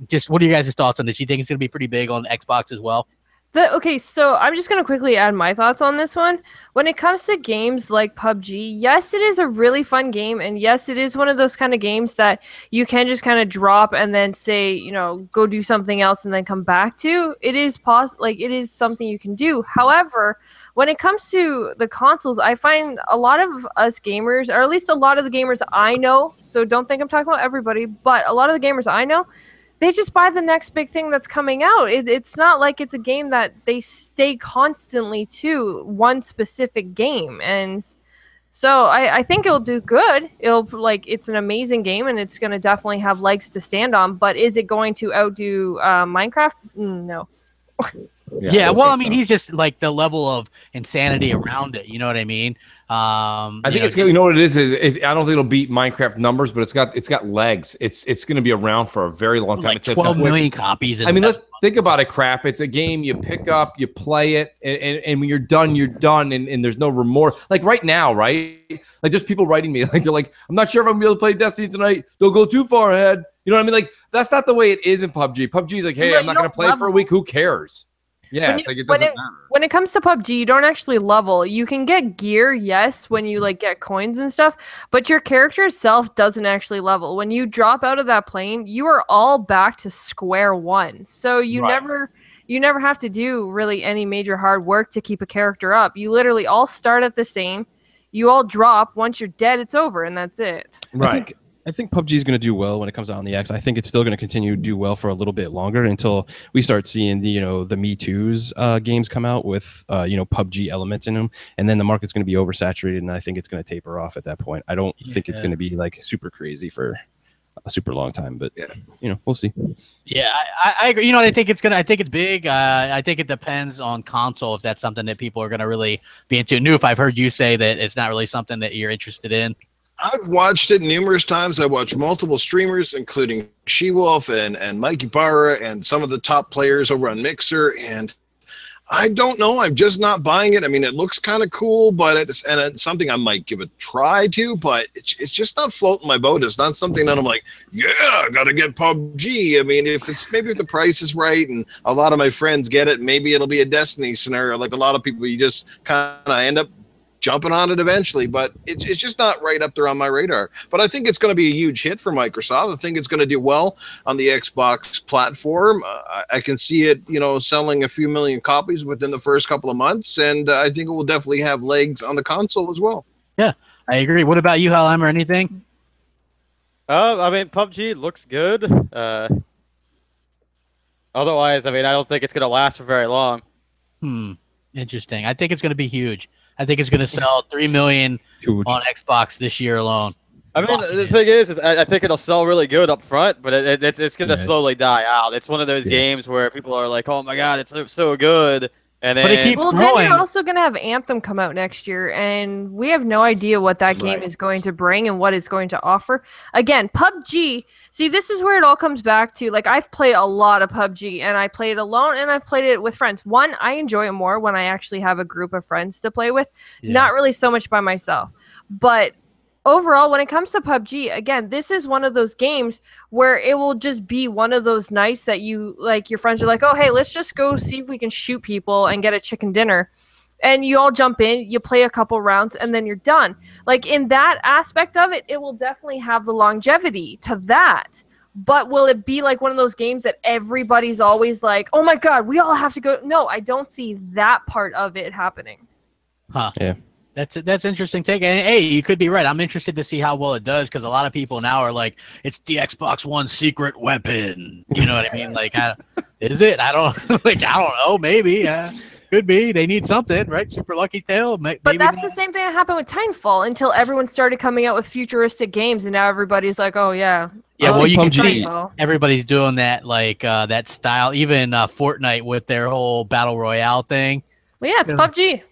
Just what are you guys' thoughts on this? You think it's going to be pretty big on Xbox as well? Okay, so I'm just going to quickly add my thoughts on this one. When it comes to games like PUBG, yes, it is a really fun game, and yes, it is one of those kind of games that you can just kind of drop and then say, go do something else and then come back to. It is it is something you can do. However, when it comes to the consoles, I find a lot of us gamers, or at least a lot of the gamers I know, so don't think I'm talking about everybody, but a lot of the gamers I know, they just buy the next big thing that's coming out. It's not like it's a game that they stay constantly to one specific game. And so I think it'll do good. It's an amazing game, and it's going to definitely have legs to stand on. But is it going to outdo Minecraft? No. Yeah, well, I mean, he's just like the level of insanity around it. You know what I mean? I think it's, you know what it is. I don't think it'll beat Minecraft numbers, but it's got legs. It's going to be around for a very long time. Like 12 million copies. I mean, let's think about it. Crap, it's a game you pick up, you play it, and when you're done, and there's no remorse. Like right now, right? Like there's people writing me like they're like, I'm not sure if I'm gonna be able to play Destiny tonight. Don't go too far ahead. You know what I mean? Like that's not the way it is in PUBG. PUBG is like, hey, I'm not gonna play for a week. Who cares? Yeah, it's like it doesn't matter. When it comes to PUBG, you don't actually level. You can get gear, yes, when you like get coins and stuff, but your character itself doesn't actually level. When you drop out of that plane, you are all back to square one. So you never have to do really any major hard work to keep a character up. You literally all start at the same. You all drop. Once you're dead, it's over, and that's it. Right. I think PUBG is going to do well when it comes out on the X. I think it's still going to continue to do well for a little bit longer until we start seeing the Me Too's games come out with PUBG elements in them, and then the market's going to be oversaturated, and I think it's going to taper off at that point. I don't think it's going to be like super crazy for a super long time, but we'll see. Yeah, I agree. You know what I think it's gonna? I think it's big. I think it depends on console if that's something that people are going to really be into. If I've heard you say that it's not really something that you're interested in. I've watched it numerous times. I watched multiple streamers, including She-Wolf and Mikey Barra and some of the top players over on Mixer. And I don't know. I'm just not buying it. I mean, it looks kind of cool, but it's something I might give a try to, but it's just not floating my boat. It's not something that I'm like, yeah, I got to get PUBG. I mean, if the price is right and a lot of my friends get it, maybe it'll be a Destiny scenario. Like a lot of people, you just kind of end up jumping on it eventually, but it's just not right up there on my radar. But I think it's going to be a huge hit for Microsoft. I think it's going to do well on the Xbox platform. I can see it, selling a few million copies within the first couple of months, and I think it will definitely have legs on the console as well. Yeah, I agree. What about you, Hal, or anything? I mean, PUBG looks good. Otherwise, I mean, I don't think it's going to last for very long. Interesting. I think it's going to be huge. I think it's going to sell 3 million on Xbox this year alone. I mean, the thing is I think it'll sell really good up front, but it's going to slowly die out. It's one of those games where people are like, oh my God, it's so good. And then, but it keeps growing. Then you're also going to have Anthem come out next year, and we have no idea what that game is going to bring and what it's going to offer. Again, PUBG, see, this is where it all comes back to. Like, I've played a lot of PUBG, and I played it alone, and I've played it with friends. One, I enjoy it more when I actually have a group of friends to play with, not really so much by myself. But overall, when it comes to PUBG, again, this is one of those games where it will just be one of those nights that you, like, your friends are like, oh, hey, let's just go see if we can shoot people and get a chicken dinner. And you all jump in, you play a couple rounds, and then you're done. Like, in that aspect of it, it will definitely have the longevity to that. But will it be like one of those games that everybody's always like, oh my God, we all have to go? No, I don't see that part of it happening. Yeah. That's interesting take. And hey, you could be right. I'm interested to see how well it does, because a lot of people now are like, it's the Xbox One secret weapon. You know what I mean? Like, is it? I don't know. Maybe. Could be. They need something, right? Super Lucky Tail. But that's the same thing that happened with Titanfall until everyone started coming out with futuristic games, and now everybody's like, oh yeah. Yeah, well, you can see everybody's doing that, like that style. Even Fortnite with their whole battle royale thing. Well, yeah, it's PUBG.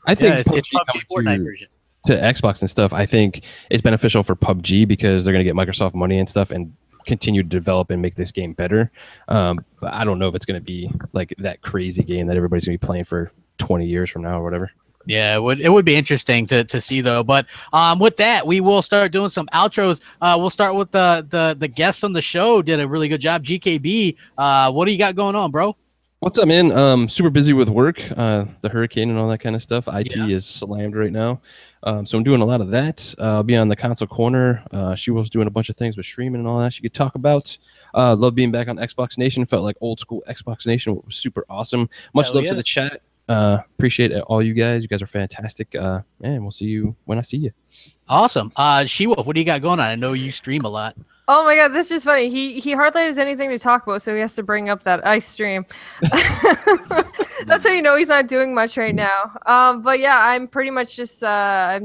I think it's Fortnite version to Xbox and stuff. I think it's beneficial for PUBG because they're going to get Microsoft money and stuff and continue to develop and make this game better. But I don't know if it's going to be like that crazy game that everybody's going to be playing for 20 years from now or whatever. Yeah, it would be interesting to see though. But with that, we will start doing some outros. We'll start with the guest on the show. Did a really good job. GKB, what do you got going on, bro? What's up, man? Super busy with work, the hurricane and all that kind of stuff. IT is slammed right now. So I'm doing a lot of that. I'll be on the console corner. She was doing a bunch of things with streaming and all that she could talk about. Love being back on Xbox Nation. Felt like old school Xbox Nation. It was super awesome. Much love to the chat. Appreciate it, all you guys. You guys are fantastic. And we'll see you when I see you. Awesome. She-Wolf, what do you got going on? I know you stream a lot. Oh my God, that's just funny. He hardly has anything to talk about, so he has to bring up that I stream. That's how you know he's not doing much right now. But yeah, I'm pretty much just I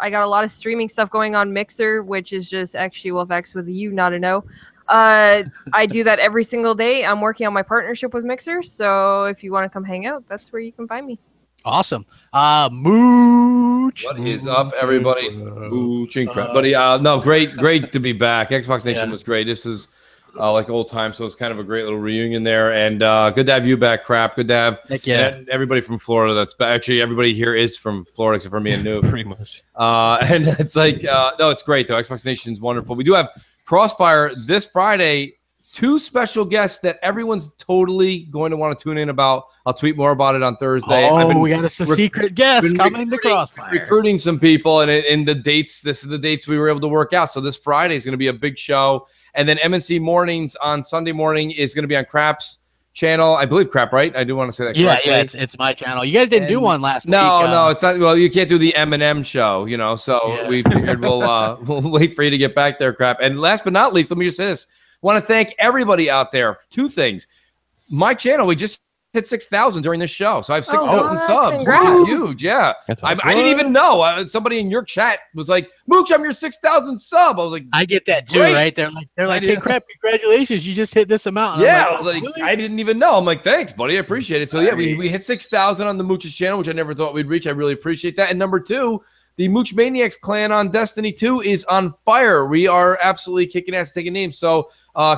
got a lot of streaming stuff going on Mixer, which is just X She-Wolf X with a U, not an O. I do that every single day. I'm working on my partnership with Mixer, so if you want to come hang out, that's where you can find me. Awesome. Mooch. What is up, everybody? Mooch and crap. Buddy, no, great to be back. Xbox Nation was great. This is like old time, so it's kind of a great little reunion there. And good to have you back, Crap. Good to have everybody from Florida. That's actually everybody here is from Florida except for me and Noob. Pretty much. And it's like, no, it's great though. Xbox Nation is wonderful. We do have Crossfire this Friday. 2 special guests that everyone's totally going to want to tune in about. I'll tweet more about it on Thursday. Oh, we got a secret guest coming to Crossfire. Recruiting some people, and in the dates, this is the dates we were able to work out. So this Friday is going to be a big show. And then MNC Mornings on Sunday morning is going to be on Crap's channel. I believe Crap, right? I do want to say that correctly. Yeah, it's my channel. You guys didn't do one last week. No, it's not. Well, you can't do the M&M show, you know, so we figured we'll wait for you to get back there, Crap. And last but not least, let me just say this. Want to thank everybody out there for 2 things. My channel, we just hit 6,000 during this show. So I have 6,000 subs, congrats. which is huge. Yeah. I didn't even know. Somebody in your chat was like, Mooch, I'm your 6,000 sub. I was like, I get that too, right? They're like, hey, Crap, congratulations. You just hit this amount. And I was like, really? I didn't even know. I'm like, thanks, buddy. I appreciate it. So yeah, we hit 6,000 on the Mooch's channel, which I never thought we'd reach. I really appreciate that. And number 2, the Mooch Maniacs clan on Destiny 2 is on fire. We are absolutely kicking ass, taking names. So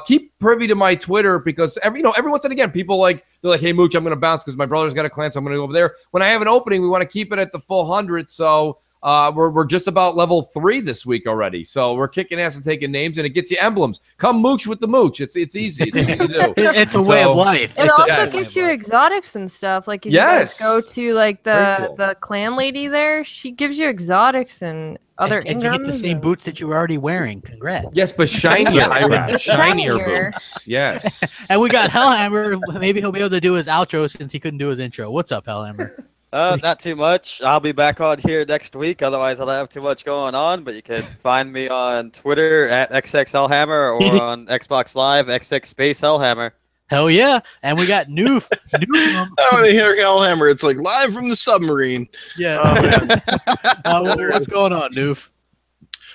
keep privy to my Twitter because every once and again, people they're like, hey, Mooch, I'm going to bounce because my brother's got a clan, so I'm going to go over there. When I have an opening, we want to keep it at the full 100. So we're just about level 3 this week already. So we're kicking ass and taking names, and it gets you emblems. Come Mooch with the Mooch. It's easy. It's easy to do. It's a way of life. It also gets you exotics and stuff. Like if you guys go to like the clan lady there, she gives you exotics and other and you get the same boots that you were already wearing. Congrats. Yes, but shinier. Shinier boots. Yes. And we got Hellhammer. Maybe he'll be able to do his outro since he couldn't do his intro. What's up, Hellhammer? Not too much. I'll be back on here next week. Otherwise, I'll have too much going on. But you can find me on Twitter at XXHellhammer or on Xbox Live XXSpaceHellhammer. Hell yeah. And we got Noof. I want to hear Hellhammer. It's like live from the submarine. Yeah. What's going on, Noof?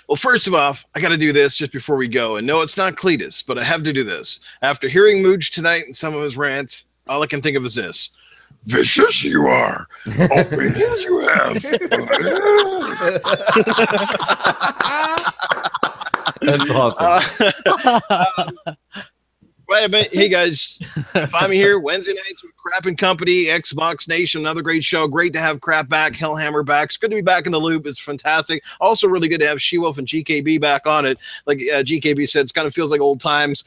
Well, first of all, I got to do this just before we go. And no, it's not Cletus, but I have to do this. After hearing Mooch tonight and some of his rants, all I can think of is this. Vicious you are. Opinions you have. That's awesome. Hey guys, find me here Wednesday nights with Crap and Company, Xbox Nation, another great show. Great to have Crap back, Hellhammer back. It's good to be back in the loop. It's fantastic. Also really good to have She-Wolf and GKB back on it. Like GKB said, it kind of feels like old times.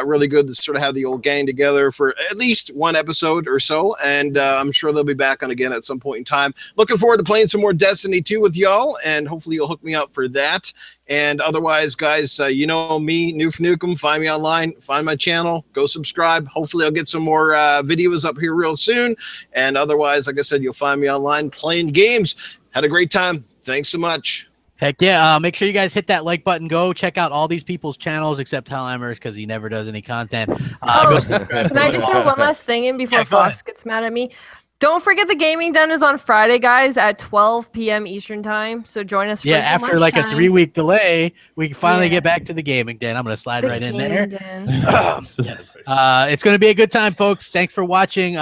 Really good to sort of have the old gang together for at least 1 episode or so. And I'm sure they'll be back on again at some point in time. Looking forward to playing some more Destiny 2 with y'all, and hopefully you'll hook me up for that. And otherwise, guys, you know me, Noof Nukem. Find me online, find my channel, go subscribe. Hopefully, I'll get some more videos up here real soon. And otherwise, like I said, you'll find me online playing games. Had a great time. Thanks so much. Heck yeah. Make sure you guys hit that like button. Go check out all these people's channels except Hellhammer's because he never does any content. Can I just throw one last thing in before Fox gets mad at me? Don't forget the Gaming Den is on Friday, guys, at 12 p.m. Eastern time. So join us. Yeah, after like a 3-week delay, we can finally get back to the Gaming Den. I'm going to slide right in there. Yes. It's going to be a good time, folks. Thanks for watching.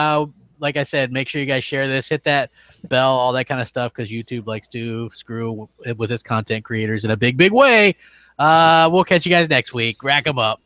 Like I said, make sure you guys share this, hit that bell, all that kind of stuff, because YouTube likes to screw with its content creators in a big, big way. We'll catch you guys next week. Rack 'em up.